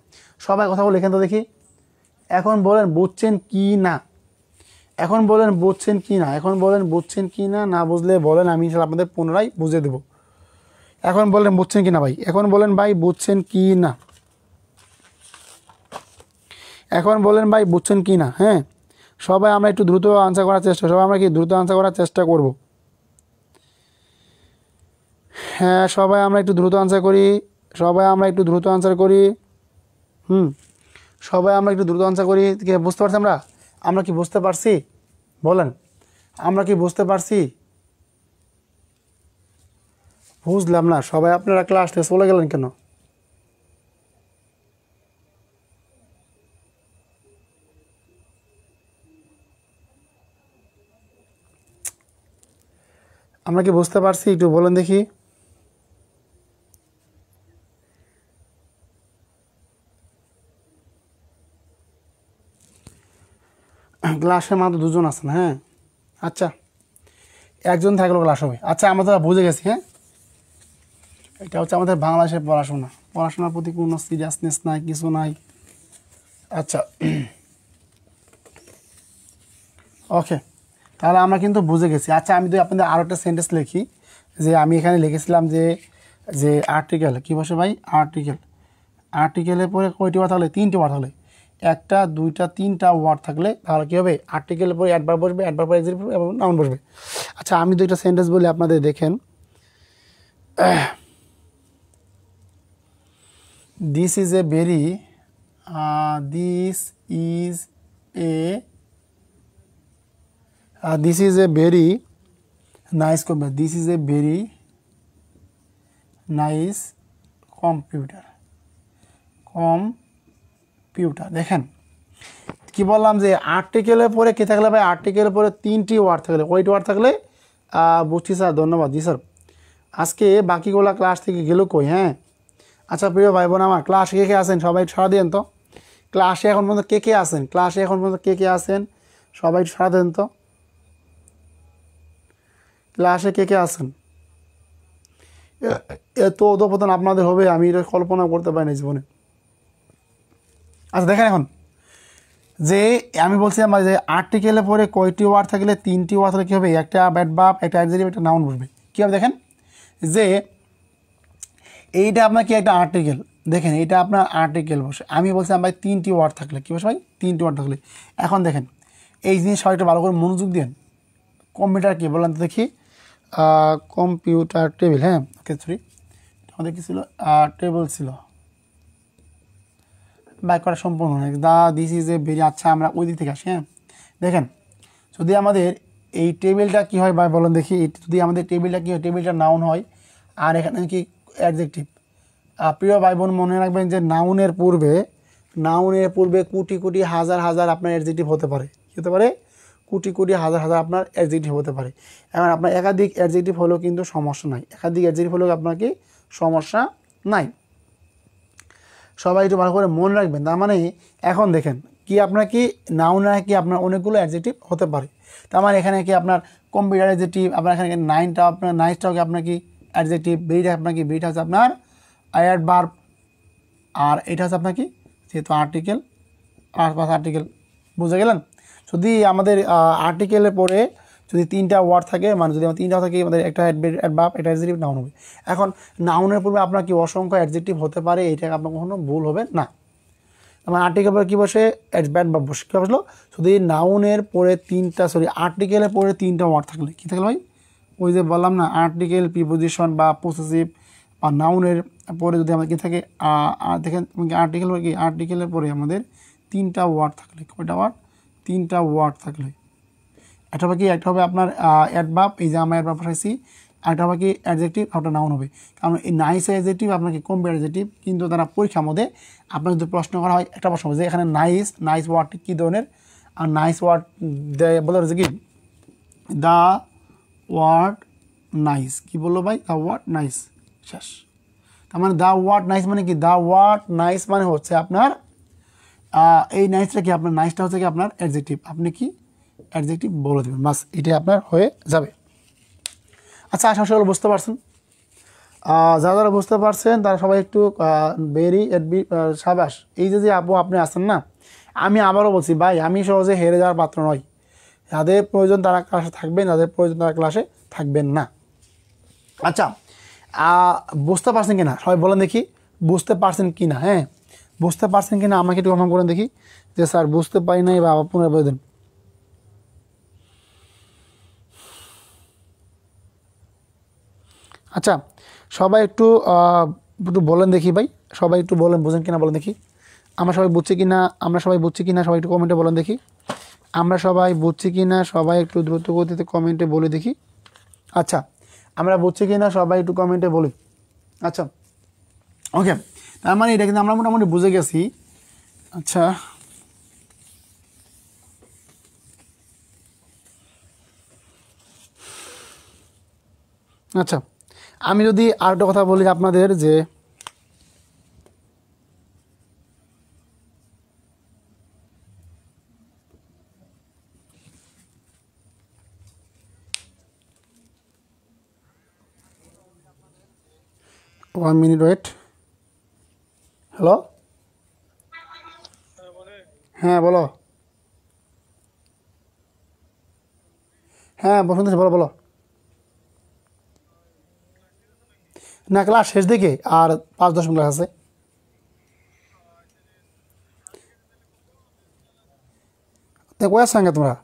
সবাই কথা বলে এখান তো দেখি, এখন বলেন বুঝছেন কি না, না বুঝলে বলেন, আমি আপনাদের পুনরায় বুঝিয়ে দেবো। এখন বলেন বুঝছেন কি না ভাই, এখন বলেন ভাই বুঝছেন কি না, হ্যাঁ সবাই আমরা একটু দ্রুত আনসার করার চেষ্টা করব। হ্যাঁ সবাই আমরা একটু দ্রুত আনসার করি, সবাই আমরা একটু দ্রুত আনসার করি। বুঝতে পারছি আমরা কি বুঝতে পারছি, বলেন আমরা কি বুঝতে পারছি, বুঝলাম না সবাই, আপনারা ক্লাস থেকে চলে গেলেন কেন? আমরা কি বুঝতে পারছি একটু বলেন দেখি। ক্লাসে মাত্র দুজন আছেন, হ্যাঁ আচ্ছা একজন থাকলেও ক্লাস হবে। আচ্ছা আমরা তো বুঝে গেছি। হ্যাঁ, এটা হচ্ছে আমাদের বাংলাদেশের পড়াশোনা, পড়াশোনার প্রতি কোনো সিরিয়াসনেস নাই, কিছু নাই। আচ্ছা ওকে, তাহলে আমরা কিন্তু বুঝে গেছি। আচ্ছা আমি যদি আপনাদের আরও একটা সেন্টেন্স লিখি, যে আমি এখানে লিখেছিলাম যে যে আর্টিকেল কী বসে ভাই, আর্টিকেল, আর্টিকেলের পরে কয়টি ওয়ার্ড থাকলে, 3টি ওয়ার্ড থাকলে, 1টা 2টা 3টা ওয়ার্ড থাকলে তাহলে কী হবে, আর্টিকেলের পরে অ্যাডভার্ব বসবে, অ্যাডভার্ব পরে অ্যাডজেক্টিভ এবং নাউন বসবে। আচ্ছা আমি দুইটা সেন্টেন্স বলি আপনাদের, দেখেন। This is a very, this is a this is a very nice computer. This is a very nice computer. Computer. দেখেন কি বললাম, যে আর্টিকেলের পরে কী থাকলে ভাই, আর্টিকেলের পরে 3টি ওয়ার্ড থাকলে, কয়টি ওয়ার্ড থাকলে, বুঝছি স্যার, ধন্যবাদ। জি স্যার, আজকে বাকিগুলা ক্লাস থেকে গেল কই? হ্যাঁ আচ্ছা প্রিয় ভাই বোন আমার, ক্লাসে কে কে আছেন সবাই সারা দেন তো। ক্লাসে এখন পর্যন্ত কে কে আছেন, ক্লাসে এখন পর্যন্ত কে কে আছেন সবাই সারা দেন তো। ক্লাসে কে কে আছেন? এত অধপতন আপনাদের হবে আমি এটা কল্পনা করতে পারি না জীবনে। আচ্ছা দেখেন এখন, যে আমি বলছি আমার যে আর্টিকেলে পরে কয়টি ওয়ার্ড থাকলে, 3টি ওয়ার্ড থাকলে কী হবে, একটা অ্যাডভার্ব, একটা অ্যাডজেক্টিভ, একটা নাউন বসবে। কী হবে দেখেন, যে এইটা আপনার কি একটা আর্টিকেল, দেখেন এটা আপনার আর্টিকেল বসে। আমি বলছিলাম ভাই 3টি ওয়ার্ড থাকলে কী বসে ভাই, 3টি ওয়ার্ড থাকলে। এখন দেখেন এই জিনিস সবাই একটু ভালো করে মনোযোগ দেন। কম্পিউটার কী বললাম তো দেখি, কম্পিউটার টেবিল। হ্যাঁ ওকে সরি, আমাদের কী ছিল, টেবিল ছিল, বাইক করা সম্পূর্ণ নয়। দিস ইজ এ ভেরি, আচ্ছা আমরা ওই দিক থেকে আসি। হ্যাঁ দেখেন, যদি আমাদের এই টেবিলটা কী হয় ভাই বলেন দেখি, যদি আমাদের টেবিলটা কী হয়, টেবিলটা নাউন হয় আর এখানে কি অ্যাডজেক্টিভ। প্রিয় ভাই বোন মনে রাখবেন যে নাউনের পূর্বে কোটি কোটি হাজার হাজার আপনার অ্যাডজেক্টিভ হতে পারে। কী হতে পারে, কোটি কোটি হাজার হাজার আপনার অ্যাডজেক্টিভ হতে পারে। এখন আপনার একাধিক অ্যাডজেক্টিভ হলেও কিন্তু সমস্যা নাই, একাধিক অ্যাডজেক্টিভ হলেও আপনার কি সমস্যা নাই। সবাই একটু ভালো করে মনে রাখবেন। তার মানে এখন দেখেন কি, আপনার কি নাউনে কি আপনার অনেকগুলো অ্যাডজেক্টিভ হতে পারে। তার মানে এখানে কি আপনার কম্পিউটার অ্যাডজেক্টিভ, আপনার এখানে নাইনটা আপনার নাইসটাও কি আপনার কি অ্যাডজেক্টিভ, বেরিটা আপনার কি, বেরিটা হচ্ছে আপনার অ্যাডভার্ব, আর এটা হচ্ছে আপনার কি যেহেতু আর্টিকেল, আর প্লাস আর্টিকেল, বুঝে গেলেন। যদি আমাদের আর্টিকেলের পরে যদি 3টা ওয়ার্ড থাকে, মানে যদি আমার 3টা থাকে, আমাদের একটা অ্যাডভার্ব, একটা অ্যাডজেক্টিভ, নাউন হবে। এখন নাউনের পূর্বে আপনার কি অসংখ্য অ্যাডজেক্টিভ হতে পারে, এইটা আপনার কখনো ভুল হবে না। আমার আর্টিকেল পরে কী বসে, অ্যাডভার্ব বসে। কী বসলো, যদি নাউনের পরে 3টা, আর্টিকেলের পরে 3টা ওয়ার্ড থাকলে কী থাকলে ভাই, ওই যে বললাম না, আর্টিকেল, প্রিপোজিশন বা পসেসিভ বা নাউনের পরে যদি আমাদের কী থাকে, দেখেন আর্টিকেল কি, আর্টিকেলের পরে আমাদের 3টা ওয়ার্ড থাকলে, কয়টা ওয়ার্ড, 3টা ওয়ার্ড থাকলে, একটা হবে কি, একটা হবে আপনার অ্যাডভার্ব, এই যে আমরা অ্যাডভার্ব বসাইছি, একটা হবে কি অ্যাডজেক্টিভ, একটা নাউন হবে। কারণ এই নাইস অ্যাডজেক্টিভ আপনাকে কম্পেয়ার অ্যাডজেক্টিভ, কিন্তু তারা পরীক্ষার মধ্যে আপনার যদি প্রশ্ন করা হয়, একটা প্রশ্ন হবে যে এখানে নাইস ওয়ার্ডটি কী ধরনের, আর নাইস ওয়ার্ড বলে হচ্ছে কি, দ্য ওয়ার্ড নাইস, কী বললো ভাই, দ্য ওয়ার্ড নাইস, শেষ। তার মানে দ্য ওয়ার্ড নাইস মানে কি, দ্য ওয়ার্ড নাইস মানে হচ্ছে আপনার এই নাইসটা কি, আপনার নাইসটা হচ্ছে কি আপনার অ্যাডজেক্টিভ, আপনি কি অ্যাডজেক্টিভ বলে দেবেন, বাস এটাই আপনার হয়ে যাবে। আচ্ছা আশা করি বুঝতে পারছেন। যারা যারা বুঝতে পারছেন তারা সবাই একটু ভেরি সাবাস। এই যে আপু আপনি আসেন না, আমি আবারও বলছি ভাই, আমি সহজে হেরে যাওয়ার পাত্র নয়। যাদের প্রয়োজন তারা ক্লাসে থাকবেন, যাদের প্রয়োজন তারা ক্লাসে থাকবেন না। আচ্ছা বুঝতে পারছেন কি না সবাই বলেন দেখি, বুঝতে পারছেন কি না? হ্যাঁ বুঝতে পারছেন কি না আমাকে একটু কনফার্ম করেন দেখি, যে স্যার বুঝতে পারি নাই বা পুনরায় বলে দেন। আচ্ছা সবাই একটু একটু বলেন দেখি ভাই, সবাই একটু বলেন বুঝেন কিনা বলেন দেখি, আমরা সবাই বুঝছি কি না, আমরা সবাই বুঝছি কি না, সবাই একটু কমেন্টে বলেন দেখি, আমরা সবাই বুঝছি কি না, সবাই একটু দ্রুত গতিতে কমেন্টে বলে দেখি। আচ্ছা আমরা বুঝছি কি না সবাই একটু কমেন্টে বলি। আচ্ছা ওকে, তার মানে এটা কিন্তু আমরা মোটামুটি বুঝে গেছি। আচ্ছা আচ্ছা আমি যদি আরেকটা কথা বলি আপনাদের, যে 1 মিনিট ওয়েট। হ্যালো, হ্যাঁ বলো। হ্যাঁ শুনতেছি, বলো বলো। না, ক্লাস শেষ দিকে আর 5-10 মিনিট ক্লাস আছে। তা কয়ার সঙ্গে তোমরা?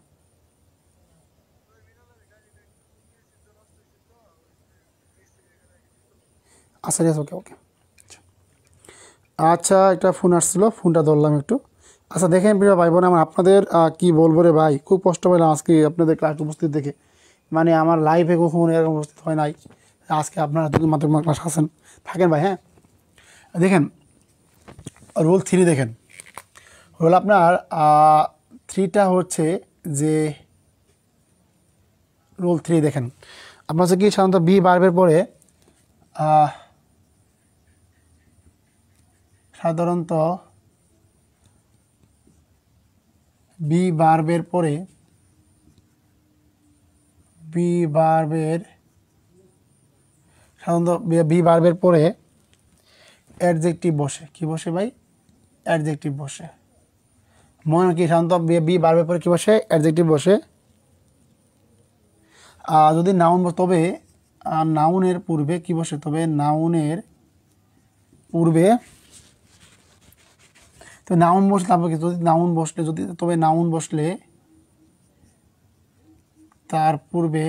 আচ্ছা ঠিক আছে, ওকে ওকে। আচ্ছা, একটা ফোন আসছিল, ফোনটা ধরলাম একটু। আচ্ছা দেখেন প্রিয় ভাই বোন আমার, আপনাদের কি বলবো রে ভাই, খুব কষ্ট পেলাম আজকে আপনাদের ক্লাস উপস্থিত দেখে। মানে আমার লাইফে কখনো এরকম উপস্থিত হয় নাই। আজকে আপনারা যদি মাত্র ক্লাস আসেন থাকেন ভাই। হ্যাঁ দেখেন, রোল 3 দেখেন। রোল আপনার 3টা হচ্ছে যে রোল 3 দেখেন আপনার হচ্ছে কি, সাধারণত বি বার্বের পরে সাধারণত বি বার্বের পরে বি বার্বের সাধারণত বি বার্বের পরে অ্যাডজেক্টিভ বসে। কি বসে ভাই? অ্যাডজেক্টিভ বসে। মনে কি সাধারণত বি বার্বের পরে কি বসে? অ্যাডজেক্টিভ বসে। যদি নাউন, তবে নাউনের পূর্বে কি বসে? তবে নাউনের পূর্বে, তো নাউন বসলে তারপর কি? যদি নাউন বসলে, যদি তবে নাউন বসলে তার পূর্বে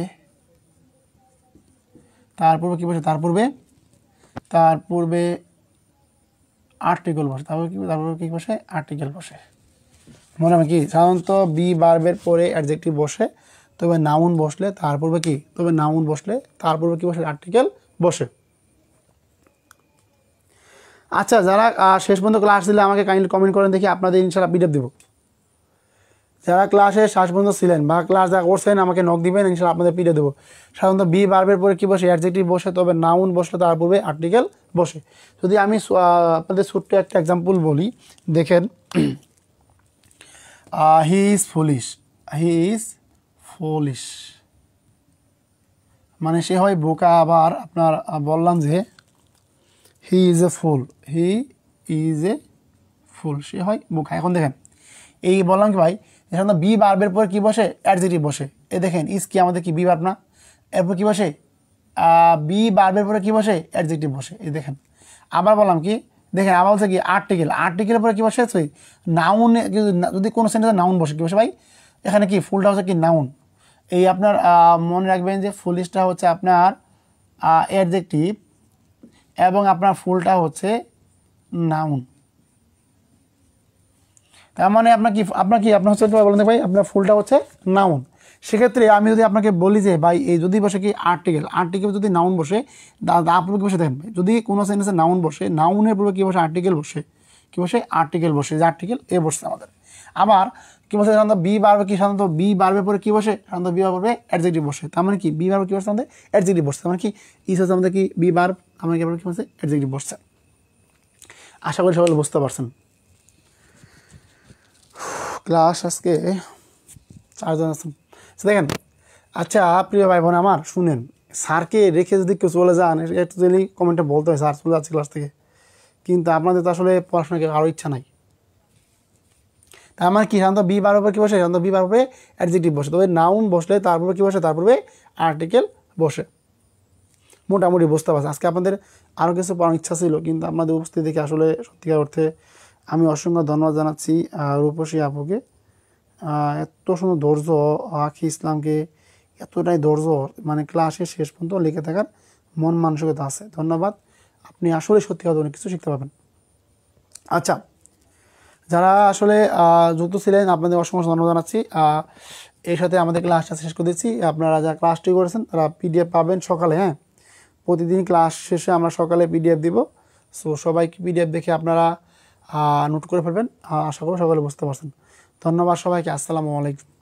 কি বসে? তার পূর্বে আর্টিকেল বসে। তারপর কি বসে? আর্টিকেল বসে। মনে হয় কি সাধারণত বি বার্বের পরে অ্যাডজেক্টিভ বসে, তবে নাউন বসলে তার পূর্বে কি? তবে নাউন বসলে তার পূর্বে কি বসে? আর্টিকেল বসে। আচ্ছা, যারা শেষ পর্যন্ত ক্লাস দিলে আমাকে কাইন্ডলি কমেন্ট করেন, দেখি আপনাদের ইনশাআল্লাহ পিডিএফ দেবো। যারা ক্লাসে শেষ পর্যন্ত ছিলেন বা ক্লাস যা করছেন আমাকে নক দিবেন, ইনশাআল্লাহ আপনাদের পিডিএফ দেবো। সাধারণত বি বার্বের পরে কি বসে? অ্যাডজেক্টিভ বসে, তবে নাউন বসলে তার পূর্বে আর্টিকেল বসে। যদি আমি আপনাদের ছোট্ট একটা এক্সাম্পল বলি, দেখেন he is foolish. He is foolish মানে সে হয় বোকা। আবার আপনার বললাম যে he is a full. He is a ফুল, সে হয় বোকা। এখন দেখেন এই বললাম কি ভাই, এখন বি বার্বের পর কি বসে? অ্যাডজেক্টিভ বসে। এ দেখেন ইজ কি আমাদের কি বি বার্ব না? এরপর কি বসে? বি বার্বের পরে কি বসে? অ্যাডজেক্টিভ বসে। এই দেখেন আবার বললাম কি, দেখেন আবার বলছে কি আর্টিকেল। আর্টিকেলের পরে কি বসে? নাউন। যদি কোনো সেন্টেন্সে নাউন বসে কি বসে ভাই? এখানে কি ফুলটা হচ্ছে কি নাউন। এই আপনার মনে রাখবেন যে ফুলিশটা হচ্ছে আপনার অ্যাডজেক্টিভ এবং আপনার ফুলটা হচ্ছে নাউন। তার মানে আপনার হচ্ছে বলেন ভাই, আপনার ফুলটা হচ্ছে নাউন। সেক্ষেত্রে আমি যদি আপনাকে বলি যে ভাই এই যদি বসে কি আর্টিকেল যদি নাউন বসে, তারপরে কি বসে? দেখেন যদি কোনো সেন্টেন্সে নাউন বসে, নাউনের পূর্বে কি বসে? আর্টিকেল বসে। কি বসে? আর্টিকেল বসে। যে আর্টিকেল এ বসছে আমাদের। আবার কি বসে? সাধারণত বি বার্বে কি? সাধারণত বি বার্বের পরে কি বসে? সাধারণত বি বার্বে অ্যাডজেক্টিভ বসে। তার মানে কি বি বার্বে কি বসে? আমাদের অ্যাডজেক্টিভ বসছে। তার মানে কি ইস হচ্ছে আমাদের কি বি বার্ব, আমার কি বসে? অ্যাডজেক্টিভ বসছে। আশা করি সবাই বুঝতে পারছেন। ক্লাস আজকে 4 জন আছেন দেখেন। আচ্ছা প্রিয় ভাই বোন আমার শুনেন, স্যারকে রেখে যদি কেউ চলে যান, একটু যদি কমেন্টে বলতে হয় স্যার চলে যাচ্ছে ক্লাস থেকে, কিন্তু আপনাদের তো আসলে পড়াশোনা আরও ইচ্ছা নাই। তার মানে কি সাধারণত বি বারের উপরে কী বসে? সাধারণত বি বারের উপরে অ্যাডজেক্টিভ বসে, তবে নাউন বসলে তারপরে কী বসে? তারপরে আর্টিকেল বসে। মোটামুটি বুঝতে পারছি। আজকে আপনাদের আরও কিছু পড়ার ইচ্ছা ছিল, কিন্তু আপনাদের উপস্থিতি দেখে আসলে সত্যিকার অর্থে আমি অসংখ্য ধন্যবাদ জানাচ্ছি রূপসী আপুকে। এত সুন্দর ধৈর্য, আখি ইসলামকে এতটাই ধৈর্য, মানে ক্লাসের শেষ পর্যন্ত লিখে থাকার মন মানসিকতা আছে। ধন্যবাদ, আপনি আসলে সত্যিকার অনেক কিছু শিখতে পারবেন। আচ্ছা, যারা আসলে যুক্ত ছিলেন আপনাদের অসংখ্য ধন্যবাদ জানাচ্ছি। এর সাথে আমাদের ক্লাসটা শেষ করে দিচ্ছি। আপনারা যারা ক্লাসটি করেছেন তারা পিডিএফ পাবেন সকালে। হ্যাঁ, প্রতিদিন ক্লাস শেষে আমরা সকালে পিডিএফ দিব। সো সবাইকে পিডিএফ দেখে আপনারা নোট করে ফেলবেন। আশা করি সকালে বুঝতে পারছেন। ধন্যবাদ সবাইকে। আসসালামু আলাইকুম।